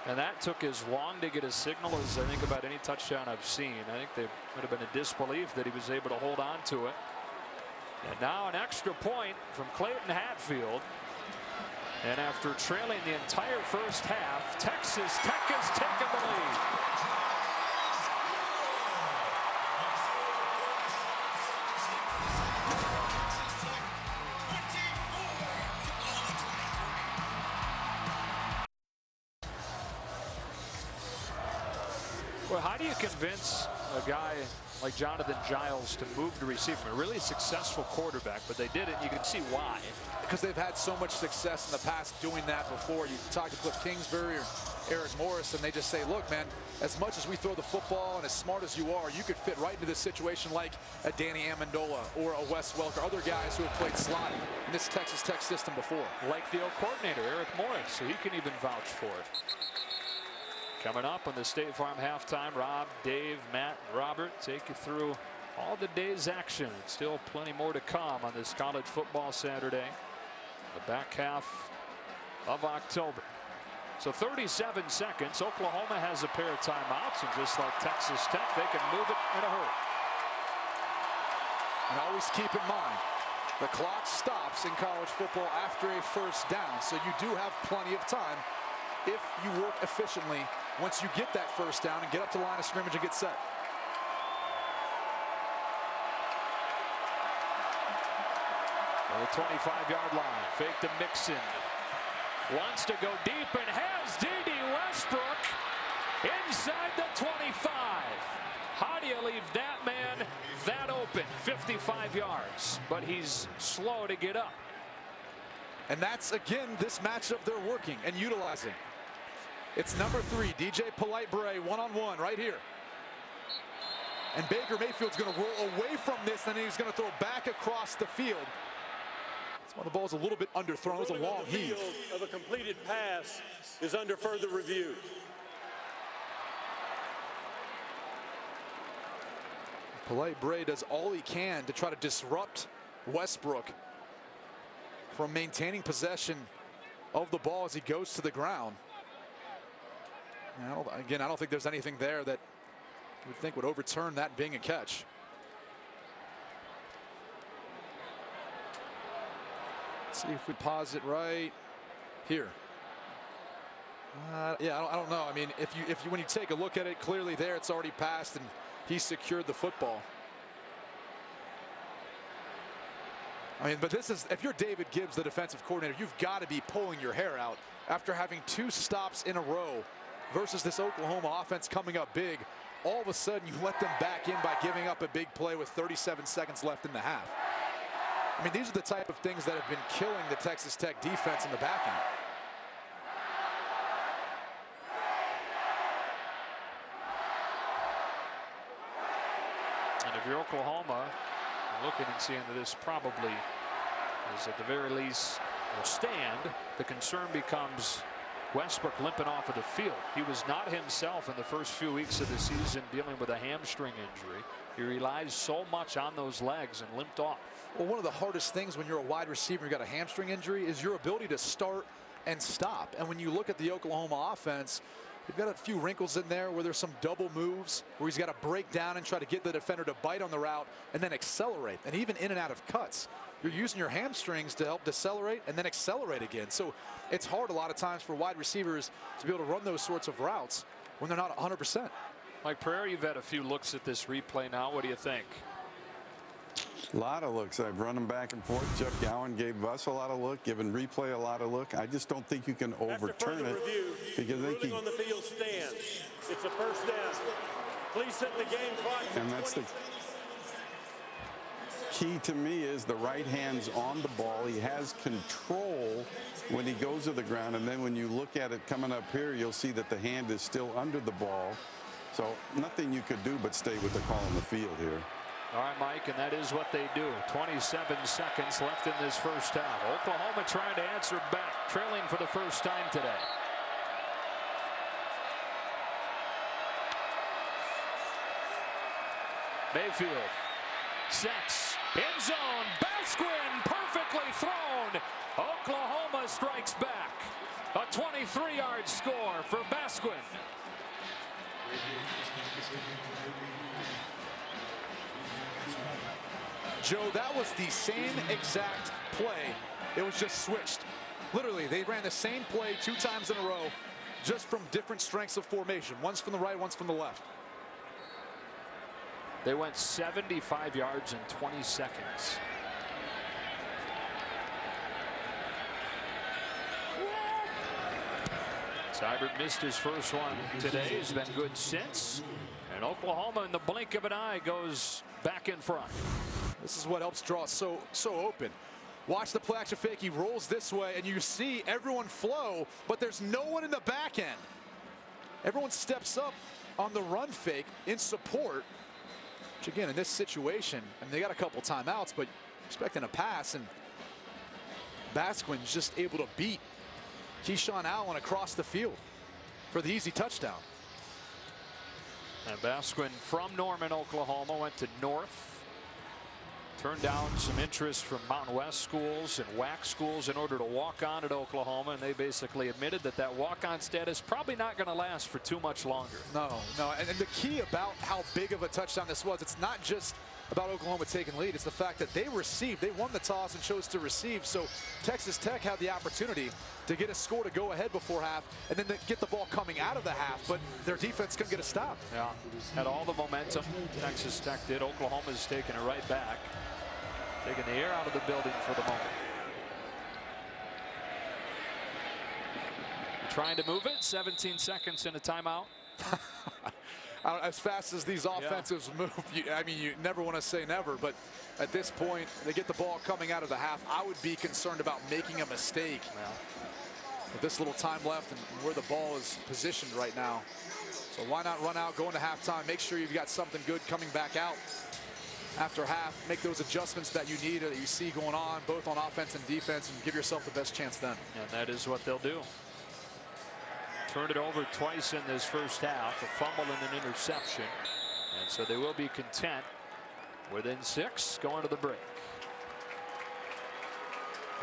And that took as long to get a signal as I think about any touchdown I've seen. I think they would have been in disbelief that he was able to hold on to it. And now an extra point from Clayton Hatfield. And after trailing the entire first half, Texas Tech has taken the lead. Well, how do you convince a guy like Jonathan Giles to move to receiver? A really successful quarterback, but they did it. You can see why. Because they've had so much success in the past doing that before. You talk to Cliff Kingsbury or Eric Morris, and they just say, look, man, as much as we throw the football and as smart as you are, you could fit right into this situation like a Danny Amendola or a Wes Welker, other guys who have played slot in this Texas Tech system before. Like the coordinator, Eric Morris, so he can even vouch for it. Coming up on the State Farm halftime, Rob, Dave, Matt, and Robert take you through all the day's action. Still plenty more to come on this college football Saturday, the back half of October. So 37 seconds. Oklahoma has a pair of timeouts, and just like Texas Tech, they can move it in a hurry. And always keep in mind, the clock stops in college football after a first down, so you do have plenty of time if you work efficiently once you get that first down and get up to the line of scrimmage and get set. On the 25-yard line, fake to Mixon. Wants to go deep and has D.D. Westbrook inside the 25. How do you leave that man that open? 55 yards, but he's slow to get up. And that's, again, this matchup they're working and utilizing. It's number 3, DJ Polite-Bray, one-on-one right here. And Baker Mayfield's going to roll away from this, and he's going to throw back across the field. That's why the ball's a little bit underthrown. It was a long heave. Of a completed pass is under further review. Polite-Bray does all he can to try to disrupt Westbrook from maintaining possession of the ball as he goes to the ground. Again, I don't think there's anything there that you would think would overturn that being a catch. Let's see if we pause it right here. Yeah, I don't know. I mean, when you take a look at it, clearly there it's already passed and he secured the football. I mean, but this is, if you're David Gibbs, the defensive coordinator, you've got to be pulling your hair out after having 2 stops in a row versus this Oklahoma offense coming up big. All of a sudden, you let them back in by giving up a big play with 37 seconds left in the half. I mean, these are the type of things that have been killing the Texas Tech defense in the back end. And if you're Oklahoma, you're looking and seeing that this probably is at the very least will stand. The concern becomes Westbrook limping off of the field. He was not himself in the first few weeks of the season dealing with a hamstring injury. He relies so much on those legs and limped off. Well, one of the hardest things when you're a wide receiver, you got a hamstring injury, is your ability to start and stop. And when you look at the Oklahoma offense, you've got a few wrinkles in there where there's some double moves where he's got to break down and try to get the defender to bite on the route and then accelerate. And even in and out of cuts, you're using your hamstrings to help decelerate and then accelerate again. So it's hard a lot of times for wide receivers to be able to run those sorts of routes when they're not 100%. Mike Prairie, you've had a few looks at this replay now. What do you think? A lot of looks. I've run them back and forth. Jeff Gowen gave us a lot of look, given replay a lot of look. I just don't think you can overturn it because they keep on the field stands. It's a first down. Please set the game clock. And that's the key to me is the right hand's on the ball. He has control when he goes to the ground, and then when you look at it coming up here, you'll see that the hand is still under the ball. So nothing you could do but stay with the call on the field here. All right, Mike, and that is what they do. 27 seconds left in this first half. Oklahoma trying to answer back, trailing for the first time today. Mayfield sets, end zone, Basquin perfectly thrown. Oklahoma strikes back. A 23-yard score for Basquin. Joe, that was the same exact play. It was just switched. Literally, they ran the same play 2 times in a row, just from different strengths of formation. One's from the right, one's from the left. They went 75 yards in 20 seconds. Seibert missed his first one today. He's been good since. And Oklahoma, in the blink of an eye, goes back in front. This is what helps draw it so open. Watch the play action fake. He rolls this way, and you see everyone flow, but there's no one in the back end. Everyone steps up on the run fake in support. Which, again, in this situation, I mean, they got a couple timeouts, but expecting a pass, and Basquin's just able to beat Keyshawn Allen across the field for the easy touchdown. And Basquin from Norman, Oklahoma, went to North. Turned down some interest from Mountain West schools and WAC schools in order to walk on at Oklahoma, and they basically admitted that that walk-on status probably not going to last for too much longer. No, and the key about how big of a touchdown this was, it's not just about Oklahoma taking lead, it's the fact that they won the toss and chose to receive. So Texas Tech had the opportunity to get a score to go ahead before half and then get the ball coming out of the half, but their defense couldn't get a stop. Yeah, had all the momentum. Texas Tech did. Oklahoma's taking it right back. Taking the air out of the building for the moment. trying to move it. 17 seconds in a timeout. As fast as these offensives move, I mean, you never want to say never, but at this point, they get the ball coming out of the half. I would be concerned about making a mistake with this little time left and where the ball is positioned right now. So why not run out, go into halftime, make sure you've got something good coming back out after half, make those adjustments that you need or that you see going on, both on offense and defense, and give yourself the best chance then. And that is what they'll do. Turned it over twice in this first half, a fumble and an interception. And so they will be content within 6 going to the break.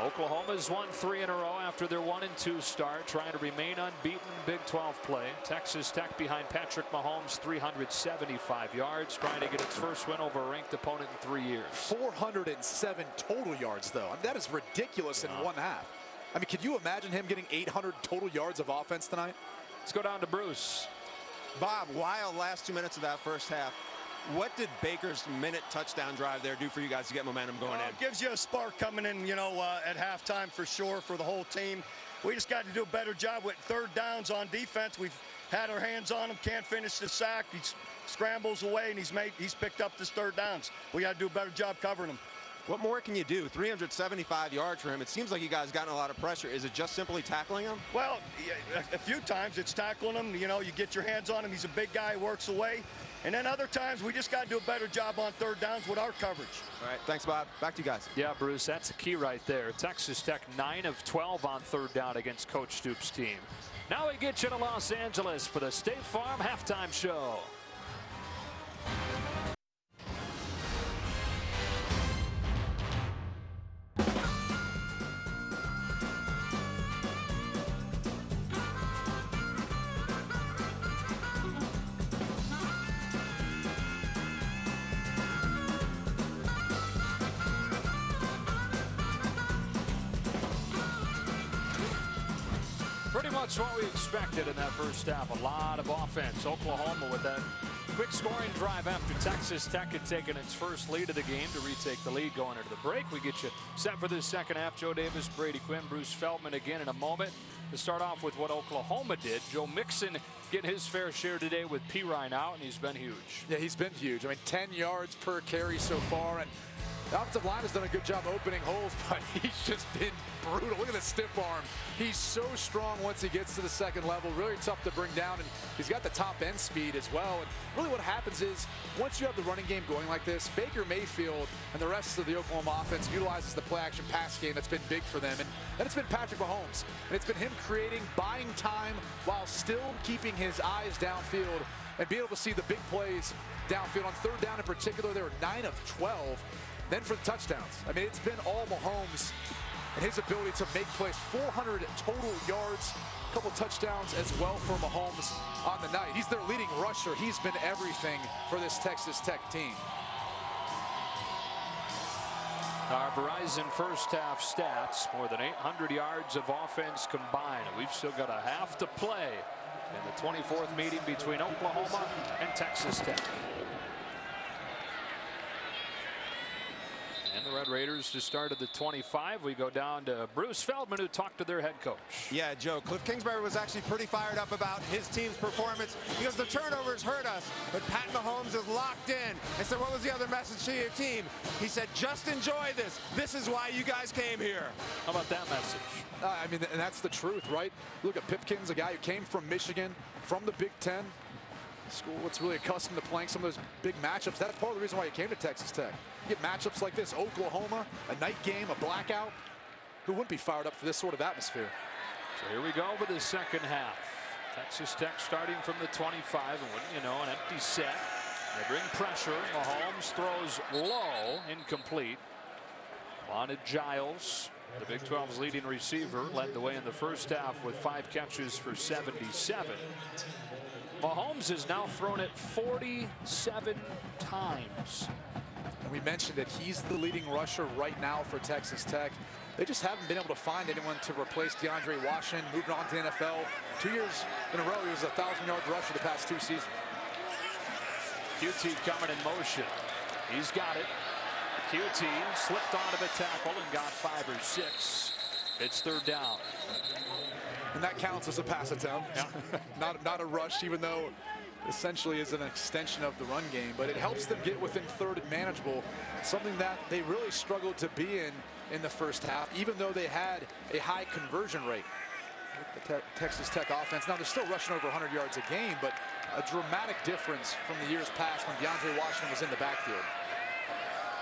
Oklahoma's won 3 in a row after their 1-2 start, trying to remain unbeaten in Big 12 play. Texas Tech behind Patrick Mahomes, 375 yards, trying to get its first win over a ranked opponent in 3 years. 407 total yards, though. I mean, that is ridiculous in one half. I mean, could you imagine him getting 800 total yards of offense tonight? Let's go down to Bruce. Bob, wild last 2 minutes of that first half. What did Baker's minute touchdown drive there do for you guys to get momentum going in? It gives you a spark coming in, you know, at halftime for sure for the whole team. We just got to do a better job with third downs on defense. We've had our hands on him, can't finish the sack. He scrambles away, and he's picked up his third downs. We got to do a better job covering him. What more can you do? 375 yards for him. It seems like you guys gotten a lot of pressure. Is it just simply tackling him? Well, a few times it's tackling him. You know, you get your hands on him. He's a big guy, works away. And then other times we just got to do a better job on third downs with our coverage. All right, thanks, Bob. Back to you guys. Yeah, Bruce, that's a key right there. Texas Tech 9 of 12 on third down against Coach Stoops' team. Now we get you to Los Angeles for the State Farm halftime show. Pretty much what we expected in that first half. A lot of offense. Oklahoma with that quick scoring drive after Texas Tech had taken its first lead of the game to retake the lead going into the break. We get you set for this second half. Joe Davis, Brady Quinn, Bruce Feldman again in a moment. To start off with what Oklahoma did, Joe Mixon getting his fair share today with Pirine out, and he's been huge. Yeah, he's been huge. I mean, 10 yards per carry so far, and the offensive line has done a good job opening holes, but he's just been brutal. Look at the stiff arm. He's so strong once he gets to the second level. Really tough to bring down, and he's got the top end speed as well. And really what happens is once you have the running game going like this, Baker Mayfield and the rest of the Oklahoma offense utilizes the play action pass game that's been big for them. And then it's been Patrick Mahomes. And it's been him creating, buying time while still keeping his eyes downfield and being able to see the big plays downfield. On third down in particular, they were 9 of 12. Then for the touchdowns, I mean, it's been all Mahomes and his ability to make plays. 400 total yards, a couple touchdowns as well for Mahomes on the night. He's their leading rusher. He's been everything for this Texas Tech team. Our Verizon first half stats, more than 800 yards of offense combined. And we've still got a half to play in the 24th meeting between Oklahoma and Texas Tech. And the Red Raiders just started the 25. We go down to Bruce Feldman, who talked to their head coach. Yeah, Joe, Cliff Kingsbury was actually pretty fired up about his team's performance because the turnovers hurt us, but Pat Mahomes is locked in. And so what was the other message to your team? He said, just enjoy this. This is why you guys came here. How about that message? I mean, and that's the truth, right? Look at Pipkins, a guy who came from Michigan, from the Big Ten. School that's really accustomed to playing some of those big matchups. That's part of the reason why he came to Texas Tech. You get matchups like this, Oklahoma, a night game, a blackout. Who wouldn't be fired up for this sort of atmosphere? So here we go with the second half. Texas Tech starting from the 25, and wouldn't you know, an empty set. They bring pressure. Mahomes throws low, incomplete. Wanted Giles, the Big 12's leading receiver, led the way in the first half with 5 catches for 77. Mahomes has now thrown it 47 times. We mentioned that he's the leading rusher right now for Texas Tech. They just haven't been able to find anyone to replace DeAndre Washington, moving on to the NFL. 2 years in a row, he was a 1,000-yard rusher the past 2 seasons. QT coming in motion. He's got it. QT slipped onto the tackle and got 5 or 6. It's third down. And that counts as a pass attempt. Yeah. not a rush, even though essentially is an extension of the run game. But it helps them get within third and manageable, something that they really struggled to be in the first half, even though they had a high conversion rate. The Texas Tech offense, now they're still rushing over 100 yards a game, but a dramatic difference from the years past when DeAndre Washington was in the backfield.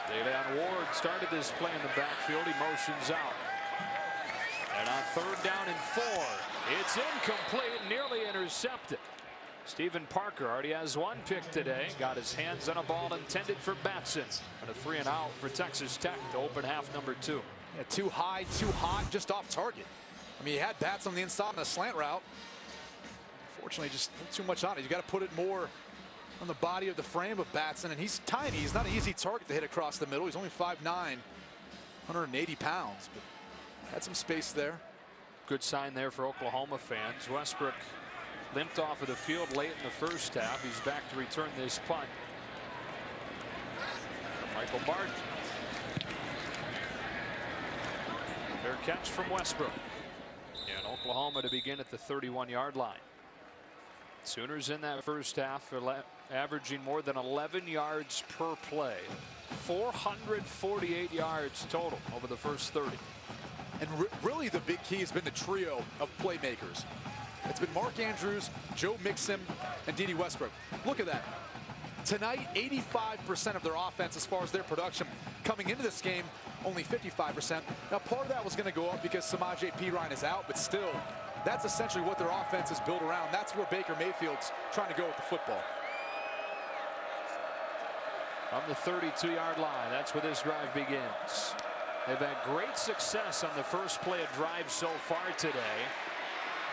Davion Ward started this play in the backfield. He motions out. And on 3rd down and 4, it's incomplete, nearly intercepted. Stephen Parker already has 1 pick today. Got his hands on a ball intended for Batson. And a 3-and-out for Texas Tech to open half number 2. Yeah, too high, too hot, just off target. I mean, he had bats on the inside on a slant route. Unfortunately, just too much on it. You got to put it more on the body of the frame of Batson, and he's tiny. He's not an easy target to hit across the middle. He's only 5'9", 180 pounds, but had some space there. Good sign there for Oklahoma fans. Westbrook limped off of the field late in the first half. He's back to return this punt. Michael Barton. Fair catch from Westbrook. And Oklahoma to begin at the 31-yard line. Sooners in that first half are averaging more than 11 yards per play. 448 yards total over the first 30. And really the big key has been the trio of playmakers. It's been Mark Andrews, Joe Mixon, and Dede Westbrook. Look at that. Tonight, 85% of their offense as far as their production coming into this game, only 55%. Now, part of that was going to go up because Samaje Perine is out, but still, that's essentially what their offense is built around. That's where Baker Mayfield's trying to go with the football. From the 32-yard line, that's where this drive begins. They've had great success on the first play of drive so far today.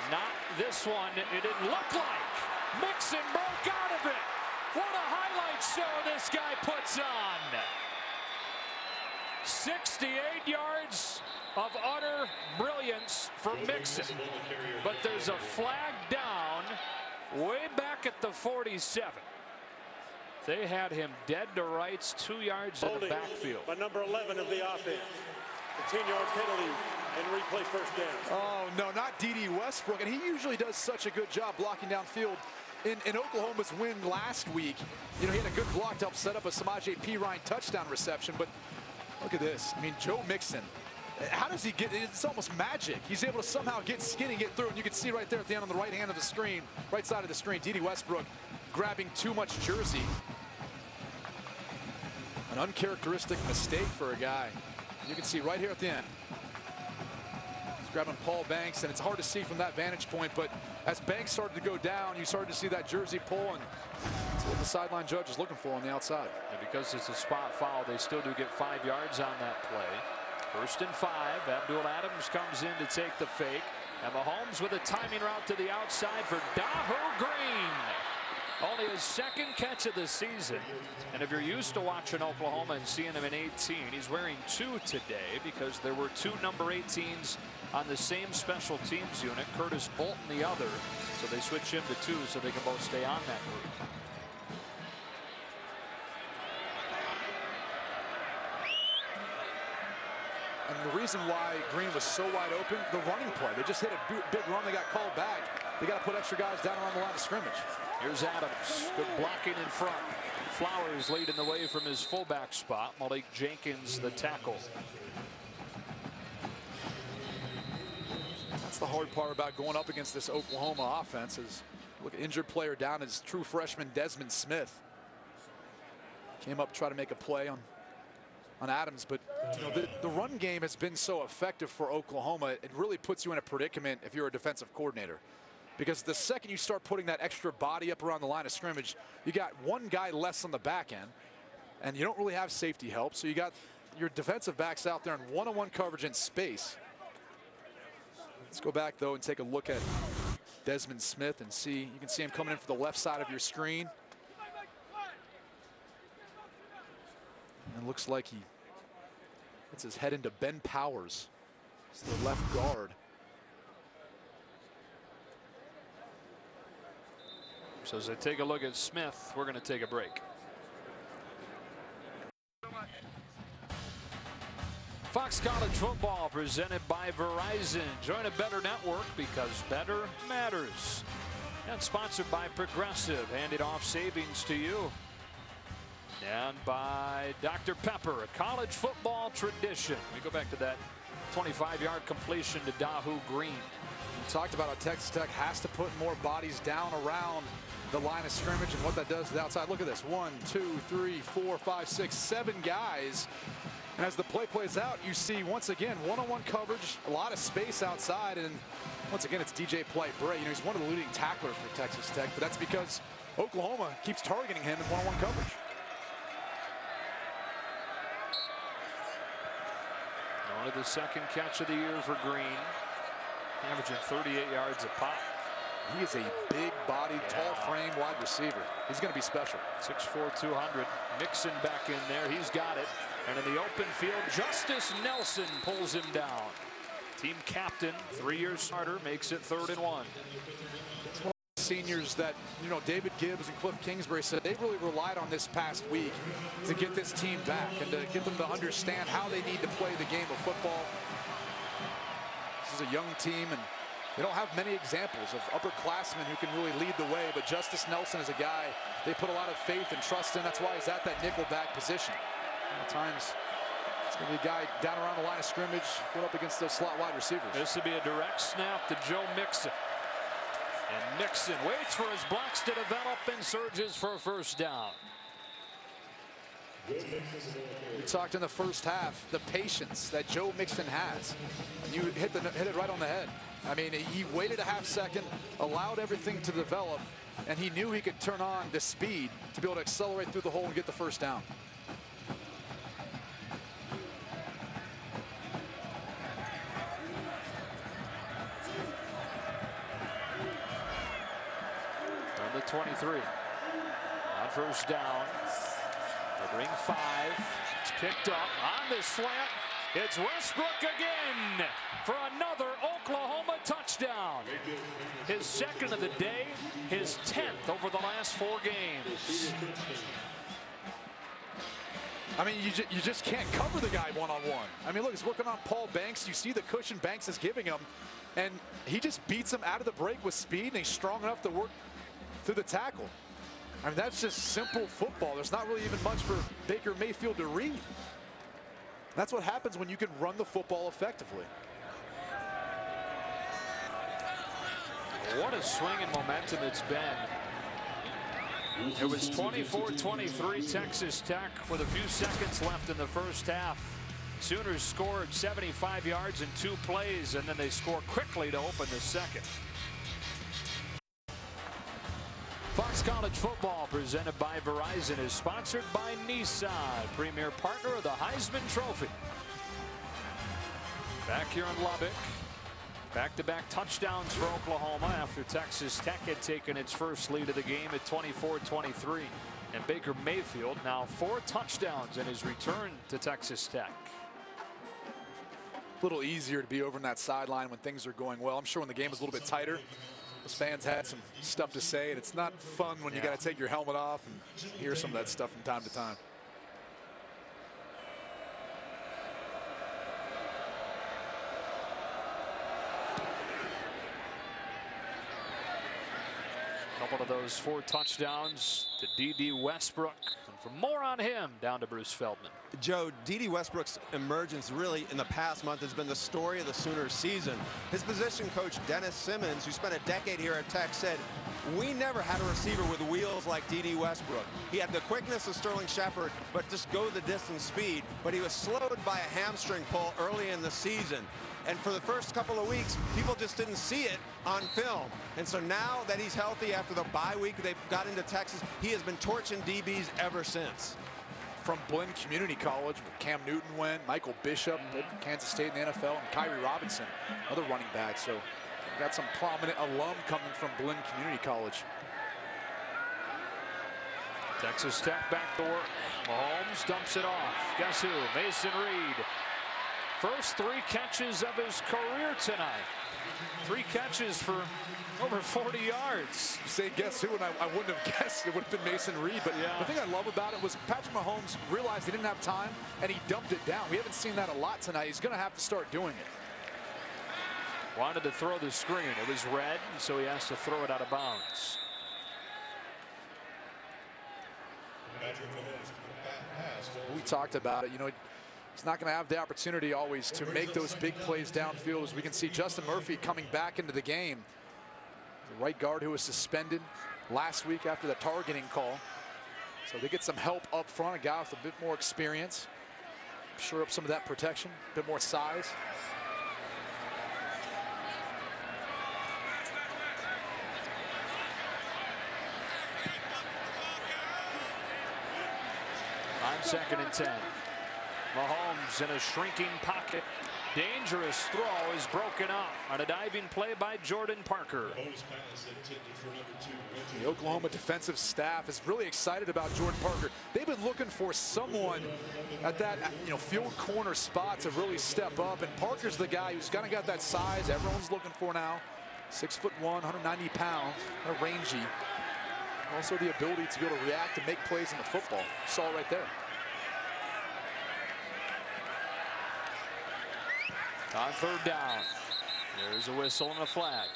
Not this one, it didn't look like. Mixon broke out of it. What a highlight show this guy puts on. 68 yards of utter brilliance for Mixon. But there's a flag down way back at the 47. They had him dead to rights, 2 yards in the backfield. By number 11 of the offense. A 10-yard penalty and replay first down. Oh, no, not Dede Westbrook. And he usually does such a good job blocking downfield. In Oklahoma's win last week, you know, he had a good block to help set up a Samaje Perine touchdown reception. But look at this. I mean, Joe Mixon, how does he get it? It's almost magic. He's able to somehow get skinny, get through. And you can see right there at the end on the right hand of the screen, right side of the screen, Dede Westbrook grabbing too much jersey. An uncharacteristic mistake for a guy. You can see right here at the end. He's grabbing Paul Banks, and it's hard to see from that vantage point, but as Banks started to go down, you started to see that jersey pull, and that's what the sideline judge is looking for on the outside. And because it's a spot foul, they still do get 5 yards on that play. 1st and 5. Abdul Adams comes in to take the fake. And Mahomes with a timing route to the outside for Dahu Green. Only his 2nd catch of the season. And if you're used to watching Oklahoma and seeing him in 18, he's wearing 2 today because there were 2 number 18s on the same special teams unit. Curtis Bolton the other. So they switch him to 2 so they can both stay on that group. And the reason why Green was so wide open, the running play. They just hit a big run. They got called back. They got to put extra guys down around the line of scrimmage. Here's Adams. Good blocking in front. Flowers leading the way from his fullback spot. Malik Jenkins the tackle. That's the hard part about going up against this Oklahoma offense is look at injured player down is true freshman Desmond Smith. Came up to try to make a play on Adams, but you know, the run game has been so effective for Oklahoma, it really puts you in a predicament if you're a defensive coordinator. Because the second you start putting that extra body up around the line of scrimmage, you got one guy less on the back end, and you don't really have safety help, so you got your defensive backs out there in one-on-one coverage in space. Let's go back, though, and take a look at Desmond Smith and see. You can see him coming in for the left side of your screen. And it looks like he puts his head into Ben Powers. It's the left guard. So as they take a look at Smith, we're going to take a break. Fox College Football presented by Verizon. Join a better network because better matters. And sponsored by Progressive, handing off savings to you. And by Dr. Pepper, a college football tradition. We go back to that 25-yard completion to Dahu Green. We talked about how Texas Tech has to put more bodies down around the line of scrimmage and what that does to the outside. Look at this. 1, 2, 3, 4, 5, 6, 7 guys. And as the play plays out, you see once again one-on-one coverage, a lot of space outside, and once again it's DJ Bray. You know, he's one of the leading tacklers for Texas Tech, but that's because Oklahoma keeps targeting him in one-on-one coverage. Only the second catch of the year for Green, averaging 38 yards a pop. He is a big-bodied, tall-frame wide receiver. He's going to be special. 6'4", 200. Mixon back in there. He's got it. And in the open field, Justice Nelson pulls him down. Team captain, 3-year starter, makes it 3rd and 1. Seniors that, you know, David Gibbs and Cliff Kingsbury said they really relied on this past week to get this team back and to get them to understand how they need to play the game of football. This is a young team, and they don't have many examples of upperclassmen who can really lead the way, but Justice Nelson is a guy they put a lot of faith and trust in. That's why he's at that nickelback position. At times, it's going to be a guy down around the line of scrimmage, going up against those slot wide receivers. This would be a direct snap to Joe Mixon. And Mixon waits for his blocks to develop and surges for a first down. We talked in the first half, the patience that Joe Mixon has. You hit it right on the head. I mean, he waited a half second, allowed everything to develop, and he knew he could turn on the speed to be able to accelerate through the hole and get the first down. On the 23. On first down. They'll bring 5. It's picked up on the slant. It's Westbrook again for another Oklahoma touchdown. His 2nd of the day, his 10th over the last 4 games. I mean, you just can't cover the guy one-on-one. I mean, look, he's working on Paul Banks. You see the cushion Banks is giving him, and he just beats him out of the break with speed, and he's strong enough to work through the tackle. I mean, that's just simple football. There's not really even much for Baker Mayfield to read. That's what happens when you can run the football effectively. What a swing in momentum it's been. It was 24-23 Texas Tech with a few seconds left in the first half. Sooners scored 75 yards in 2 plays, and then they score quickly to open the second. Fox College Football, presented by Verizon, is sponsored by Nissan, premier partner of the Heisman Trophy. Back here in Lubbock, back-to-back touchdowns for Oklahoma after Texas Tech had taken its first lead of the game at 24-23. And Baker Mayfield now 4 touchdowns in his return to Texas Tech. A little easier to be over on that sideline when things are going well. I'm sure when the game is a little bit tighter, those fans had some stuff to say, and it's not fun when you got to take your helmet off and hear some of that stuff from time to time. Couple of those 4 touchdowns to D.D. Westbrook. And for more on him, down to Bruce Feldman. Joe, D.D. Westbrook's emergence really in the past month has been the story of the Sooners season. His position coach, Dennis Simmons, who spent a decade here at Tech, said, "We never had a receiver with wheels like D.D. Westbrook. He had the quickness of Sterling Shepard, but just go the distance speed. But he was slowed by a hamstring pull early in the season. And for the first couple of weeks, people just didn't see it on film. And so now that he's healthy after the bye week they got into Texas, he has been torching DBs ever since." From Blinn Community College, where Cam Newton went, Michael Bishop at Kansas State in the NFL, and Kyrie Robinson, another running back. So we got some prominent alum coming from Blinn Community College. Texas Tech back to work. Mahomes dumps it off. Guess who? Mason Reed. First 3 catches of his career tonight. 3 catches for Over 40 yards. You say guess who, and I wouldn't have guessed it would have been Mason Reed. But yeah. The thing I love about it was Patrick Mahomes realized he didn't have time, and he dumped it down. We haven't seen that a lot tonight. He's going to have to start doing it. Wanted to throw the screen. It was red, so he has to throw it out of bounds. We talked about it. You know, he's not going to have the opportunity always to make those big plays downfield. As we can see Justin Murphy coming back into the game. The right guard who was suspended last week after the targeting call. So they get some help up front, a guy with a bit more experience. Shore up some of that protection, a bit more size. On 2nd and 10. Mahomes in a shrinking pocket. Dangerous throw is broken up on a diving play by Jordan Parker. The Oklahoma defensive staff is really excited about Jordan Parker. They've been looking for someone at that field corner spot to really step up, and Parker's the guy who's kind of got that size everyone's looking for now. 6'1", 190 pounds, rangy. Also the ability to be able to react and make plays in the football. Saw it right there. On 3rd down, there's a whistle and a flag.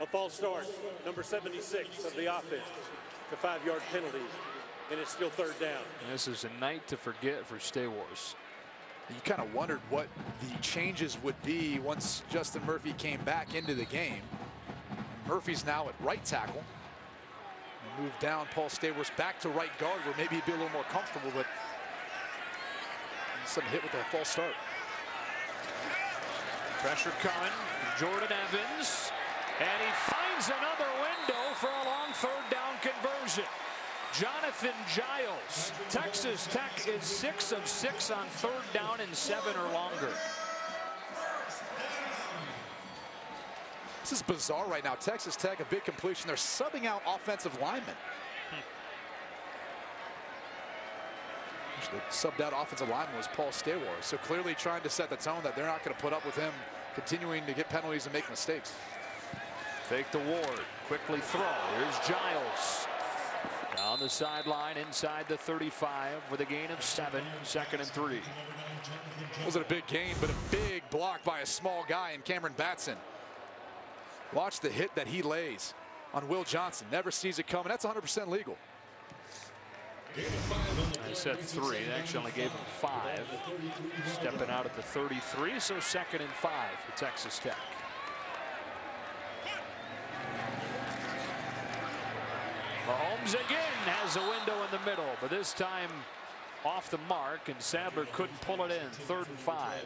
A false start, number 76 of the offense. It's a 5-yard penalty, and it's still 3rd down. This is a night to forget for Stay Wars. You kind of wondered what the changes would be once Justin Murphy came back into the game. Murphy's now at right tackle. Move down Paul Staworth back to right guard where maybe he'd be a little more comfortable, but some hit with a false start. Pressure coming, Jordan Evans, and he finds another window for a long 3rd down conversion. Jonathan Giles. Texas Tech is 6 of 6 on 3rd down and 7 or longer. This is bizarre right now. Texas Tech, a big completion. They're subbing out offensive linemen. Actually, subbed out offensive lineman was Paul Staworth. So clearly trying to set the tone that they're not going to put up with him continuing to get penalties and make mistakes. Fake the Ward. Quickly throw. Here's Giles. Down the sideline inside the 35 with a gain of 7. 2nd and 3. Wasn't a big gain, but a big block by a small guy in Cameron Batson. Watch the hit that he lays on Will Johnson. Never sees it coming. That's 100% legal. I said 3. They actually only gave him 5. Stepping out at the 33, so 2nd and 5 for Texas Tech. Mahomes again has a window in the middle, but this time off the mark, and Sadler couldn't pull it in. 3rd and 5.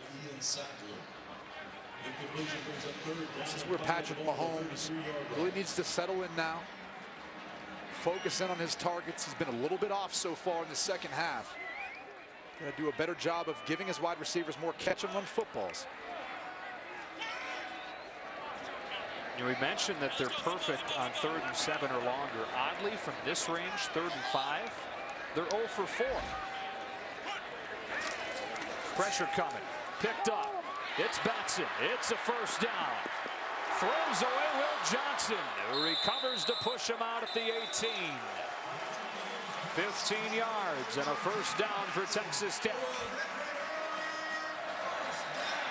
This is where Patrick Mahomes really needs to settle in now. Focus in on his targets. He's been a little bit off so far in the 2nd half. Got to do a better job of giving his wide receivers more catch-and-run footballs. We mentioned that they're perfect on 3rd and 7 or longer. Oddly, from this range, 3rd and 5, they're 0 for 4. Pressure coming. Picked up. It's Batson. It's a 1st down. Throws away Will Johnson. Recovers to push him out at the 18. 15 yards and a 1st down for Texas Tech.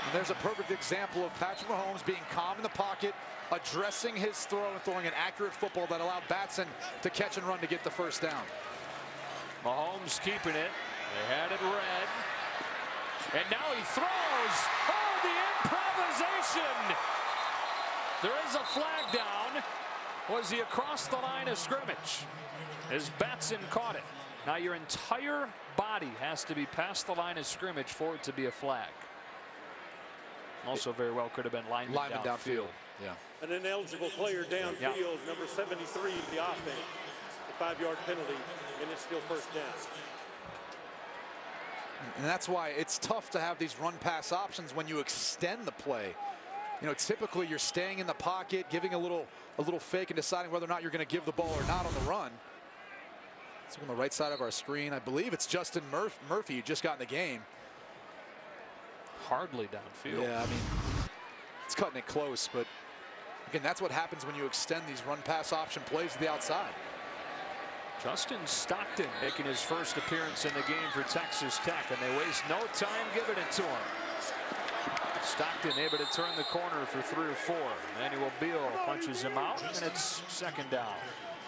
And there's a perfect example of Patrick Mahomes being calm in the pocket, addressing his throw and throwing an accurate football that allowed Batson to catch and run to get the 1st down. Mahomes keeping it. They had it red. And now he throws. Oh, the improvisation. There is a flag down. Was he across the line of scrimmage? As Batson caught it. Now your entire body has to be past the line of scrimmage for it to be a flag. Also very well could have been lineman downfield. Yeah. An ineligible player downfield, number 73, the offense. A 5-yard penalty, and it's still 1st down. And that's why it's tough to have these run-pass options when you extend the play. You know, typically you're staying in the pocket, giving a little fake and deciding whether or not you're going to give the ball or not on the run. So on the right side of our screen, I believe it's Justin Murphy who just got in the game. Hardly downfield. Yeah, I mean, it's cutting it close, but again, that's what happens when you extend these run-pass option plays to the outside. Justin Stockton making his first appearance in the game for Texas Tech, and they waste no time giving it to him. Stockton able to turn the corner for 3 or 4. Emmanuel Beal punches him out, and it's second down.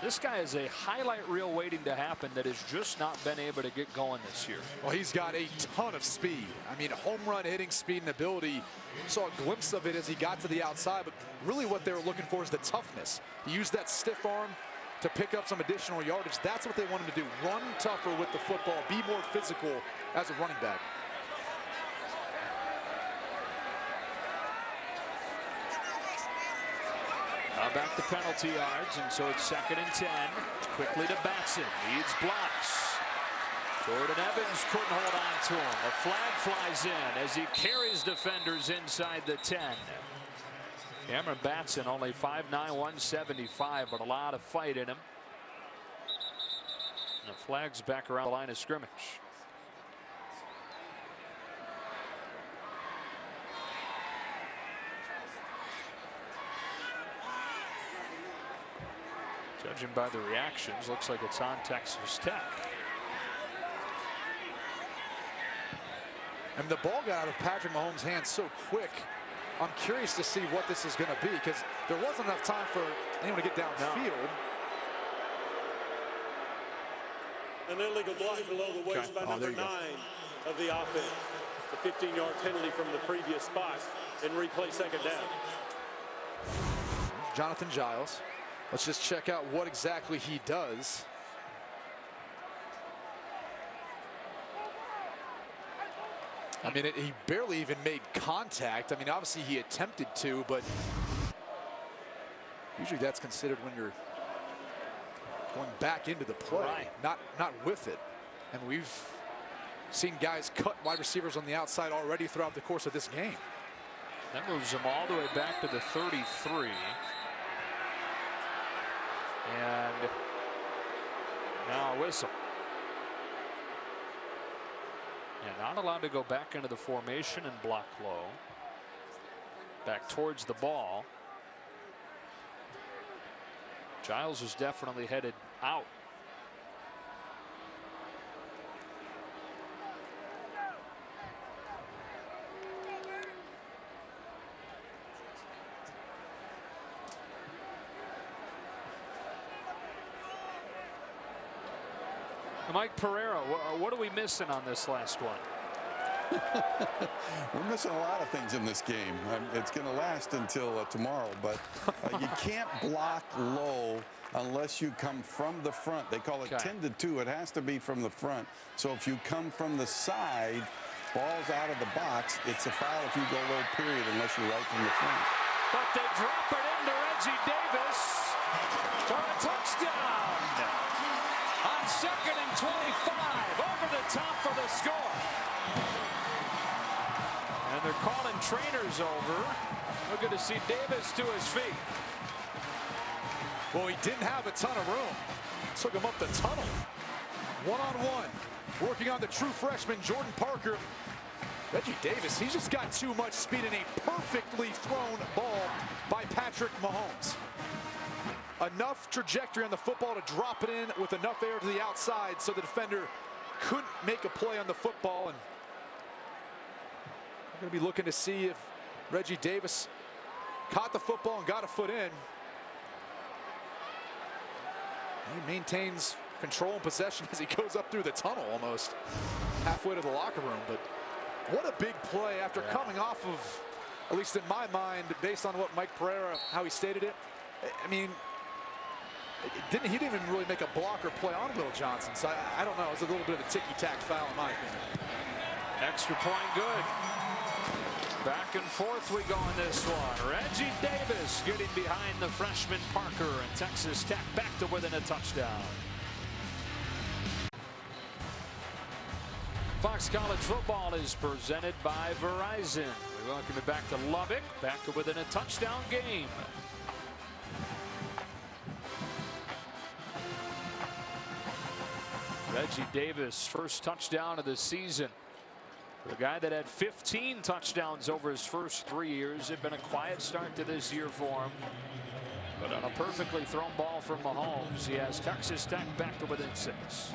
This guy is a highlight reel waiting to happen that has just not been able to get going this year. Well, he's got a ton of speed. I mean, home run hitting speed and ability. Saw a glimpse of it as he got to the outside, but really what they were looking for is the toughness. He used that stiff arm to pick up some additional yardage. That's what they want him to do. Run tougher with the football, be more physical as a running back. Now back to penalty yards, and so it's 2nd and 10. Quickly to Batson, needs blocks. Jordan Evans couldn't hold on to him. A flag flies in as he carries defenders inside the 10. Cameron Batson only 5'9", 175, but a lot of fight in him. And the flag's back around the line of scrimmage. Judging by the reactions, looks like it's on Texas Tech. And the ball got out of Patrick Mahomes' hands so quick. I'm curious to see what this is going to be, because there wasn't enough time for anyone to get downfield. An illegal block below the waist by number 9 of the offense. The 15-yard penalty from the previous spot and replay 2nd down. Jonathan Giles. Let's just check out what exactly he does. I mean, he barely even made contact. I mean, obviously he attempted to, but usually that's considered when you're going back into the play, not with it. And we've seen guys cut wide receivers on the outside already throughout the course of this game. That moves them all the way back to the 33. And now a whistle. Yeah, not allowed to go back into the formation and block low. Back towards the ball. Giles is definitely headed out. Mike Pereira, what are we missing on this last one? We're missing a lot of things in this game. It's going to last until tomorrow, but you can't block low unless you come from the front. They call it 10-2. It has to be from the front. So if you come from the side, ball's out of the box, it's a foul if you go low, period, unless you're right from the front. But they drop it into Reggie Davis for a touchdown. On 2nd and 25, over the top for the score. And they're calling trainers over. We're going to see Davis to his feet. Well, he didn't have a ton of room. Took him up the tunnel. One-on-one. Working on the true freshman, Jordan Parker. Reggie Davis, he's just got too much speed in a perfectly thrown ball by Patrick Mahomes. Enough trajectory on the football to drop it in with enough air to the outside so the defender couldn't make a play on the football. And we're going to be looking to see if Reggie Davis caught the football and got a foot in. He maintains control and possession as he goes up through the tunnel almost halfway to the locker room. But what a big play after coming off of, at least in my mind, based on what Mike Pereira, how he stated it. I mean, he didn't even really make a block or play on Will Johnson. So I don't know. It was a little bit of a ticky-tack foul in my opinion. Extra point good. Back and forth we go in this one. Reggie Davis getting behind the freshman Parker, and Texas Tech back to within a touchdown. Fox College football is presented by Verizon. We welcome you back to Lubbock, back to within a touchdown game. Reggie Davis, first touchdown of the season. The guy that had 15 touchdowns over his first 3 years. It's been a quiet start to this year for him. But on a perfectly thrown ball from Mahomes, he has Texas Tech back to within 6.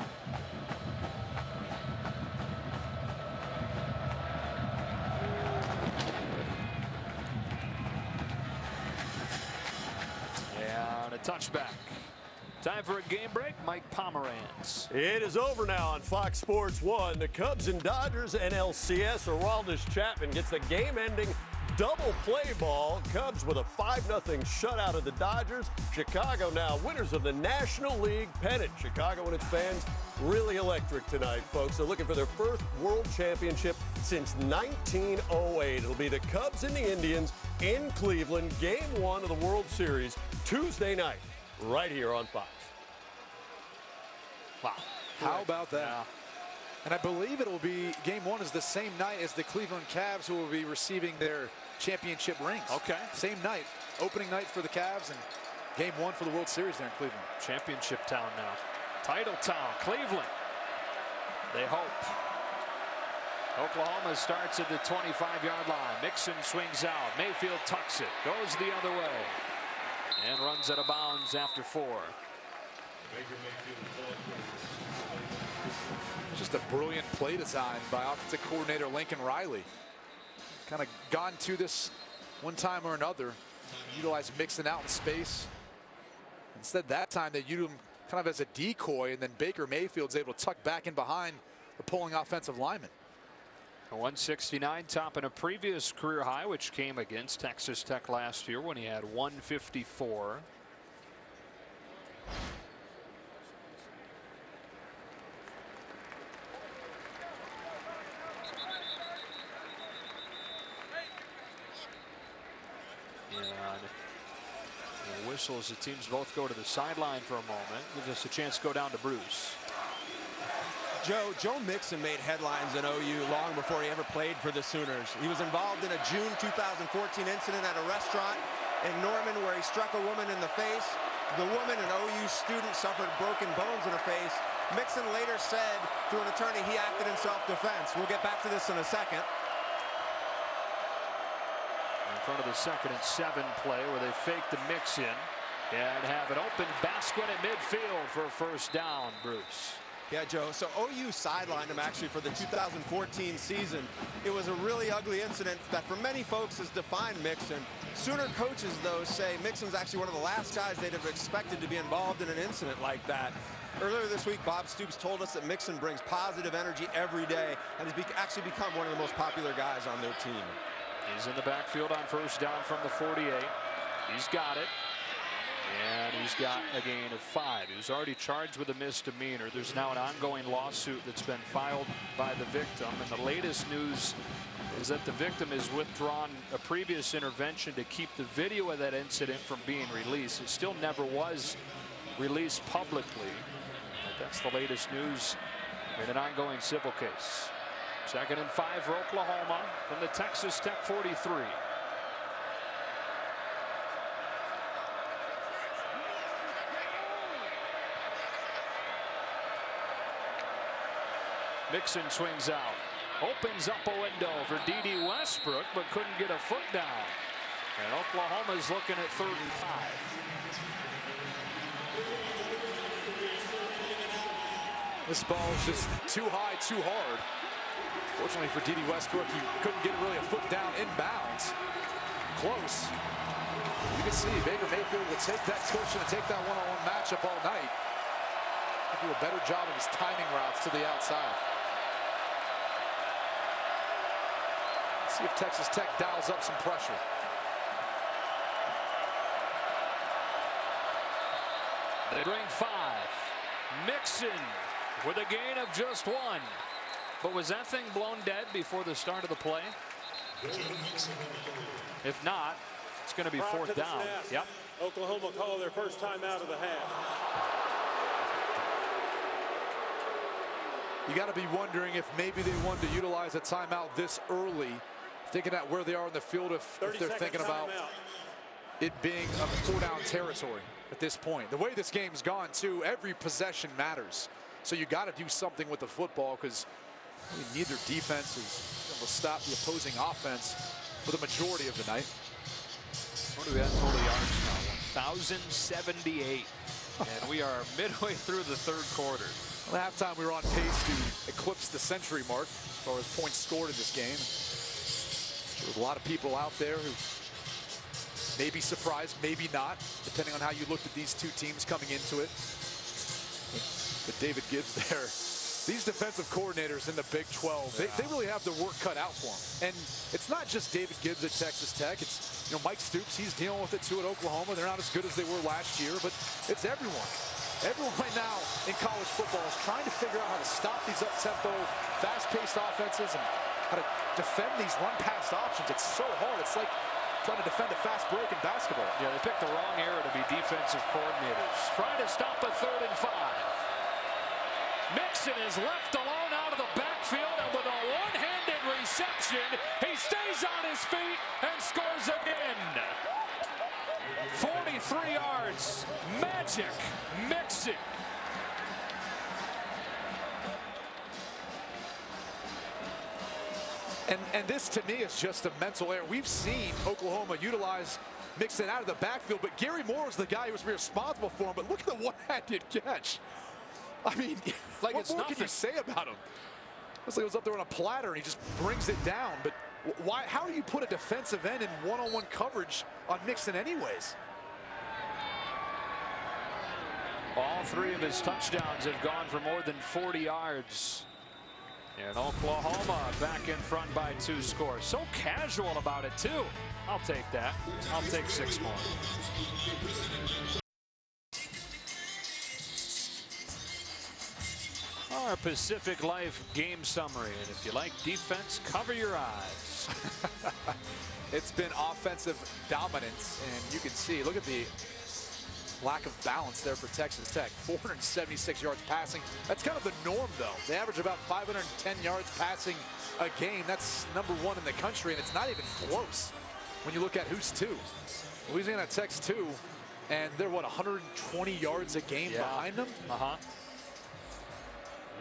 And a touchback. Time for a game break. Mike Pomerantz. It is over now on Fox Sports 1. The Cubs and Dodgers NLCS. Aroldis Chapman gets the game-ending double play ball. Cubs with a 5-0 shutout of the Dodgers. Chicago now winners of the National League pennant. Chicago and its fans really electric tonight, folks. They're looking for their first World Championship since 1908. It'll be the Cubs and the Indians in Cleveland. Game 1 of the World Series Tuesday night, right here on Fox. Wow. How about that? Yeah. And I believe it will be game 1 is the same night as the Cleveland Cavs, who will be receiving their championship rings. Okay. Same night. Opening night for the Cavs and game 1 for the World Series there in Cleveland. Championship town now. Title town, Cleveland. They hope. Oklahoma starts at the 25-yard line. Mixon swings out. Mayfield tucks it. Goes the other way. And runs out of bounds after 4. Just a brilliant play design by offensive coordinator Lincoln Riley. Kind of gone to this one time or another. Utilized Mixon out in space. Instead that time they used him kind of as a decoy, and then Baker Mayfield's able to tuck back in behind the pulling offensive lineman. A 169 topping a previous career high, which came against Texas Tech last year when he had 154. And the whistle as the teams both go to the sideline for a moment. Gives us a chance to go down to Bruce. Joe Mixon made headlines in OU long before he ever played for the Sooners. He was involved in a June 2014 incident at a restaurant in Norman where he struck a woman in the face. The woman, an OU student, suffered broken bones in her face. Mixon later said to an attorney he acted in self-defense. We'll get back to this in a second. In front of the 2nd and 7 play where they fake the mix in and have an open basket at midfield for a first down, Bruce. Yeah, Joe. So OU sidelined him actually for the 2014 season. It was a really ugly incident that for many folks has defined Mixon. Sooner coaches, though, say Mixon's actually one of the last guys they'd have expected to be involved in an incident like that. Earlier this week, Bob Stoops told us that Mixon brings positive energy every day and has actually become one of the most popular guys on their team. He's in the backfield on first down from the 48. He's got it. And he's got a gain of 5. He was already charged with a misdemeanor. There's now an ongoing lawsuit that's been filed by the victim. And the latest news is that the victim has withdrawn a previous intervention to keep the video of that incident from being released. It still never was released publicly. But that's the latest news in an ongoing civil case. 2nd and 5 for Oklahoma from the Texas Tech 43. Mixon swings out, opens up a window for D.D. Westbrook, but couldn't get a foot down. And Oklahoma's looking at 3rd and 5. This ball is just too high, too hard. Fortunately for D.D. Westbrook, he couldn't get really a foot down inbounds. Close. You can see Baker Mayfield will take that cushion and take that one-on-one matchup all night. He'll do a better job of his timing routes to the outside. Let's see if Texas Tech dials up some pressure. They bring 5. Mixon with a gain of just 1. But was that thing blown dead before the start of the play? If not, it's going to be 4th down. Yep. Oklahoma called their first time out of the half. You got to be wondering if maybe they wanted to utilize a timeout this early, thinking at where they are in the field, if they're thinking about it being a 4-down territory at this point. The way this game's gone, too, every possession matters. So you got to do something with the football, because neither defense is able to stop the opposing offense for the majority of the night. What do we have total yards now? 1,078. And we are midway through the third quarter. Well, at halftime, we were on pace to eclipse the century mark as far as points scored in this game. There was a lot of people out there who may be surprised, maybe not, depending on how you looked at these two teams coming into it. But David Gibbs there. These defensive coordinators in the Big 12, they really have their work cut out for them. And it's not just David Gibbs at Texas Tech. It's, Mike Stoops, he's dealing with it too at Oklahoma. They're not as good as they were last year, but it's everyone. Everyone right now in college football is trying to figure out how to stop these up-tempo, fast-paced offenses and how to defend these run-pass options. It's so hard. It's like trying to defend a fast break in basketball. Yeah, they picked the wrong era to be defensive coordinators. Trying to stop a 3rd and 5. Mixon is left alone out of the backfield, and with a one-handed reception, he stays on his feet and scores again. 43 yards. Magic Mixon. And this, to me, is just a mental error. We've seen Oklahoma utilize Mixon out of the backfield, but Gary Moore is the guy who was responsible for him. But look at the one-handed catch. I mean, like, what more can you say about him? Looks like it was up there on a platter, and he just brings it down. But why? How do you put a defensive end in one-on-one coverage on Mixon anyways? All 3 of his touchdowns have gone for more than 40 yards. And Oklahoma back in front by 2 scores. So casual about it, too. I'll take that. I'll take 6 more. Our Pacific Life game summary. And if you like defense, cover your eyes. It's been offensive dominance, and you can see, look at the lack of balance there for Texas Tech. 476 yards passing. That's kind of the norm, though. They average about 510 yards passing a game. That's #1 in the country, and it's not even close when you look at who's 2. Louisiana Tech's 2, and they're, what, 120 yards a game behind them?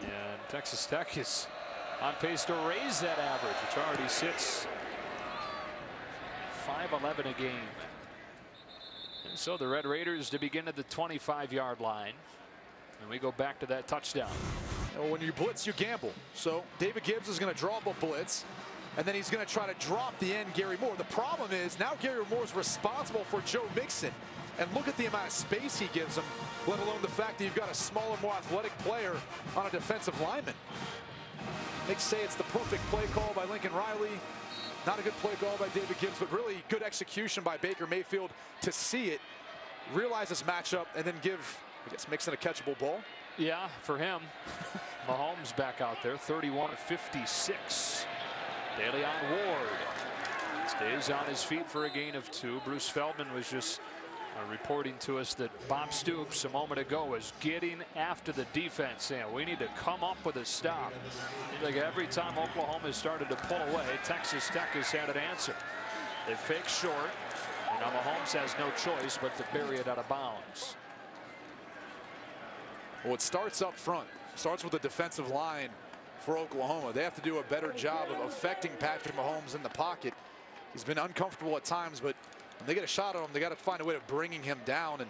And Texas Tech is on pace to raise that average, which already sits 511 a game. And so the Red Raiders to begin at the 25-yard line. And we go back to that touchdown. Well, when you blitz, you gamble. So David Gibbs is going to draw up a blitz, and then he's going to try to drop the end Gary Moore. The problem is now Gary Moore is responsible for Joe Mixon. And look at the amount of space he gives him, let alone the fact that you've got a smaller, more athletic player on a defensive lineman. They say it's the perfect play call by Lincoln Riley. Not a good play call by David Gibbs, but really good execution by Baker Mayfield to see it, realize this matchup, and then give, I guess, Mixon a catchable ball. Yeah, for him. Mahomes back out there, 31 of 56. Daly on Ward. Stays on his feet for a gain of 2. Bruce Feldman was just reporting to us that Bob Stoops a moment ago was getting after the defense, saying we need to come up with a stop. Like every time Oklahoma has started to pull away, Texas Tech has had an answer. They fake short, and now Mahomes has no choice but to bury it out of bounds. Well, it starts up front. Starts with the defensive line for Oklahoma. They have to do a better job of affecting Patrick Mahomes in the pocket. He's been uncomfortable at times, but when they get a shot on him, they got to find a way of bringing him down. And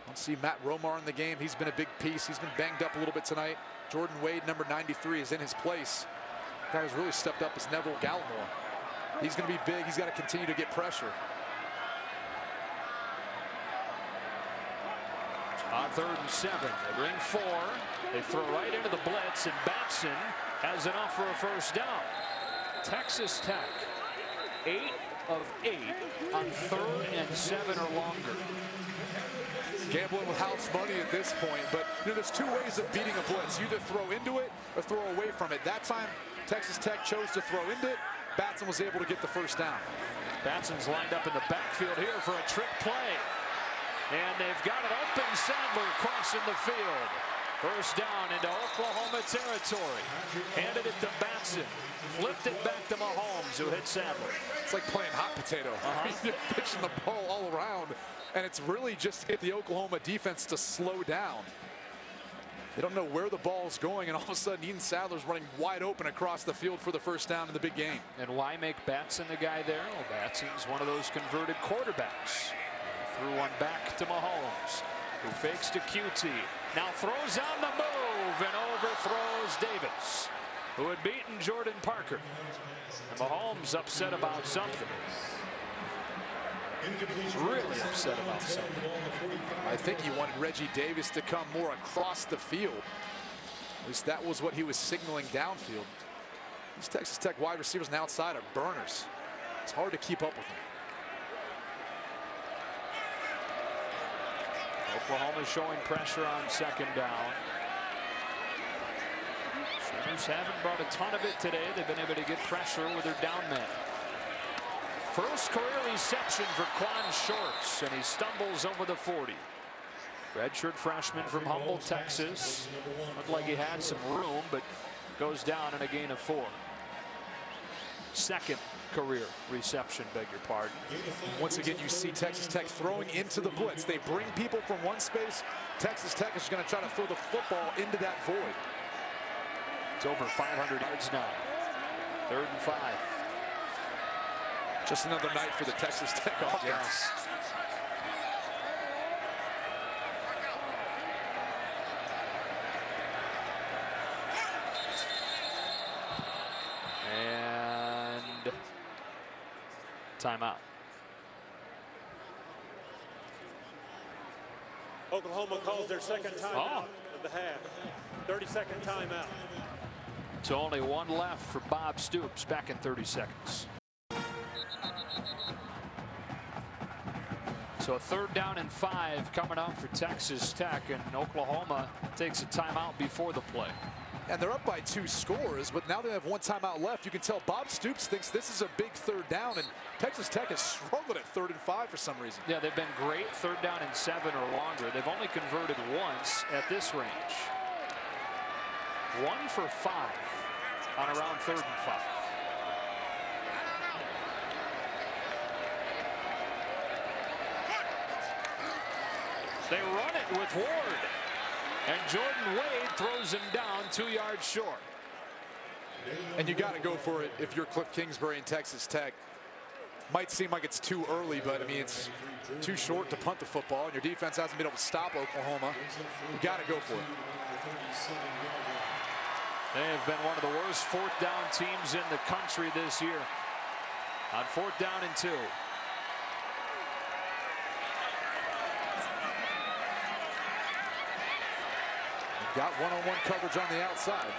let's see Matt Romar in the game. He's been a big piece. He's been banged up a little bit tonight. Jordan Wade, number 93, is in his place. The guy who's really stepped up is Neville Gallimore. He's going to be big. He's got to continue to get pressure. On 3rd and 7, they bring 4. They throw right into the blitz, and Batson has enough for a first down. Texas Tech, 8 of 8 on 3rd and 7 or longer. Gambling with house money at this point, but there's 2 ways of beating a blitz. You either throw into it or throw away from it. That time, Texas Tech chose to throw into it. Batson was able to get the first down. Batson's lined up in the backfield here for a trick play. And they've got an open Sadler crossing the field. First down into Oklahoma territory. Handed it to Batson. Flipped it back to Mahomes, who hit Sadler. It's like playing hot potato. You're pitching the ball all around, and it's really just to get the Oklahoma defense to slow down. They don't know where the ball's going, and all of a sudden Eden Sadler's running wide open across the field for the first down in the big game. And why make Batson the guy there? Well, Batson's one of those converted quarterbacks. Threw one back to Mahomes, who fakes to QT. Now throws on the move and overthrows Davis, who had beaten Jordan Parker. And Mahomes upset about something. Really upset about something. I think he wanted Reggie Davis to come more across the field. At least that was what he was signaling downfield. These Texas Tech wide receivers on the outside are burners. It's hard to keep up with them. Oklahoma showing pressure on second down. Sooners haven't brought a ton of it today. They've been able to get pressure with their down men. First career reception for Quan Shorts, and he stumbles over the 40. Redshirt freshman from Humboldt, Texas. Looked like he had some room, but goes down in a gain of 4. Second career reception, beg your pardon. Once again, you see Texas Tech throwing into the blitz. They bring people from one space. Texas Tech is going to try to throw the football into that void. It's over 500 yards now. 3rd and 5. Just another night for the Texas Tech offense. Yes. And timeout. Oklahoma calls their second timeout of the half. 30-second timeout. So only one left for Bob Stoops back in 30 seconds. So a 3rd down and 5 coming up for Texas Tech, and Oklahoma takes a timeout before the play. And they're up by 2 scores, but now they have 1 timeout left. You can tell Bob Stoops thinks this is a big 3rd down, and Texas Tech has struggled at 3rd and 5 for some reason. Yeah, they've been great 3rd down and 7 or longer. They've only converted once at this range. 1 for 5 on around 3rd and 5. They run it with Ward, and Jordan Wade throws him down 2 yards short. And you got to go for it if you're Cliff Kingsbury and Texas Tech. Might seem like it's too early, but I mean, it's too short to punt the football, and your defense hasn't been able to stop Oklahoma. You got to go for it. They have been one of the worst 4th down teams in the country this year. On 4th down and 2. Got one-on-one coverage on the outside.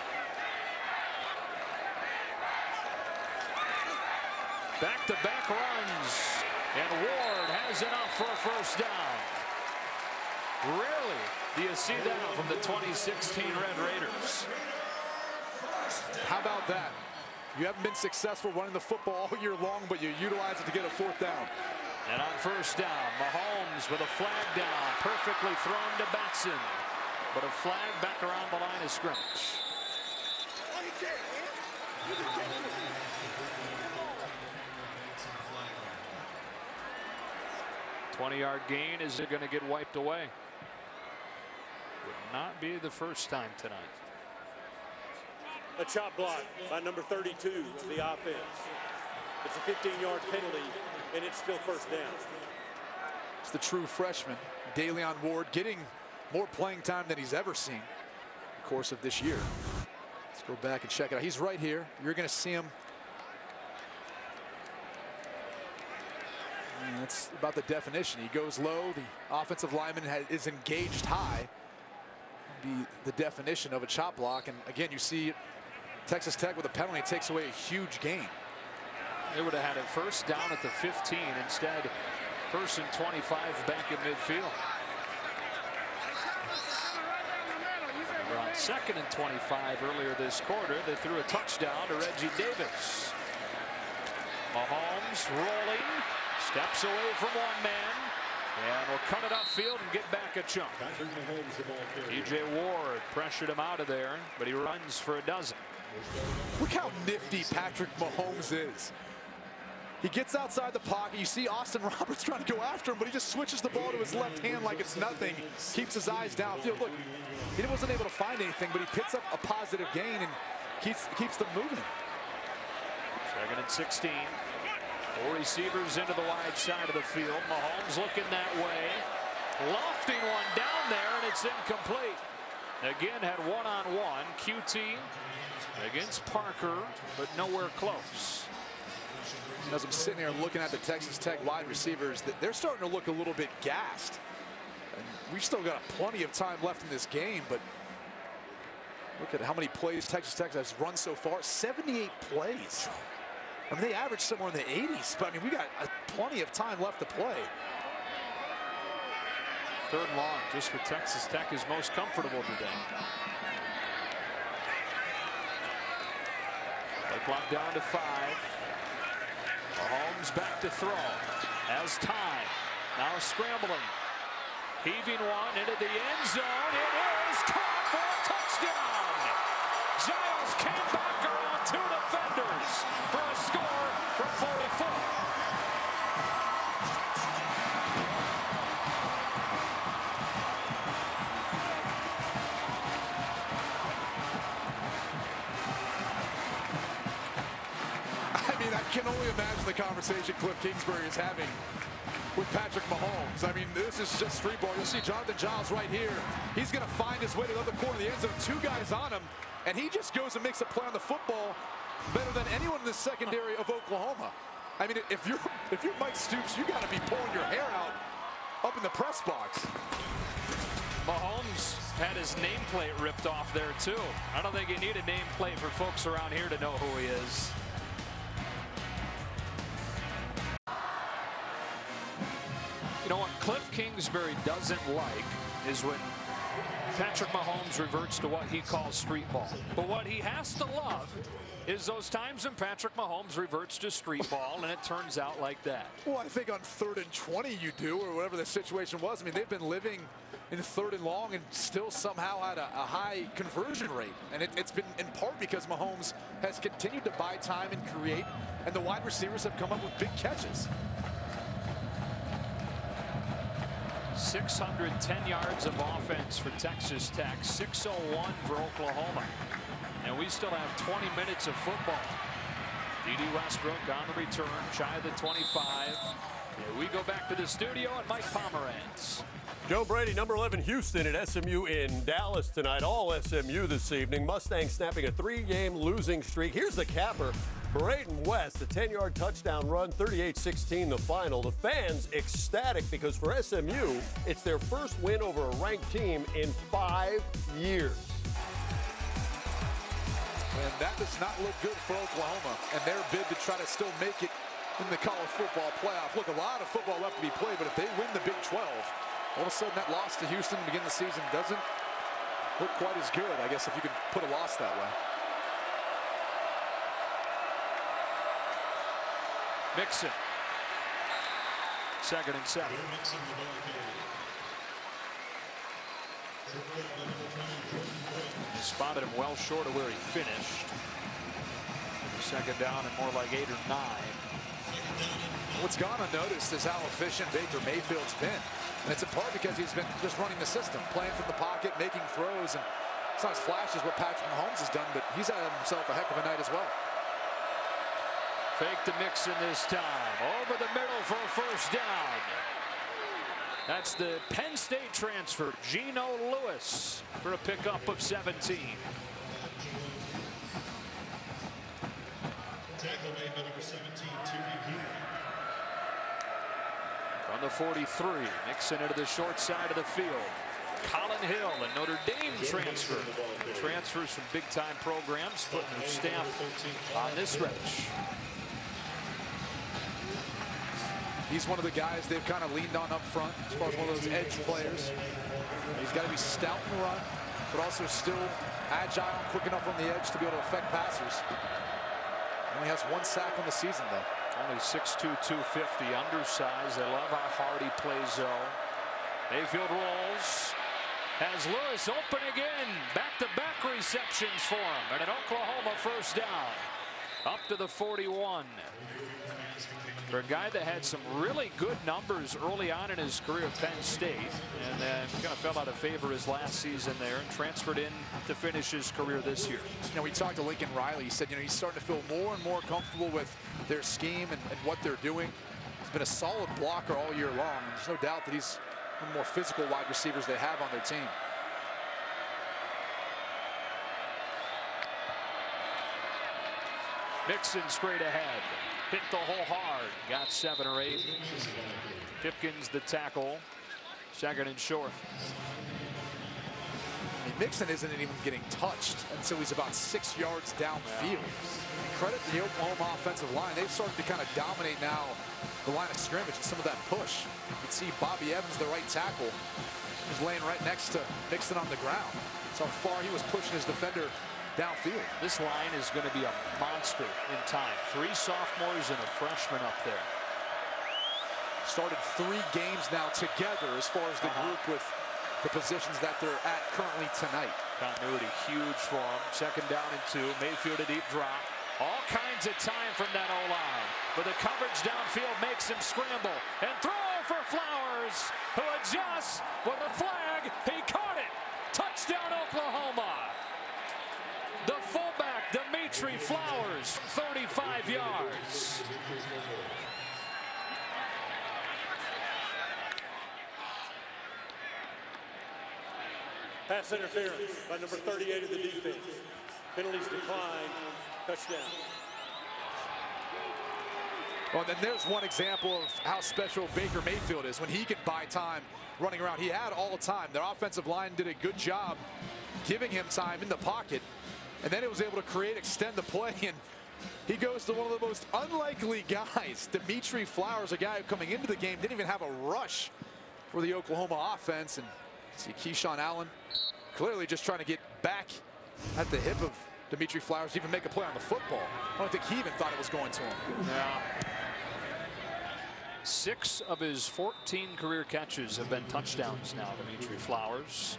Back-to-back runs, and Ward has enough for a 1st down. Rarely do you see that from the 2016 Red Raiders. How about that? You haven't been successful running the football all year long, but you utilize it to get a 4th down. And on 1st down, Mahomes with a flag down, perfectly thrown to Batson. But a flag back around the line of scrimmage. 20-yard gain. Is it going to get wiped away? Would not be the first time tonight. A chop block by number 32 of the offense. It's a 15-yard penalty, and it's still 1st down. It's the true freshman, DeLeon Ward, getting more playing time than he's ever seen in the course of this year. Let's go back and check it out. He's right here. You're going to see him. And that's about the definition. He goes low. The offensive lineman is engaged high. Be the definition of a chop block. And again, you see Texas Tech with a penalty takes away a huge gain. They would have had a 1st down at the 15. Instead, 1st and 25 back in midfield. We're on 2nd and 25 earlier this quarter. They threw a touchdown to Reggie Davis. Mahomes rolling, steps away from one man, and will cut it upfield and get back a chunk. DJ Ward pressured him out of there, but he runs for a dozen. Look how nifty Patrick Mahomes is. He gets outside the pocket. You see Austin Roberts trying to go after him, but he just switches the ball to his left hand like it's nothing. Keeps his eyes downfield. Look, he wasn't able to find anything, but he picks up a positive gain and keeps them moving. 2nd and 16. 4 receivers into the wide side of the field. Mahomes looking that way. Lofting one down there, and it's incomplete. Again, had one-on-one. QT against Parker, but nowhere close. As I'm sitting here looking at the Texas Tech wide receivers, they're starting to look a little bit gassed. And we've still got plenty of time left in this game, but look at how many plays Texas Tech has run so far. 78 plays. I mean, they average somewhere in the 80s, but I mean, we got plenty of time left to play. 3rd and long, just what Texas Tech is most comfortable today. Play clock down to 5. Mahomes back to throw. Has time. Now scrambling. Heaving one into the end zone. It is caught for a touchdown. Giles came back around 2 defenders for a score from 44. I can only imagine the conversation Cliff Kingsbury is having with Patrick Mahomes. I mean, this is just street ball. You'll see Jonathan Giles right here. He's going to find his way to the other corner of the end zone. 2 guys on him, and he just goes and makes a play on the football better than anyone in the secondary of Oklahoma. I mean, if you're Mike Stoops, you got to be pulling your hair out up in the press box. Mahomes had his nameplate ripped off there, too. I don't think you need a nameplate for folks around here to know who he is. You know what Cliff Kingsbury doesn't like is when Patrick Mahomes reverts to what he calls street ball. But what he has to love is those times when Patrick Mahomes reverts to street ball and it turns out like that. Well, I think on 3rd and 20 you do, or whatever the situation was. I mean, they've been living in 3rd and long and still somehow had a high conversion rate. And it's been in part because Mahomes has continued to buy time and create, and the wide receivers have come up with big catches. 610 yards of offense for Texas Tech, 601 for Oklahoma. And we still have 20 minutes of football. D.D. Westbrook on the return, shy of the 25. Here we go back to the studio at Mike Pomerantz. Joe Brady, number 11, Houston at SMU in Dallas tonight. All SMU this evening. Mustangs snapping a 3-game losing streak. Here's the capper. Braden West, a 10-yard touchdown run, 38-16 the final. The fans ecstatic because for SMU, it's their first win over a ranked team in 5 years. And that does not look good for Oklahoma and their bid to try to still make it in the college football playoff. Look, a lot of football left to be played, but if they win the Big 12, all of a sudden that loss to Houston to begin the season doesn't look quite as good, I guess, if you could put a loss that way. Mixon. 2nd and 7. Spotted him well short of where he finished. 2nd down and more like 8 or 9. What's gone unnoticed is how efficient Baker Mayfield's been. And it's in part because he's been just running the system, playing from the pocket, making throws. And it's not as flashy as what Patrick Mahomes has done, but he's had himself a heck of a night as well. Fake to Mixon this time. Over the middle for a 1st down. That's the Penn State transfer, Geno Lewis, for a pickup of 17. Tackle made by number 17, From the 43, Mixon into the short side of the field. Colin Hill, a Notre Dame transfer. Transfers from big-time programs, putting their stamp on this stretch. He's one of the guys they've kind of leaned on up front as far as one of those edge players. He's got to be stout in the run, but also still agile and quick enough on the edge to be able to affect passers. Only has 1 sack on the season, though. Only 6'2", 250, undersized. They love how hard he plays, though. Mayfield rolls. Has Lewis open again. Back-to-back receptions for him. And an Oklahoma 1st down. Up to the 41. For a guy that had some really good numbers early on in his career at Penn State, and then kind of fell out of favor his last season there and transferred in to finish his career this year. You know, we talked to Lincoln Riley. He said, you know, he's starting to feel more and more comfortable with their scheme and what they're doing. He's been a solid blocker all year long. There's no doubt that he's one of the more physical wide receivers they have on their team. Mixon straight ahead. Hit the hole hard. Got 7 or 8. Pipkins the tackle. 2nd and short. I mean, Mixon isn't even getting touched until he's about 6 yards downfield. And credit to the Oklahoma offensive line. They've started to kind of dominate now the line of scrimmage and some of that push. You can see Bobby Evans, the right tackle, was laying right next to Mixon on the ground. That's how far he was pushing his defender downfield. This line is going to be a monster in time. 3 sophomores and a freshman up there. Started 3 games now together as far as the group with the positions that they're at currently tonight. Continuity huge for him. 2nd down and 2. Mayfield a deep drop. All kinds of time from that O-line. But the coverage downfield makes him scramble and throw for Flowers, who adjusts with a flag. He caught it. Touchdown Oklahoma. The fullback, Dimitri Flowers, 35 yards. Pass interference by number 38 of the defense. Penalties decline. Touchdown. Well, then there's one example of how special Baker Mayfield is when he can buy time running around. He had all the time. Their offensive line did a good job giving him time in the pocket. And then it was able to create, extend the play, and he goes to one of the most unlikely guys. Dimitri Flowers, a guy who coming into the game didn't even have a rush for the Oklahoma offense. And see Keyshawn Allen clearly just trying to get back at the hip of Dimitri Flowers to even make a play on the football. I don't think he even thought it was going to him. Yeah. 6 of his 14 career catches have been touchdowns now, Dimitri Flowers.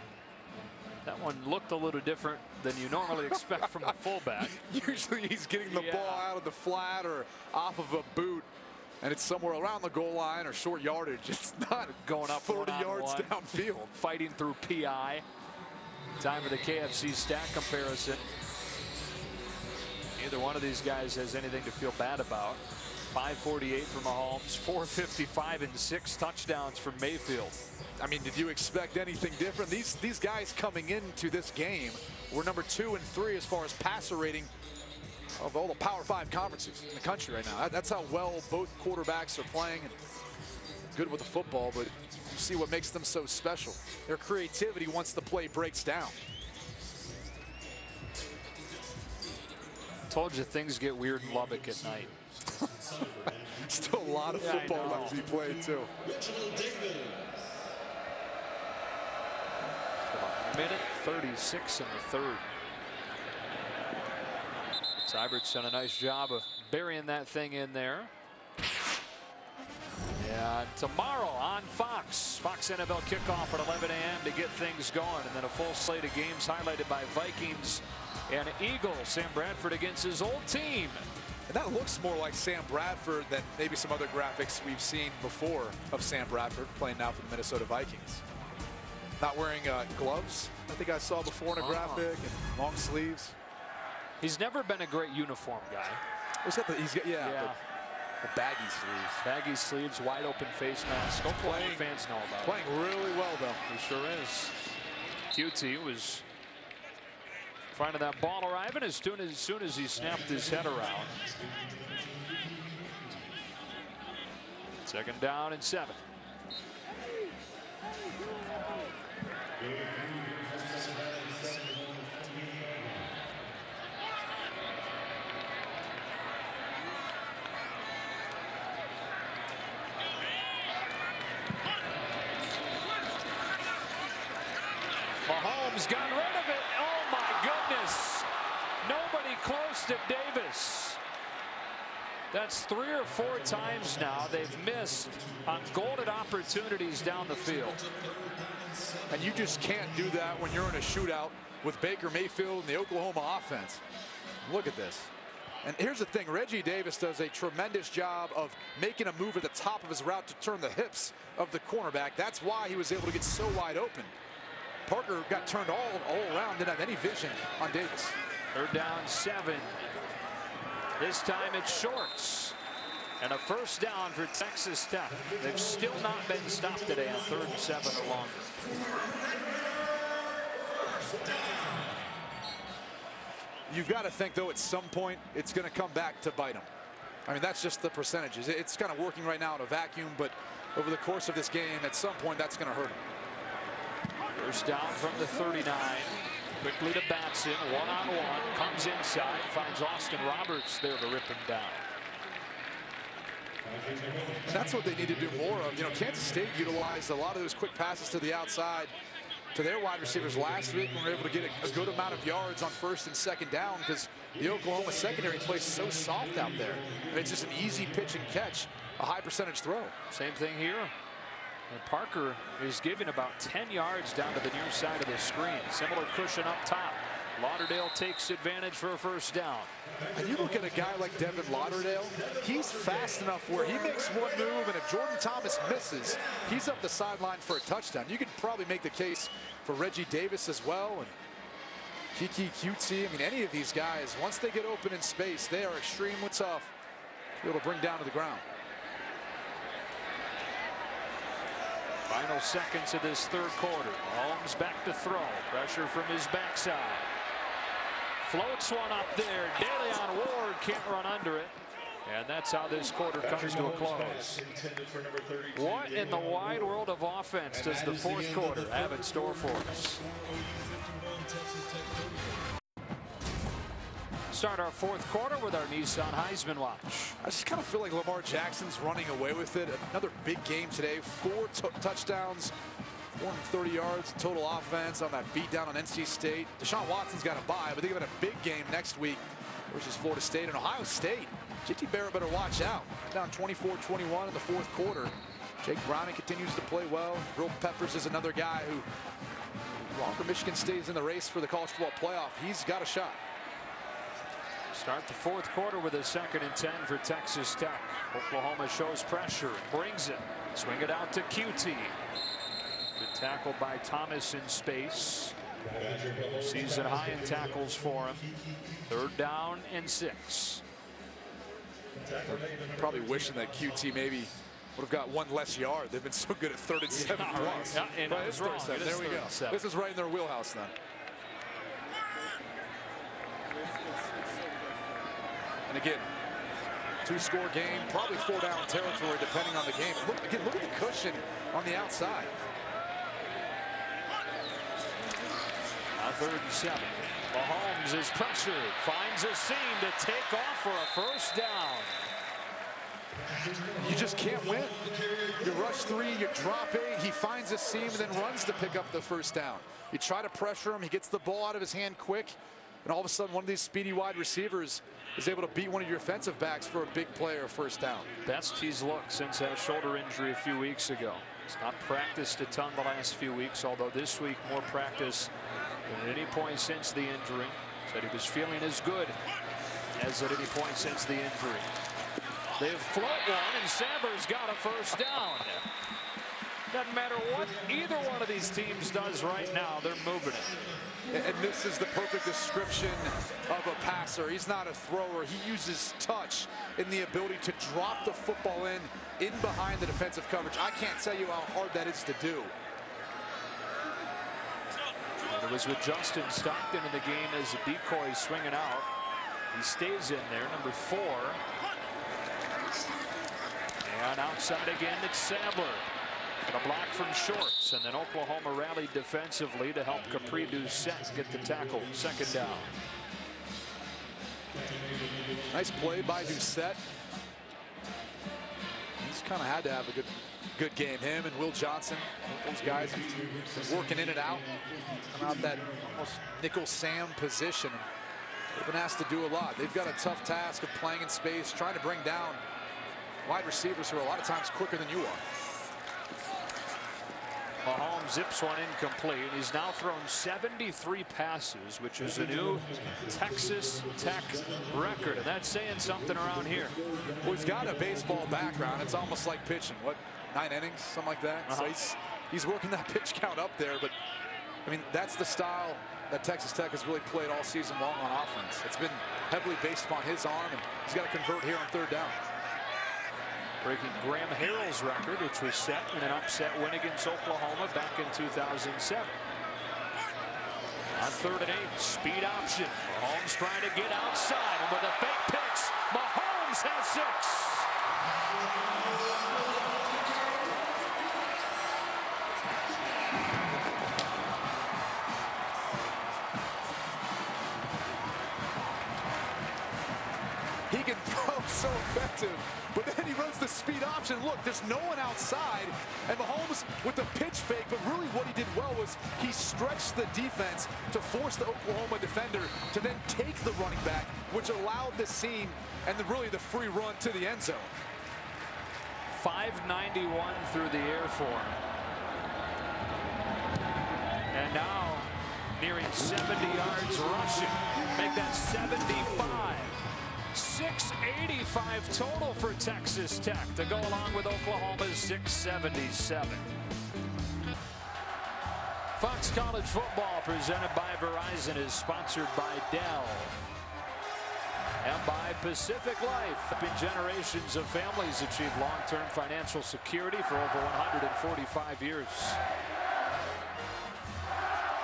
That one looked a little different than you normally expect from a fullback. Usually he's getting the ball out of the flat or off of a boot, and it's somewhere around the goal line or short yardage. It's not going up 30 yards downfield. Fighting through PI. Time for the KFC stat comparison. Neither one of these guys has anything to feel bad about. 548 for Mahomes, 455 and 6 touchdowns from Mayfield. I mean, did you expect anything different? These guys coming into this game were number 2 and 3 as far as passer rating of all the Power 5 conferences in the country right now. That's how well both quarterbacks are playing, and good with the football, but you see what makes them so special. Their creativity once the play breaks down. Told you things get weird in Lubbock at night. Still a lot of football left to be played, too. Minute 36 in the 3rd. Seibert's done a nice job of burying that thing in there. Yeah, tomorrow on Fox NFL kickoff at 11 a.m. to get things going, and then a full slate of games highlighted by Vikings and Eagles. Sam Bradford against his old team. And that looks more like Sam Bradford than maybe some other graphics we've seen before of Sam Bradford playing now for the Minnesota Vikings. Not wearing gloves, I think I saw before in a graphic, and long sleeves. He's never been a great uniform guy. What's that? He's got, the baggy sleeves. Baggy sleeves, wide open face mask. Playing, fans know about. Playing really well, though. He sure is. QT was finding that ball arriving as soon as he snapped his head around. 2nd down and 7. Mahomes got rid of it. Oh my goodness. Nobody close to Davis. That's 3 or 4 times now they've missed on golden opportunities down the field. And you just can't do that when you're in a shootout with Baker Mayfield and the Oklahoma offense. Look at this. And here's the thing, Reggie Davis does a tremendous job of making a move at the top of his route to turn the hips of the cornerback. That's why he was able to get so wide open. Parker got turned all around, didn't have any vision on Davis. 3rd down, 7. This time it's Shorts. And a first down for Texas Tech. They've still not been stopped today on 3rd and 7 or longer. You've got to think, though, at some point it's going to come back to bite them. I mean, that's just the percentages. It's kind of working right now in a vacuum, but over the course of this game, at some point, that's going to hurt them. First down from the 39. Quickly to Batson, one-on-one, comes inside, finds Austin Roberts there to rip him down. And that's what they need to do more of. You know, Kansas State utilized a lot of those quick passes to the outside to their wide receivers last week, and were able to get a good amount of yards on 1st and 2nd down because the Oklahoma secondary plays so soft out there. I mean, it's just an easy pitch and catch, a high percentage throw. Same thing here. And Parker is giving about 10 yards down to the near side of the screen. Similar cushion up top. Lauderdale takes advantage for a first down. And you look at a guy like Devin Lauderdale, he's fast enough where he makes one move, and if Jordan Thomas misses, he's up the sideline for a touchdown. You could probably make the case for Reggie Davis as well, and Kiki Qt. I mean, any of these guys, once they get open in space, they are extremely tough to be able to bring down to the ground. Final seconds of this 3rd quarter. Holmes back to throw. Pressure from his backside. Floats one up there. DeLeon Ward can't run under it. And that's how this quarter comes to a close. What in the wide world of offense does the 4th quarter have in store for us? Start our 4th quarter with our Nissan Heisman Watch. I just kind of feel like Lamar Jackson's running away with it. Another big game today. 4 touchdowns, 430 yards total offense on that beatdown on NC State. Deshaun Watson's got a bye, but they got a big game next week versus Florida State and Ohio State. JT Barrett better watch out. Down 24-21 in the 4th quarter. Jake Browning continues to play well. Will Peppers is another guy who, longer Michigan stays in the race for the college football playoff, he's got a shot. Start the 4th quarter with a 2nd and 10 for Texas Tech. Oklahoma shows pressure and brings it. Swing it out to QT. Good tackle by Thomas in space. Season high in tackles for him. 3rd down and 6. They're probably wishing that QT maybe would have got 1 less yard. They've been so good at 3rd and 7 plus. Yeah, and right, it's wrong. There we go. This is right in their wheelhouse then. And again, 2-score game, probably 4-down territory depending on the game. Look at the cushion on the outside. 3rd and 7. Mahomes is pressured, finds a seam to take off for a first down. You just can't win. You rush 3, you drop 8, he finds a seam and then runs to pick up the first down. You try to pressure him, he gets the ball out of his hand quick, and all of a sudden one of these speedy wide receivers is able to beat one of your defensive backs for a big play or first down. Best he's looked since that shoulder injury a few weeks ago. He's not practiced a ton the last few weeks, although this week more practice than at any point since the injury. Said he was feeling as good as at any point since the injury. They've float one, and Samber's got a first down. Doesn't matter what either one of these teams does right now, they're moving it. And this is the perfect description of a passer. He's not a thrower. He uses touch and the ability to drop the football in behind the defensive coverage. I can't tell you how hard that is to do. And it was with Justin Stockton in the game as a decoy swinging out. He stays in there, number 4. And outside again, it's Sandler. And a block from Shorts, and then Oklahoma rallied defensively to help Capri Doucette get the tackle. 2nd down. Nice play by Doucette. He's kind of had to have a good game. Him and Will Johnson, those guys have been working in and out, come out that almost nickel Sam position. They've been asked to do a lot. They've got a tough task of playing in space, trying to bring down wide receivers who are a lot of times quicker than you are. Mahomes zips one incomplete. He's now thrown 73 passes, which is a new Texas Tech record, and that's saying something around here. Well, he's got a baseball background. It's almost like pitching. What, 9 innings, something like that? So he's working that pitch count up there, but I mean, that's the style that Texas Tech has really played all season long on offense. It's been heavily based upon his arm, and he's got to convert here on 3rd down. Breaking Graham Harrell's record, which was set in an upset win against Oklahoma back in 2007. On 3rd and 8, speed option. Mahomes trying to get outside, and with a fake pitch, Mahomes has 6. He can throw so effective, but then he runs the speed option. Look, there's no one outside, and Mahomes with the pitch fake, but really what he did well was he stretched the defense to force the Oklahoma defender to then take the running back, which allowed the seam and really the free run to the end zone. 591 through the air for him. And now nearing 70 yards rushing. Make that 75. 685 total for Texas Tech to go along with Oklahoma's 677. Fox College Football presented by Verizon is sponsored by Dell and by Pacific Life. Generations of families achieve long-term financial security for over 145 years.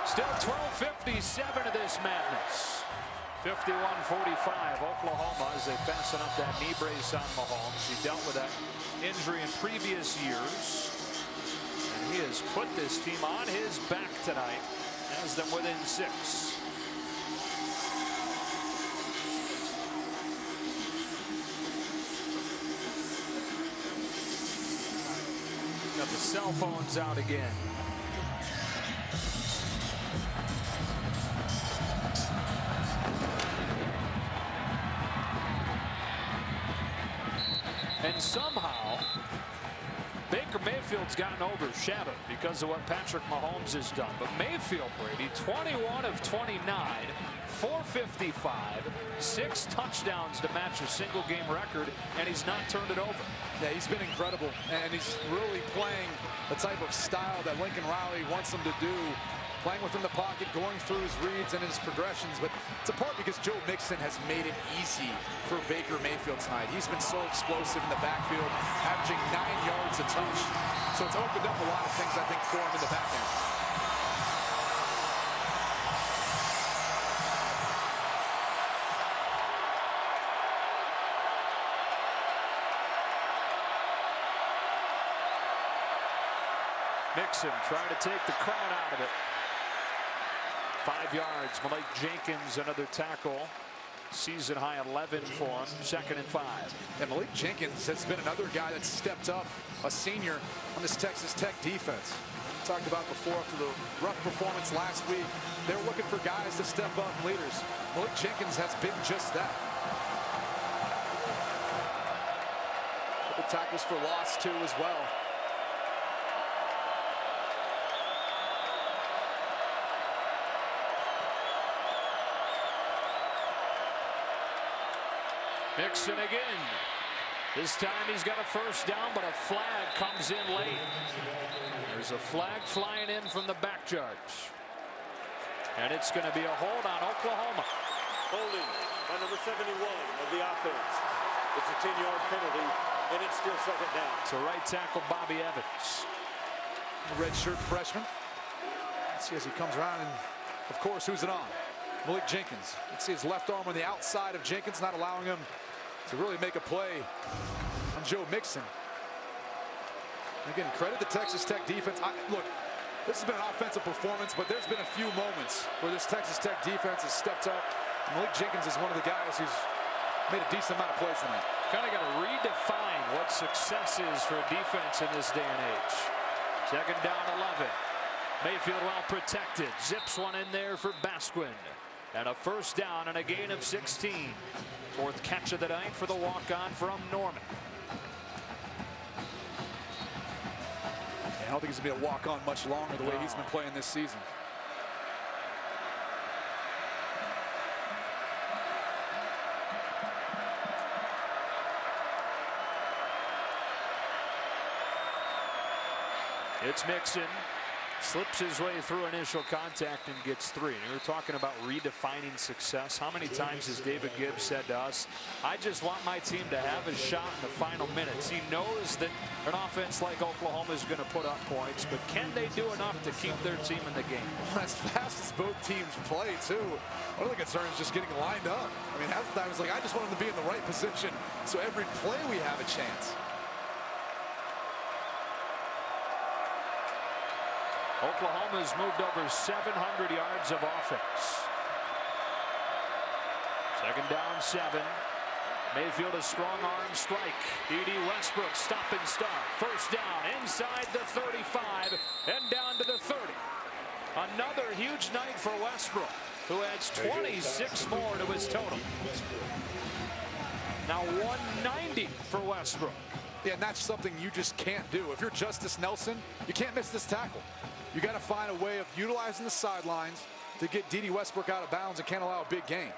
Still 12:57 of this madness. 51-45 Oklahoma as they fasten up that knee brace on Mahomes. He dealt with that injury in previous years, and he has put this team on his back tonight, has them within 6. Got the cell phones out again. And somehow, Baker Mayfield's gotten overshadowed because of what Patrick Mahomes has done. But Mayfield, Brady, 21 of 29, 455, 6 touchdowns to match a single-game record, and he's not turned it over. Yeah, he's been incredible, and he's really playing the type of style that Lincoln Riley wants him to do. Playing within the pocket, going through his reads and his progressions, but it's a part because Joe Mixon has made it easy for Baker Mayfield tonight. He's been so explosive in the backfield, averaging 9 yards a touch. So it's opened up a lot of things, I think, for him in the back end. Mixon trying to take the crowd out of it. 5 yards. Malik Jenkins, another tackle. Season high 11 for him. 2nd and 5. And Malik Jenkins has been another guy that's stepped up, a senior on this Texas Tech defense. We talked about before after the rough performance last week. They're looking for guys to step up, leaders. Malik Jenkins has been just that. Couple tackles for loss too as well. Mixon again. This time he's got a 1st down, but a flag comes in late. There's a flag flying in from the back judge. And it's going to be a hold on Oklahoma. Holding by number 71 of the offense. It's a 10-yard penalty, and it's still 2nd down. So right tackle Bobby Evans. The red shirt freshman. Let's see as he comes around, and of course, who's it on? Malik Jenkins. Let's see his left arm on the outside of Jenkins, not allowing him to really make a play on Joe Mixon. Again, credit the Texas Tech defense. Look, this has been an offensive performance, but there's been a few moments where this Texas Tech defense has stepped up. Malik Jenkins is one of the guys who's made a decent amount of plays tonight. Kind of got to redefine what success is for a defense in this day and age. 2nd down 11. Mayfield well protected. Zips one in there for Basquin. And a 1st down and a gain of 16. 4th catch of the night for the walk-on from Norman. I don't think he's going to be a walk-on much longer the way he's been playing this season. It's Mixon. Slips his way through initial contact and gets 3. And we were talking about redefining success. How many times has David Gibbs said to us, I just want my team to have a shot in the final minutes. He knows that an offense like Oklahoma is going to put up points, but can they do enough to keep their team in the game? Well, as fast as both teams play, too. One of the concerns is just getting lined up. I mean, half the time it's like, I just want them to be in the right position, so every play we have a chance. Oklahoma's moved over 700 yards of offense. Second down, 7. Mayfield a strong arm strike. D.D. Westbrook stop and start. First down inside the 35 and down to the 30. Another huge night for Westbrook, who adds 26 more to his total. Now 190 for Westbrook. Yeah, and that's something you just can't do. If you're Justice Nelson, you can't miss this tackle. You got to find a way of utilizing the sidelines to get D.D. Westbrook out of bounds and can't allow a big gain.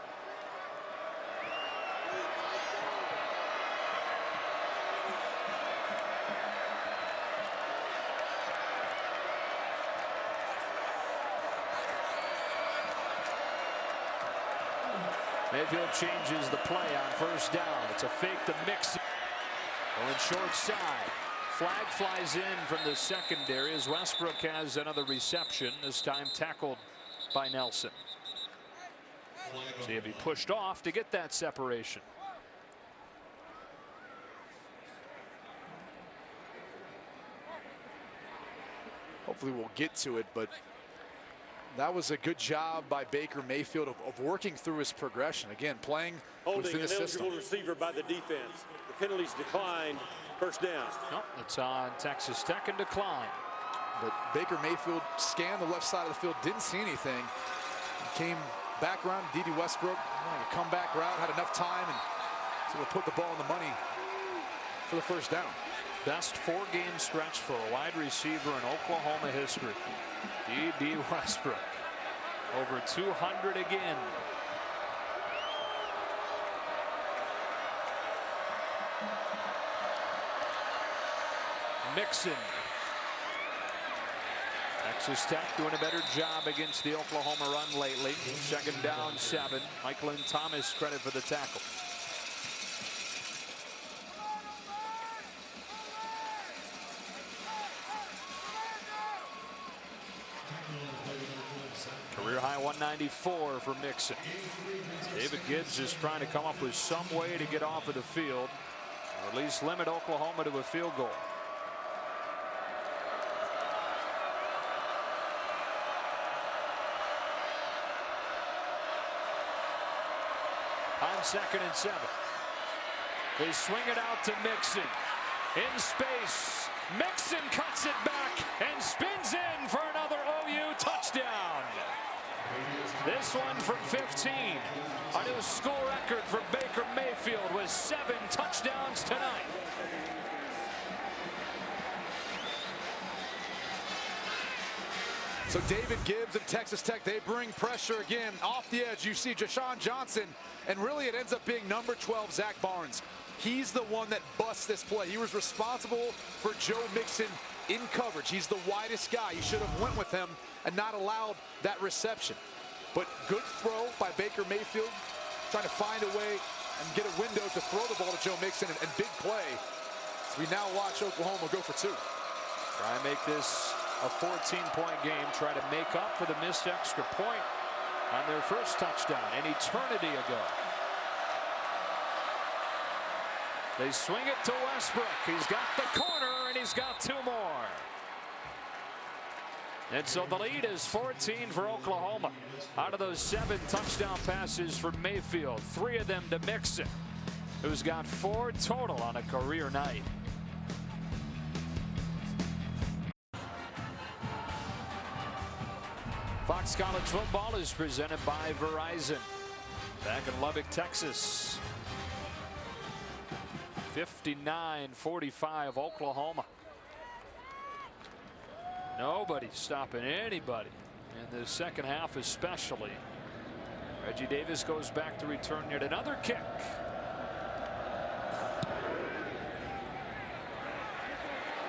Mayfield changes the play on first down. It's a fake to Mixon. Going short side. Flag flies in from the secondary as Westbrook has another reception, this time tackled by Nelson. See if he pushed off to get that separation. Hopefully we'll get to it, but that was a good job by Baker Mayfield of working through his progression. Again, playing within the system. Holding an eligible receiver by the defense. The penalties declined. First down. Nope, it's on Texas Tech and decline. But Baker Mayfield scanned the left side of the field, didn't see anything. Came back around D.D. Westbrook, a comeback route, had enough time, and so we'll put the ball in the money for the first down. Best 4-game stretch for a wide receiver in Oklahoma history. D.D. Westbrook over 200 again. Mixon. Texas Tech doing a better job against the Oklahoma run lately. Second down, 7. Michael and Thomas credit for the tackle. Career high 194 for Mixon. David Gibbs is trying to come up with some way to get off of the field, or at least limit Oklahoma to a field goal. On 2nd and 7. They swing it out to Mixon. In space. Mixon cuts it back and spins in for another OU touchdown. This one from 15. A new school record for Baker Mayfield with 7 touchdowns tonight. So David Gibbs and Texas Tech, they bring pressure again. Off the edge, you see Jashawn Johnson, and really it ends up being number 12, Zach Barnes. He's the one that busts this play. He was responsible for Joe Mixon in coverage. He's the widest guy. You should have went with him and not allowed that reception. But good throw by Baker Mayfield, trying to find a way and get a window to throw the ball to Joe Mixon, and big play. So we now watch Oklahoma go for 2. Try and make this a 14-point game. Try to make up for the missed extra point on their first touchdown an eternity ago. They swing it to Westbrook. He's got the corner, and he's got 2 more. And so the lead is 14 for Oklahoma. Out of those 7 touchdown passes for Mayfield, 3 of them to Mixon, who's got 4 total on a career night. Fox College Football is presented by Verizon. Back in Lubbock, Texas. 59-45 Oklahoma. Nobody's stopping anybody in the second half, especially. Reggie Davis goes back to return yet another kick.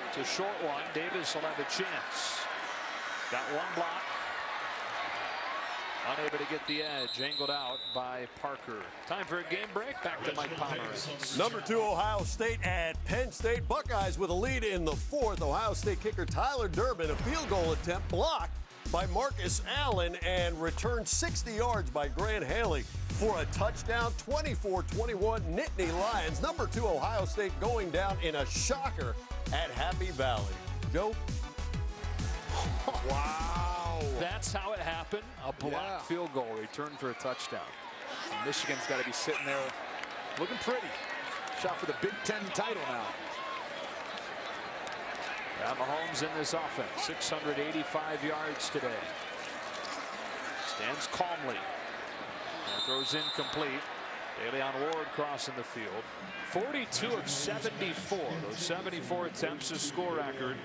It's a short one. Davis will have a chance. Got one block. Unable to get the edge. Angled out by Parker. Time for a game break. Back to Mike Palmer. Number 2 Ohio State at Penn State. Buckeyes with a lead in the 4th. Ohio State kicker Tyler Durbin, a field goal attempt blocked by Marcus Allen and returned 60 yards by Grant Haley for a touchdown. 24-21 Nittany Lions. Number 2 Ohio State going down in a shocker at Happy Valley. Joe? Wow. That's how it happened. A blocked field goal returned for a touchdown. And Michigan's got to be sitting there looking pretty. Shot for the Big Ten title now. Mahomes in this offense, 685 yards today. Stands calmly and throws incomplete. Deleon Ward crossing the field. 42 of 74. Those 74 attempts, a score record.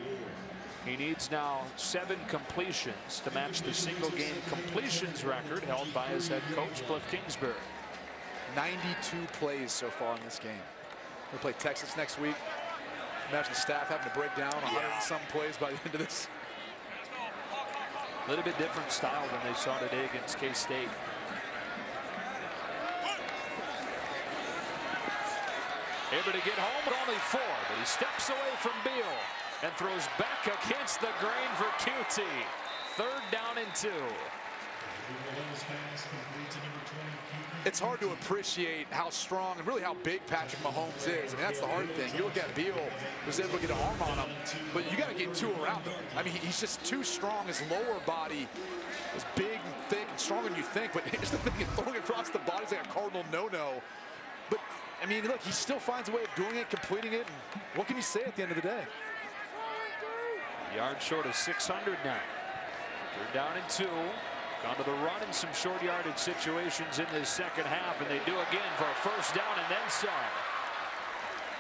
He needs now 7 completions to match the single game completions record held by his head coach, Cliff Kingsbury. 92 plays so far in this game. We'll play Texas next week. Imagine the staff having to break down 100 and some plays by the end of this. A little bit different style than they saw today against K-State. Able to get home, but only 4. But he steps away from Beal and throws back against the grain for QT. 3rd down and 2. It's hard to appreciate how strong and really how big Patrick Mahomes is. I mean, that's the hard thing. You look at Beal, was able to get an arm on him, but you got to get 2 around him. I mean, he's just too strong. His lower body is big and thick and stronger than you think, but here's the thing, throwing across the body is like a cardinal no-no. But, I mean, look, he still finds a way of doing it, completing it, and what can you say at the end of the day? Yard short of 600 now. 3rd down and 2. Gone to the run in some short yardage situations in this second half, and they do again for a 1st down and then some.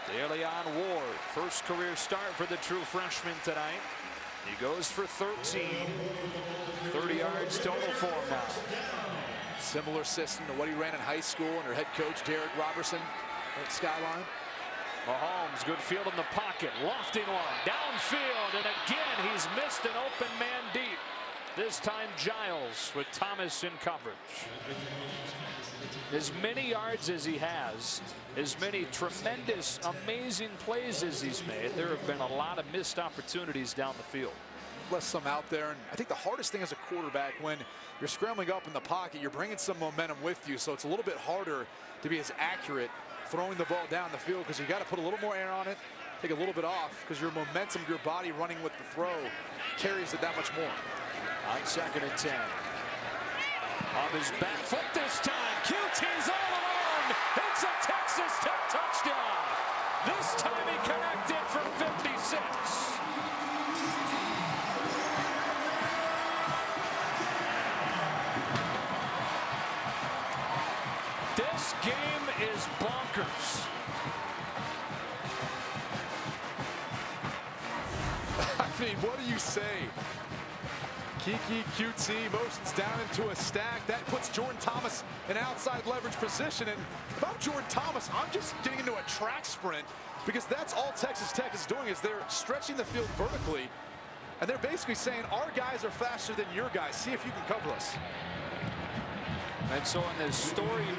Deleon Ward, first career start for the true freshman tonight. He goes for 13. 30 yards total for him now. Similar system to what he ran in high school under head coach Derek Robertson at Skyline. Mahomes, good field in the pocket, lofting one, downfield, and again he's missed an open man deep. This time Giles with Thomas in coverage. As many yards as he has, as many tremendous, amazing plays as he's made, there have been a lot of missed opportunities down the field. Left some out there, and I think the hardest thing as a quarterback, when you're scrambling up in the pocket, you're bringing some momentum with you, so it's a little bit harder to be as accurate throwing the ball down the field because you got to put a little more air on it, take a little bit off, because your momentum, your body running with the throw carries it that much more. On 2nd and 10. On his back foot this time. QT's all alone. It's a Texas Tech touchdown. This time he connected for 56. This game is bonkers. I mean, what do you say? Kiki QT motions down into a stack. That puts Jordan Thomas in outside leverage position. And if I'm Jordan Thomas, I'm just getting into a track sprint because that's all Texas Tech is doing is they're stretching the field vertically. And they're basically saying, our guys are faster than your guys. See if you can cover us. And so in this storied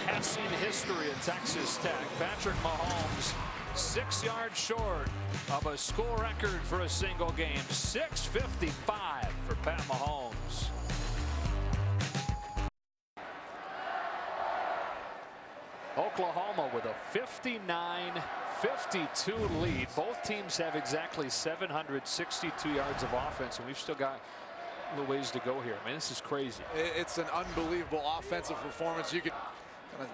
passing history of Texas Tech, Patrick Mahomes 6 yards short of a school record for a single game. 6:55 for Pat Mahomes. Oklahoma with a 59-52 lead. Both teams have exactly 762 yards of offense, and we've still got a little ways to go here. Man, this is crazy. It's an unbelievable offensive performance. You could kind of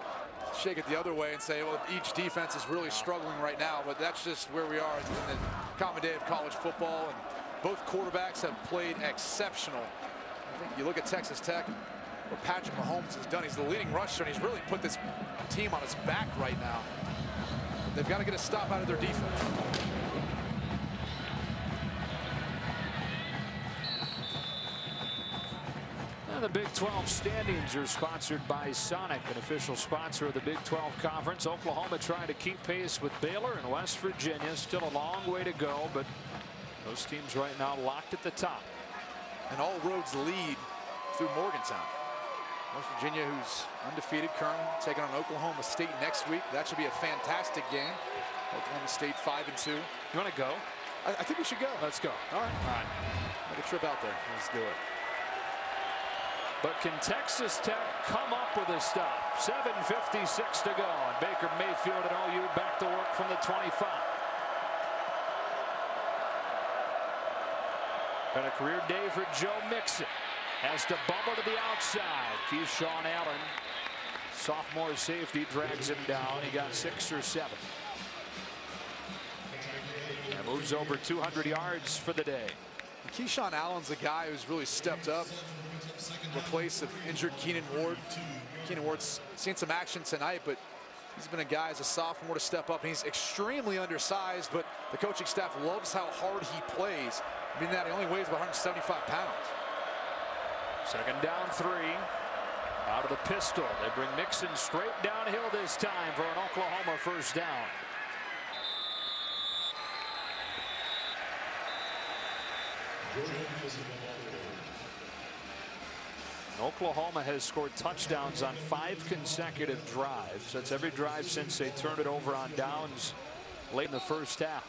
shake it the other way and say, well, each defense is really struggling right now, but that's just where we are in the common day of college football, and both quarterbacks have played exceptional. I think you look at Texas Tech, what Patrick Mahomes has done. He's the leading rusher, and he's really put this team on his back right now. They've got to get a stop out of their defense. And the Big 12 standings are sponsored by Sonic, an official sponsor of the Big 12 Conference. Oklahoma trying to keep pace with Baylor and West Virginia. Still a long way to go, but those teams right now locked at the top. And all roads lead through Morgantown. West Virginia, who's undefeated currently, taking on Oklahoma State next week. That should be a fantastic game. Oklahoma State 5-2. You want to go? I think we should go. Let's go. All right. Make a trip out there. Let's do it. But can Texas Tech come up with a stop? 7:56 to go. And Baker Mayfield and OU back to work from the 25. Been a career day for Joe Mixon. Has to bubble to the outside. Keyshawn Allen, sophomore safety, drags him down. He got 6 or 7. And moves over 200 yards for the day. Keyshawn Allen's a guy who's really stepped up in the place of injured Keenan Ward. Keenan Ward's seen some action tonight, but he's been a guy as a sophomore to step up. And he's extremely undersized, but the coaching staff loves how hard he plays, meaning that he only weighs about 175 pounds. Second down 3. Out of the pistol. They bring Mixon straight downhill this time for an Oklahoma first down. Oklahoma has scored touchdowns on 5 consecutive drives. That's every drive since they turned it over on downs late in the first half.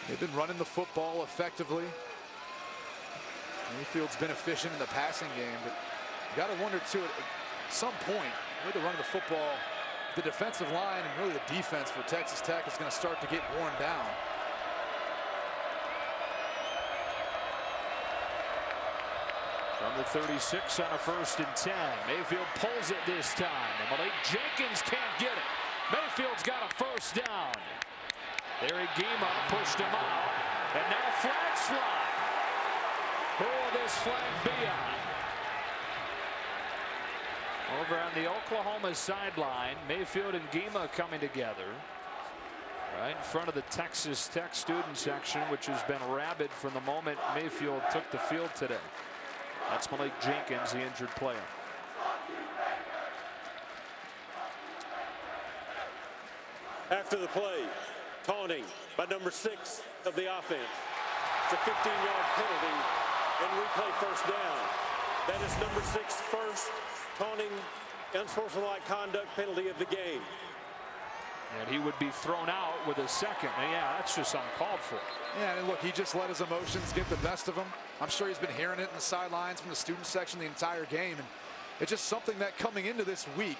They've been running the football effectively. Mayfield's been efficient in the passing game, but you got to wonder too at some point with the run of the football, the defensive line and really the defense for Texas Tech is going to start to get worn down. From the 36 on a 1st and 10. Mayfield pulls it this time. And Malik Jenkins can't get it. Mayfield's got a first down. There Gima pushed him out. And now flags fly. Who will this flag be on? Over on the Oklahoma sideline, Mayfield and Gima coming together. Right in front of the Texas Tech student section, which has been rabid from the moment Mayfield took the field today. That's Malik Jenkins, the injured player. After the play, taunting by number 6 of the offense. It's a 15-yard penalty and replay first down. That is number 6 first taunting, unsportsmanlike conduct penalty of the game. And he would be thrown out with a second. And yeah, that's just uncalled for. Yeah, and look, he just let his emotions get the best of him. I'm sure he's been hearing it in the sidelines from the student section the entire game. And it's just something that coming into this week,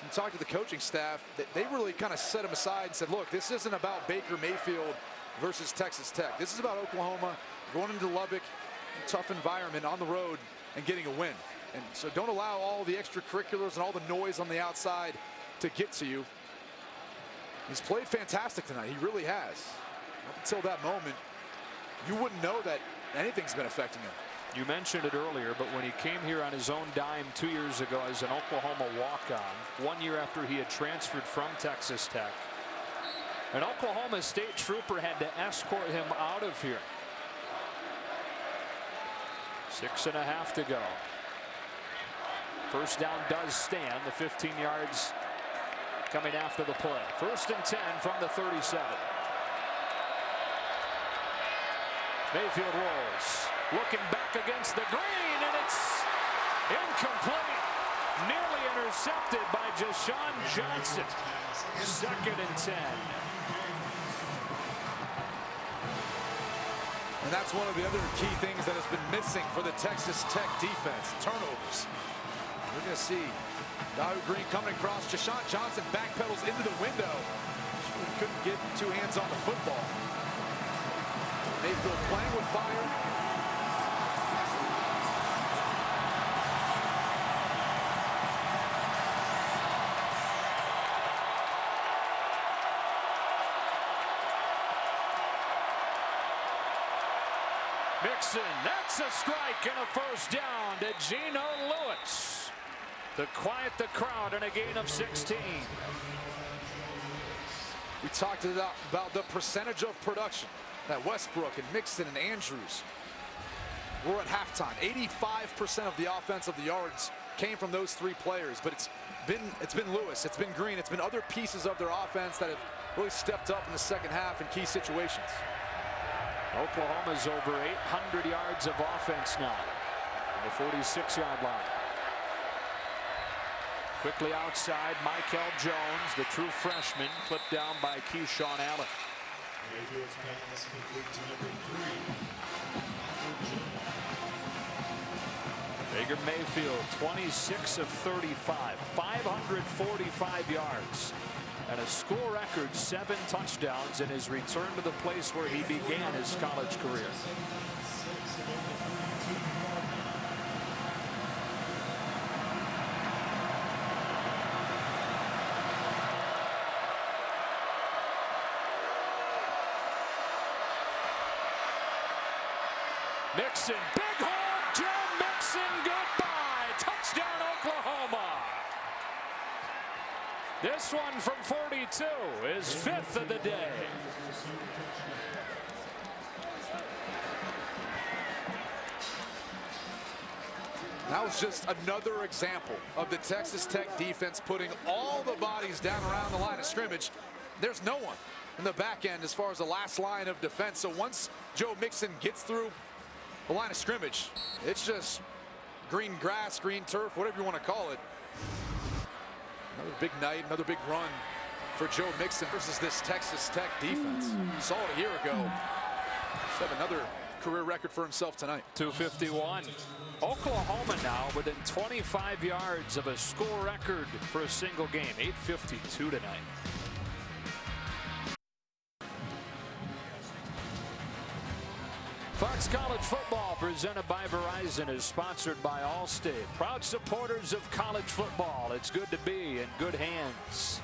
and talk to the coaching staff, that they really kind of set him aside and said, look, this isn't about Baker Mayfield versus Texas Tech. This is about Oklahoma going into Lubbock, a tough environment on the road, and getting a win. And so don't allow all the extracurriculars and all the noise on the outside to get to you. He's played fantastic tonight. He really has. Up until that moment, you wouldn't know that anything's been affecting him. You mentioned it earlier, but when he came here on his own dime 2 years ago as an Oklahoma walk-on, 1 year after he had transferred from Texas Tech, an Oklahoma State trooper had to escort him out of here. 6.5 to go. First down does stand. The 15 yards coming after the play. 1st and 10 from the 37. Mayfield rolls. Looking back against the green, and it's incomplete. Nearly intercepted by Deshaun Johnson. 2nd and 10. And that's one of the other key things that has been missing for the Texas Tech defense, turnovers. We're going to see Yahoo Green coming across. Deshaun Johnson backpedals into the window. He couldn't get 2 hands on the football. Mayfield playing with fire. Mixon, that's a strike and a first down to Geno Lewis to quiet the crowd in a gain of 16. We talked about the percentage of production that Westbrook and Mixon and Andrews we're at halftime. 85% of the offensive yards came from those three players, but it's been Lewis, it's been Green, it's been other pieces of their offense that have really stepped up in the second half in key situations. Oklahoma's over 800 yards of offense now on the 46-yard line. Quickly outside, Michael Jones, the true freshman, clipped down by Keyshawn Allen. Baker Mayfield, 26 of 35, 545 yards, and a school record 7 touchdowns in his return to the place where he began his college career. Mixon, big hole, Joe Mixon, goodbye. Touchdown, Oklahoma. This one from 42 is 5th of the day. That was just another example of the Texas Tech defense putting all the bodies down around the line of scrimmage. There's no one in the back end as far as the last line of defense. So once Joe Mixon gets through the line of scrimmage, it's just green grass, green turf, whatever you want to call it. Another big night, another big run for Joe Mixon versus this Texas Tech defense. Saw it a year ago. Set another career record for himself tonight. 251. Oklahoma now within 25 yards of a school record for a single game. 8:52 tonight. Fox College Football, presented by Verizon, is sponsored by Allstate. Proud supporters of college football. It's good to be in good hands.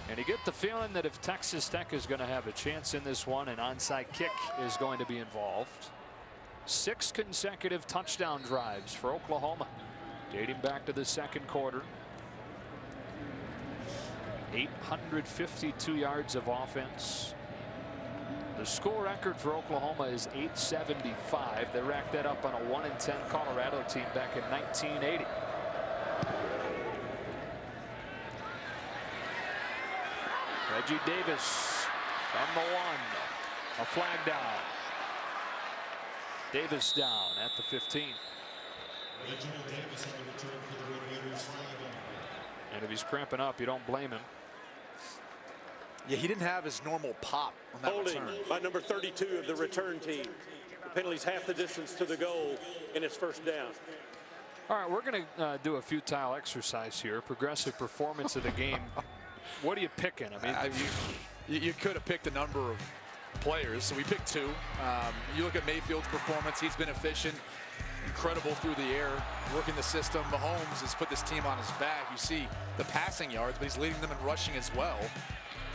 And you get the feeling that if Texas Tech is going to have a chance in this one, an onside kick is going to be involved. 6 consecutive touchdown drives for Oklahoma, dating back to the second quarter. 852 yards of offense. The school record for Oklahoma is 875. They racked that up on a 1-10 Colorado team back in 1980. Reggie Davis from the 1. A flag down. Davis down at the 15. And if he's cramping up, you don't blame him. Yeah, he didn't have his normal pop on that Holding return. by number 32 of the return team. The penalty's half the distance to the goal, and it's first down. All right, we're going to do a futile exercise here. Progressive performance of the game. What are you picking? I mean, you could have picked a number of players, so we picked 2. You look at Mayfield's performance. He's been efficient, incredible through the air, working the system. Mahomes has put this team on his back. You see the passing yards, but he's leading them in rushing as well.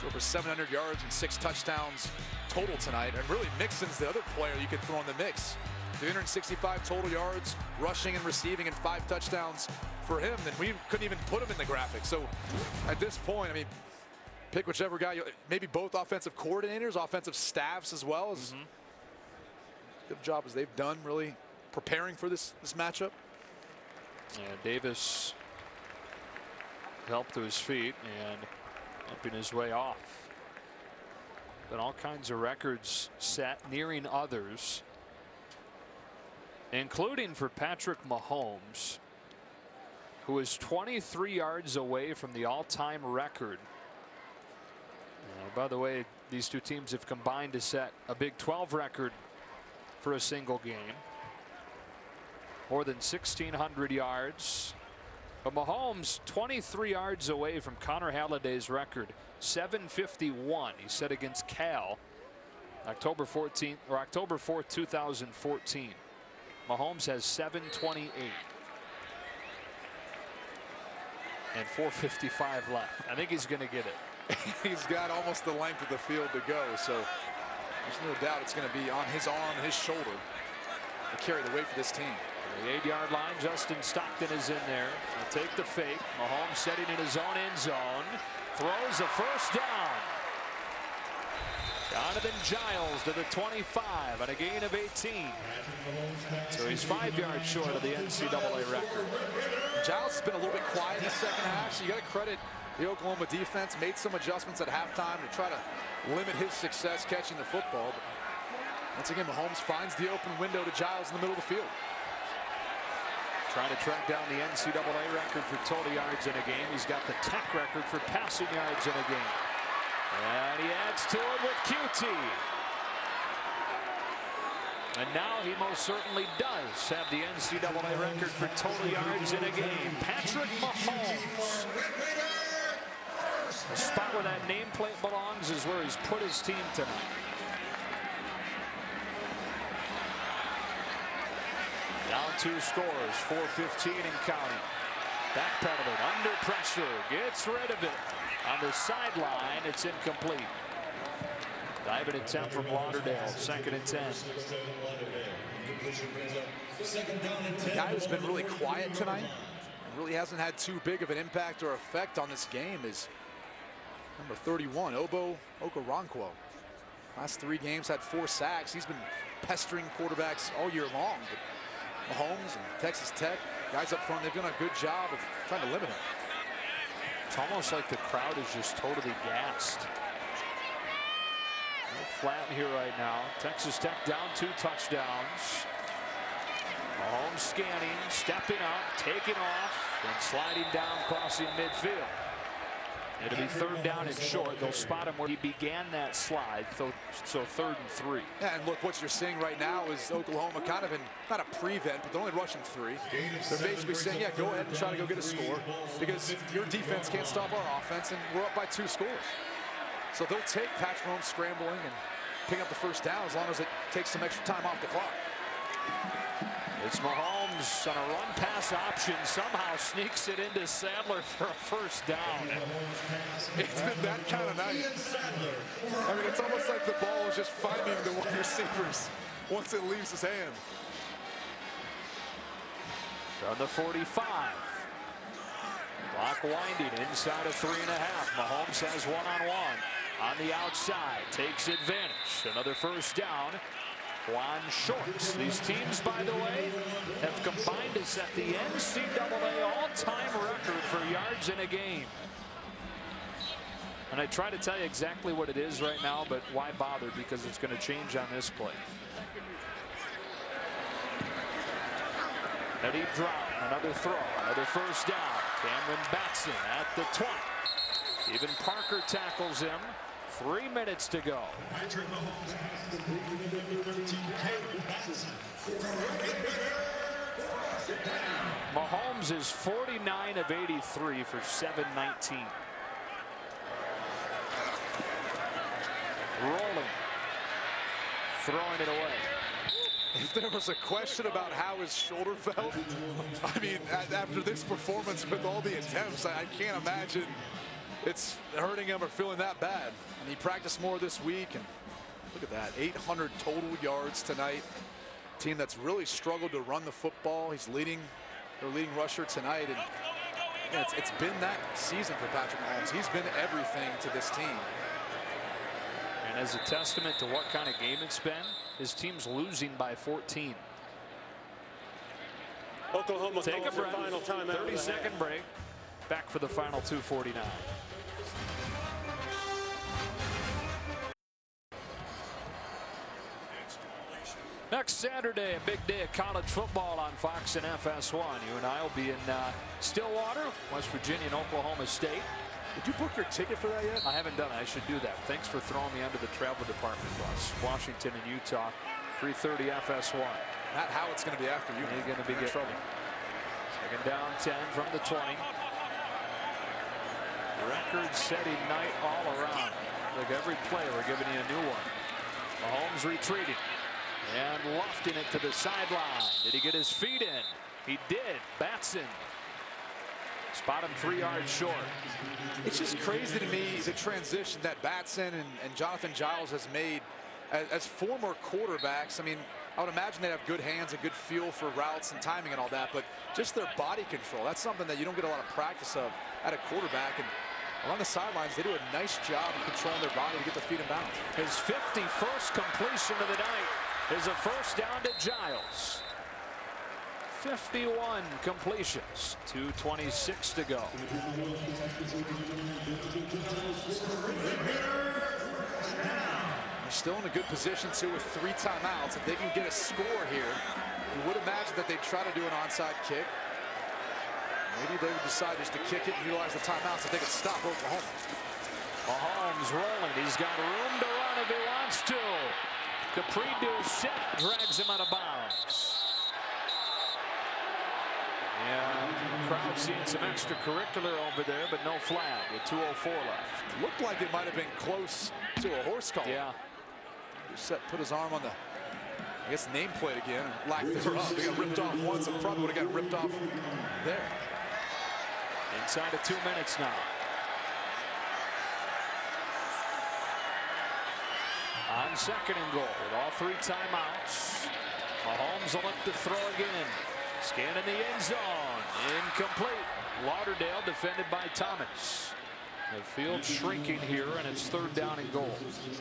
So over 700 yards and 6 touchdowns total tonight. And really, Mixon's the other player you could throw in the mix. 365 total yards, rushing and receiving, and 5 touchdowns for him. Then we couldn't even put him in the graphic. So at this point, I mean, pick whichever guy. Maybe both offensive coordinators, offensive staffs as well. As good job as they've done really preparing for this matchup. And Davis helped to his feet and upping his way off. But all kinds of records set, nearing others, including for Patrick Mahomes, who is 23 yards away from the all-time record. By the way, these two teams have combined to set a Big 12 record for a single game. More than 1,600 yards. But Mahomes 23 yards away from Connor Halliday's record, 751. He set against Cal October 14th or October 4th, 2014. Mahomes has 728 and 4:55 left. I think he's going to get it. He's got almost the length of the field to go, so there's no doubt it's going to be on his arm and his shoulder to carry the weight for this team. The 8-yard line, Justin Stockton is in there. He'll take the fake. Mahomes setting in his own end zone. Throws a first down. Jonathan Giles to the 25 on a gain of 18. So he's 5 yards short of the NCAA record. Giles has been a little bit quiet in the second half, so you got to credit the Oklahoma defense. Made some adjustments at halftime to try to limit his success catching the football. But once again, Mahomes finds the open window to Giles in the middle of the field. Trying to track down the NCAA record for total yards in a game. He's got the Tech record for passing yards in a game. And he adds to it with QT. And now he most certainly does have the NCAA record for total yards in a game. Patrick Mahomes. The spot where that nameplate belongs is where he's put his team tonight. Down 2 scores, 4:15 and counting. Backpedaling, under pressure, gets rid of it. On the sideline, it's incomplete. Diving attempt from Lauderdale, 2nd and 10. The guy who's been really quiet tonight and really hasn't had too big of an impact or effect on this game is number 31, Obo Okoronkwo. Last 3 games had 4 sacks. He's been pestering quarterbacks all year long. But Mahomes and Texas Tech, guys up front, they've done a good job of trying to limit him. It's almost like the crowd is just totally gassed. Flat here right now. Texas Tech down 2 touchdowns. Mahomes scanning, stepping up, taking off, and sliding down, crossing midfield. It'll be 3rd down and short. They'll spot him where he began that slide, so 3rd and 3. Yeah, and look, what you're seeing right now is Oklahoma kind of in, not a prevent, but they're only rushing 3. They're basically saying, yeah, go ahead and try to go get a score because your defense can't stop our offense, and we're up by 2 scores. So they'll take Patrick Mahomes scrambling and pick up the 1st down as long as it takes some extra time off the clock. It's Mahomes on a run-pass option, somehow sneaks it into Sadler for a 1st down. It's been that kind of night. I mean, it's almost like the ball is just finding the wide receivers once it leaves his hand. On the 45. Clock winding inside of 3.5. Mahomes has one-on-one on the outside, takes advantage. Another 1st down. Juan Shorts. These teams, by the way, have combined to set the NCAA all-time record for yards in a game. And I try to tell you exactly what it is right now, but why bother? Because it's going to change on this play. A deep drop, another throw, another 1st down. Cameron Batson at the 20. Even Parker tackles him. 3 minutes to go. Mahomes is 49 of 83 for 719. Rolling. Throwing it away. If there was a question about how his shoulder felt, I mean, after this performance with all the attempts, I can't imagine it's hurting him or feeling that bad. And he practiced more this week, and look at that, 800 total yards tonight. Team that's really struggled to run the football. He's leading, their leading rusher tonight, and yeah, it's been that season for Patrick Mahomes. He's been everything to this team. And as a testament to what kind of game it's been, his team's losing by 14. Oklahoma Take a breath. final time. 30-second break. Back for the final 2:49. Next Saturday, a big day of college football on Fox and FS1. You and I will be in Stillwater, West Virginia, and Oklahoma State. Did you book your ticket for that yet? I haven't done it. I should do that. Thanks for throwing me under the travel department bus. Washington and Utah, 3:30 FS1. Not how it's going to be after you. You're going to be in trouble. 2nd down 10 from the 20. Record-setting night all around. Like every play, we're giving you a new one. Mahomes retreating and lofting it to the sideline. Did he get his feet in? He did. Batson. Spot him 3 yards short. It's just crazy to me the transition that Batson and Jonathan Giles has made as former quarterbacks. I mean, I would imagine they have good hands, a good feel for routes and timing and all that, but just their body control, that's something that you don't get a lot of practice of at a quarterback. And Along the sidelines, they do a nice job of controlling their body to get their feet in bounds. His 51st completion of the night is a first down to Giles. 51 completions, 2:26 to go. They're still in a good position, too, with 3 timeouts. If they can get a score here, you would imagine that they'd try to do an onside kick. Maybe they would decide just to kick it and utilize the timeouts if they could stop Oklahoma. Mahomes rolling. He's got room to run if he wants to. Capri Doucette drags him out of bounds. Yeah, crowd seeing some extracurricular over there, but no flag with 2:04 left. Looked like it might have been close to a horse collar. Yeah. Doucette put his arm on the, I guess, nameplate again. Lack thereof. They got ripped off once and probably would have got ripped off there. Inside of 2 minutes now. On second and goal with all 3 timeouts. Mahomes will look to throw again. Scanning the end zone. Incomplete. Lauderdale defended by Thomas. The field shrinking here, and it's 3rd down and goal.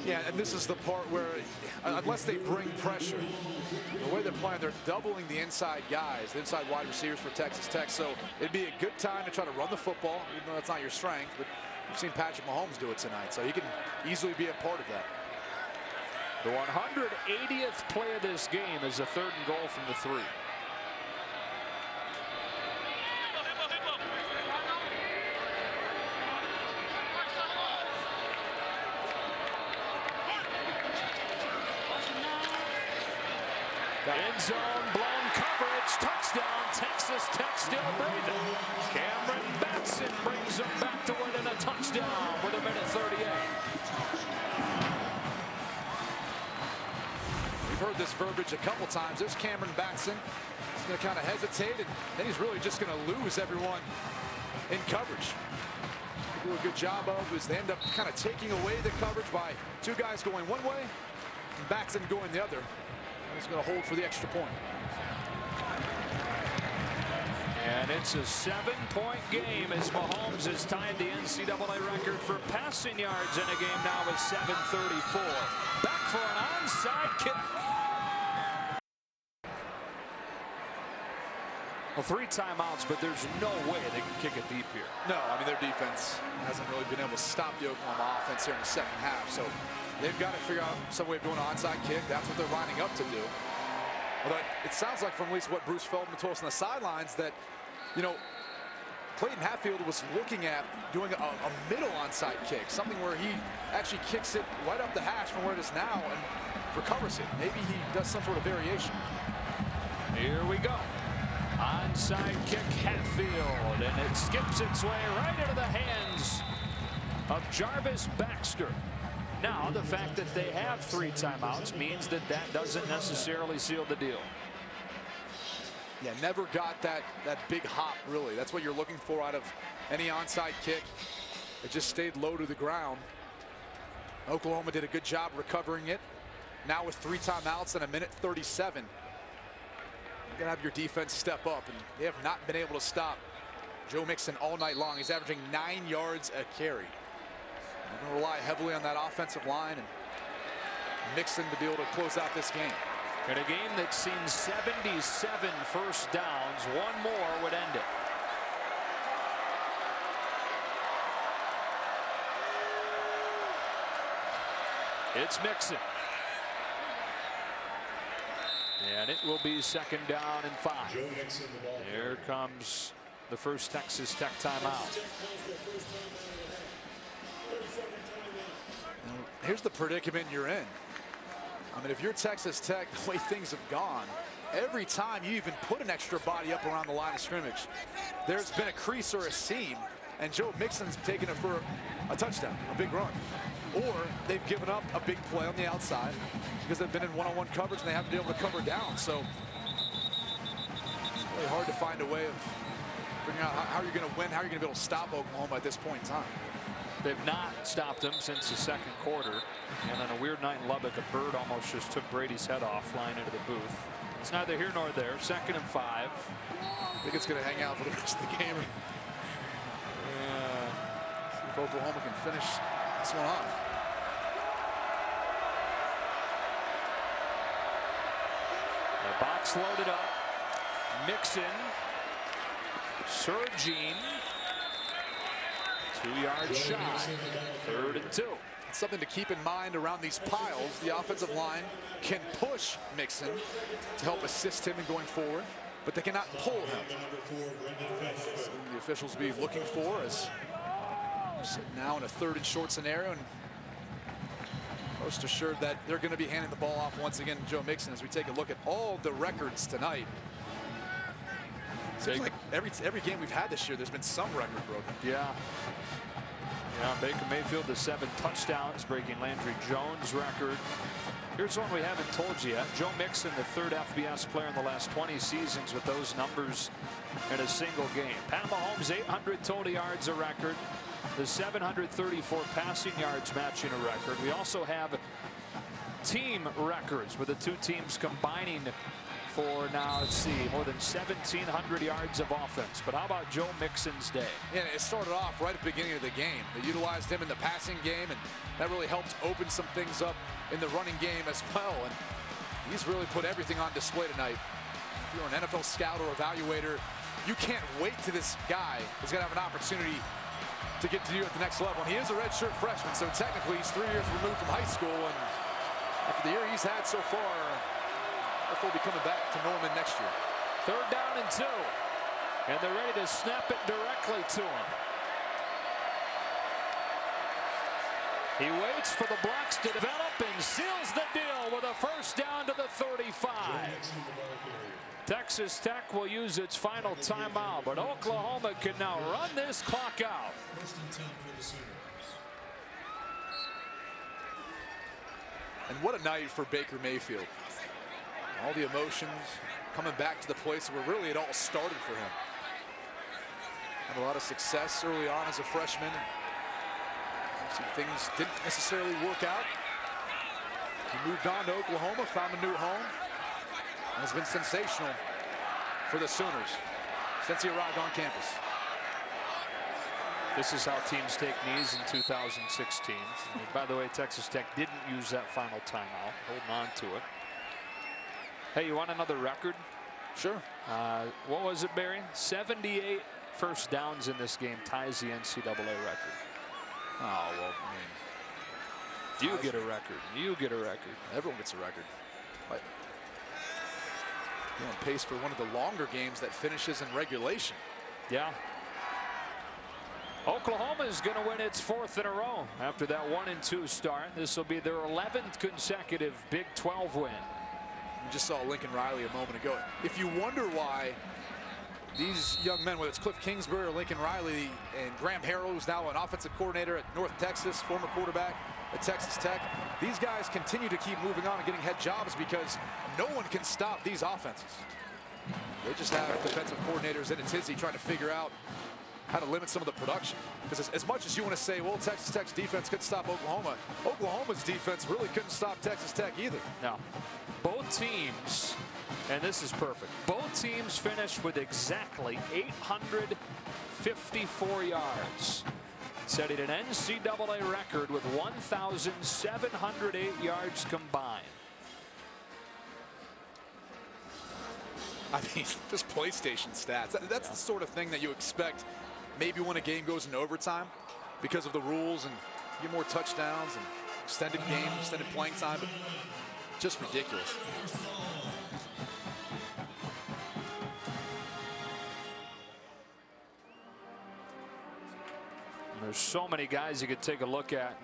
Yeah, and this is the part where, unless they bring pressure, the way they're playing, they're doubling the inside guys, the inside wide receivers for Texas Tech. So it'd be a good time to try to run the football, even though that's not your strength. But we've seen Patrick Mahomes do it tonight, so he can easily be a part of that. The 180th play of this game is a 3rd and goal from the 3. End zone, blown coverage, touchdown, Texas Tech still breathing. Cameron Batson brings them back to within a touchdown with 1:38. We've heard this verbiage a couple times. There's Cameron Batson. He's going to kind of hesitate, and then he's really just going to lose everyone in coverage. They do a good job of is they end up kind of taking away the coverage by 2 guys going one way and Batson going the other. He's going to hold for the extra point. And it's a 7-point game as Mahomes has tied the NCAA record for passing yards in a game now with 7:34. Back for an onside kick. Well, 3 timeouts, but there's no way they can kick it deep here. No, I mean, their defense hasn't really been able to stop the Oklahoma offense here in the second half. So they've got to figure out some way of doing an onside kick. That's what they're lining up to do. Although it sounds like from at least what Bruce Feldman told us on the sidelines that, you know, Clayton Hatfield was looking at doing a middle onside kick, something where he actually kicks it right up the hash from where it is now and recovers it. Maybe he does some sort of variation. Here we go. Onside kick Hatfield, and it skips its way right into the hands of Jarvis Baxter. Now, the fact that they have 3 timeouts means that that doesn't necessarily seal the deal. Yeah, never got that big hop, really. That's what you're looking for out of any onside kick. It just stayed low to the ground. Oklahoma did a good job recovering it. Now with 3 timeouts and 1:37. You're going to have your defense step up, and they have not been able to stop Joe Mixon all night long. He's averaging 9 yards a carry. They're going to rely heavily on that offensive line and Mixon to be able to close out this game. In a game that's seen 77 first downs, 1 more would end it. It's Mixon. And it will be 2nd down and 5. Here comes the first Texas Tech timeout. Here's the predicament you're in. I mean, if you're Texas Tech, the way things have gone, every time you even put an extra body up around the line of scrimmage, there's been a crease or a seam, and Joe Mixon's taken it for a touchdown, a big run. Or they've given up a big play on the outside because they've been in one-on-one coverage and they haven't been able to cover down. So it's really hard to find a way of figuring out how you're going to win, how you're going to be able to stop Oklahoma at this point in time. They've not stopped him since the 2nd quarter. And on a weird night in Lubbock, a bird almost just took Brady's head off flying into the booth. It's neither here nor there. 2nd and 5. I think it's going to hang out for the rest of the game. if Oklahoma can finish this one off. The box loaded up. Mixon. Surging. 2-yard shot. 3rd and 2. Something to keep in mind around these piles. The offensive line can push Mixon to help assist him in going forward, but they cannot pull him. Something the officials will be looking for as now in a 3rd and short scenario, and most assured that they're going to be handing the ball off once again to Joe Mixon as we take a look at all the records tonight. Seems like every game we've had this year, there's been some record broken. Yeah. Yeah, Baker Mayfield to 7 touchdowns, breaking Landry Jones' record. Here's one we haven't told you yet. Joe Mixon, the 3rd FBS player in the last 20 seasons with those numbers in a single game. Pat Mahomes, 800 total yards, a record. The 734 passing yards matching a record. We also have team records with the 2 teams combining for now, let's see, more than 1,700 yards of offense. But how about Joe Mixon's day? Yeah, it started off right at the beginning of the game. They utilized him in the passing game, and that really helped open some things up in the running game as well. And he's really put everything on display tonight. If you're an NFL scout or evaluator, you can't wait till this guy is going to have an opportunity to get to you at the next level. And he is a redshirt freshman, so technically he's 3 years removed from high school. And after the year he's had so far, he'll be coming back to Norman next year. 3rd down and 2. And they're ready to snap it directly to him. He waits for the blocks to develop and seals the deal with a 1st down to the 35. Texas Tech will use its final timeout, but Oklahoma can now run this clock out. And what a night for Baker Mayfield. All the emotions coming back to the place where really it all started for him. Had a lot of success early on as a freshman. Some things didn't necessarily work out. He moved on to Oklahoma, found a new home, and has been sensational for the Sooners since he arrived on campus. This is how teams take knees in 2016. And by the way, Texas Tech didn't use that final timeout, holding on to it. Hey, you want another record? Sure. What was it, Barry? 78 1st downs in this game ties the NCAA record. Oh, well, I mean, you get a record. You get a record. Everyone gets a record. But you're on pace for one of the longer games that finishes in regulation. Yeah. Oklahoma is going to win its 4th in a row after that 1-2 start. This will be their 11th consecutive Big 12 win. We just saw Lincoln Riley a moment ago. If you wonder why these young men, whether it's Cliff Kingsbury or Lincoln Riley, and Graham Harrell, who's now an offensive coordinator at North Texas, former quarterback at Texas Tech, these guys continue to keep moving on and getting head jobs because no one can stop these offenses. They just have defensive coordinators in a tizzy trying to figure out how to limit some of the production. Because as much as you want to say, well, Texas Tech's defense couldn't stop Oklahoma, Oklahoma's defense really couldn't stop Texas Tech either. No. Both teams, and this is perfect, both teams finished with exactly 854 yards, setting an NCAA record with 1,708 yards combined. I mean, just PlayStation stats. That's the sort of thing that you expect maybe when a game goes into overtime because of the rules and you get more touchdowns and extended game, extended playing time, but just ridiculous. And there's so many guys you could take a look at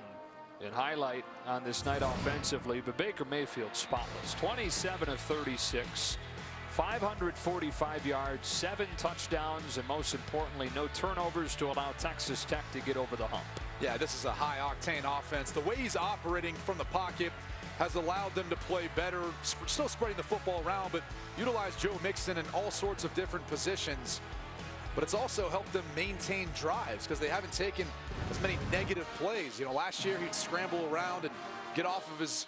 and highlight on this night offensively, but Baker Mayfield spotless. 27 of 36. 545 yards, 7 touchdowns, and most importantly, no turnovers to allow Texas Tech to get over the hump. Yeah, this is a high-octane offense. The way he's operating from the pocket has allowed them to play better, still spreading the football around, but utilize Joe Mixon in all sorts of different positions. But it's also helped them maintain drives because they haven't taken as many negative plays. You know, last year he'd scramble around and get off of his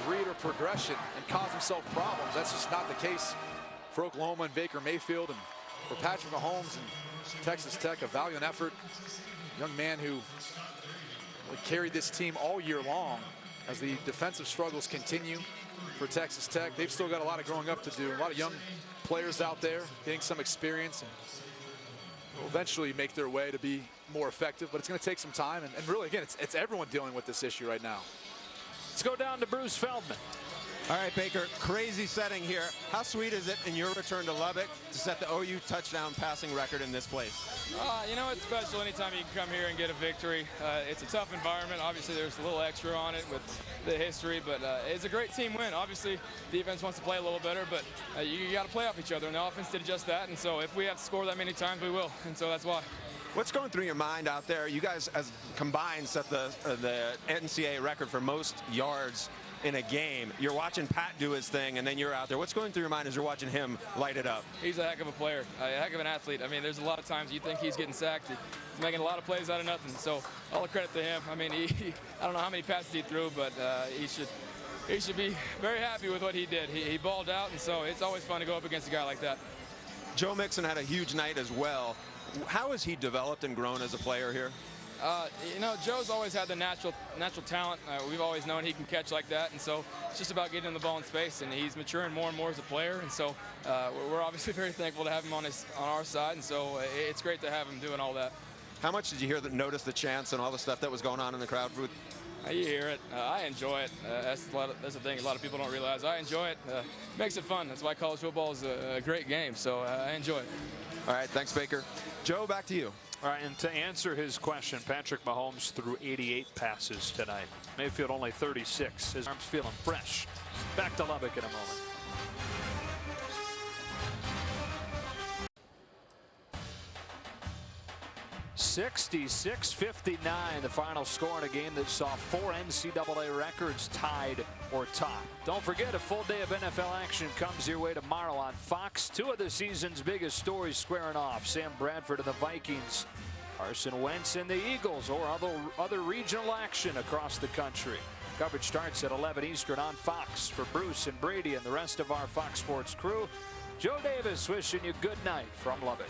read or progression and cause himself problems. That's just not the case for Oklahoma and Baker Mayfield. And for Patrick Mahomes and Texas Tech, a valiant effort young man who really carried this team all year long as the defensive struggles continue for Texas Tech. They've still got a lot of growing up to do. A lot of young players out there getting some experience and will eventually make their way to be more effective, but it's going to take some time. And really, again, it's everyone dealing with this issue right now. Let's go down to Bruce Feldman. All right, Baker, crazy setting here. How sweet is it in your return to Lubbock to set the OU touchdown passing record in this place? You know, it's special anytime you can come here and get a victory. It's a tough environment. Obviously, there's a little extra on it with the history, but it's a great team win. Obviously, defense wants to play a little better, but you got to play off each other, and the offense did just that. And so if we have to score that many times, we will, and so that's why. What's going through your mind out there? You guys, as combined, set the NCAA record for most yards in a game. You're watching Pat do his thing, and then you're out there. What's going through your mind as you're watching him light it up? He's a heck of a player, a heck of an athlete. I mean, there's a lot of times you think he's getting sacked. He's making a lot of plays out of nothing. So all the credit to him. I mean, I don't know how many passes he threw, but he should be very happy with what he did. He balled out, and so it's always fun to go up against a guy like that. Joe Mixon had a huge night as well. How has he developed and grown as a player here? You know, Joe's always had the natural talent. We've always known he can catch like that, and so it's just about getting him the ball in space, and he's maturing more and more as a player, and so we're obviously very thankful to have him on our side, and so it's great to have him doing all that. How much did you notice the chants and all the stuff that was going on in the crowd? You hear it. I enjoy it. That's the thing a lot of people don't realize. I enjoy it. Makes it fun. That's why college football is a great game, so I enjoy it. All right, thanks, Baker. Joe, back to you. All right, and to answer his question, Patrick Mahomes threw 88 passes tonight. Mayfield only 36. His arm's feeling fresh. Back to Lubbock in a moment. $66-59, the final score in a game that saw 4 NCAA records tied or topped. Don't forget, a full day of NFL action comes your way tomorrow on Fox. 2 of the season's biggest stories squaring off. Sam Bradford and the Vikings, Carson Wentz and the Eagles, or other regional action across the country. Coverage starts at 11 Eastern on Fox. For Bruce and Brady and the rest of our Fox Sports crew, Joe Davis wishing you good night from Lubbock.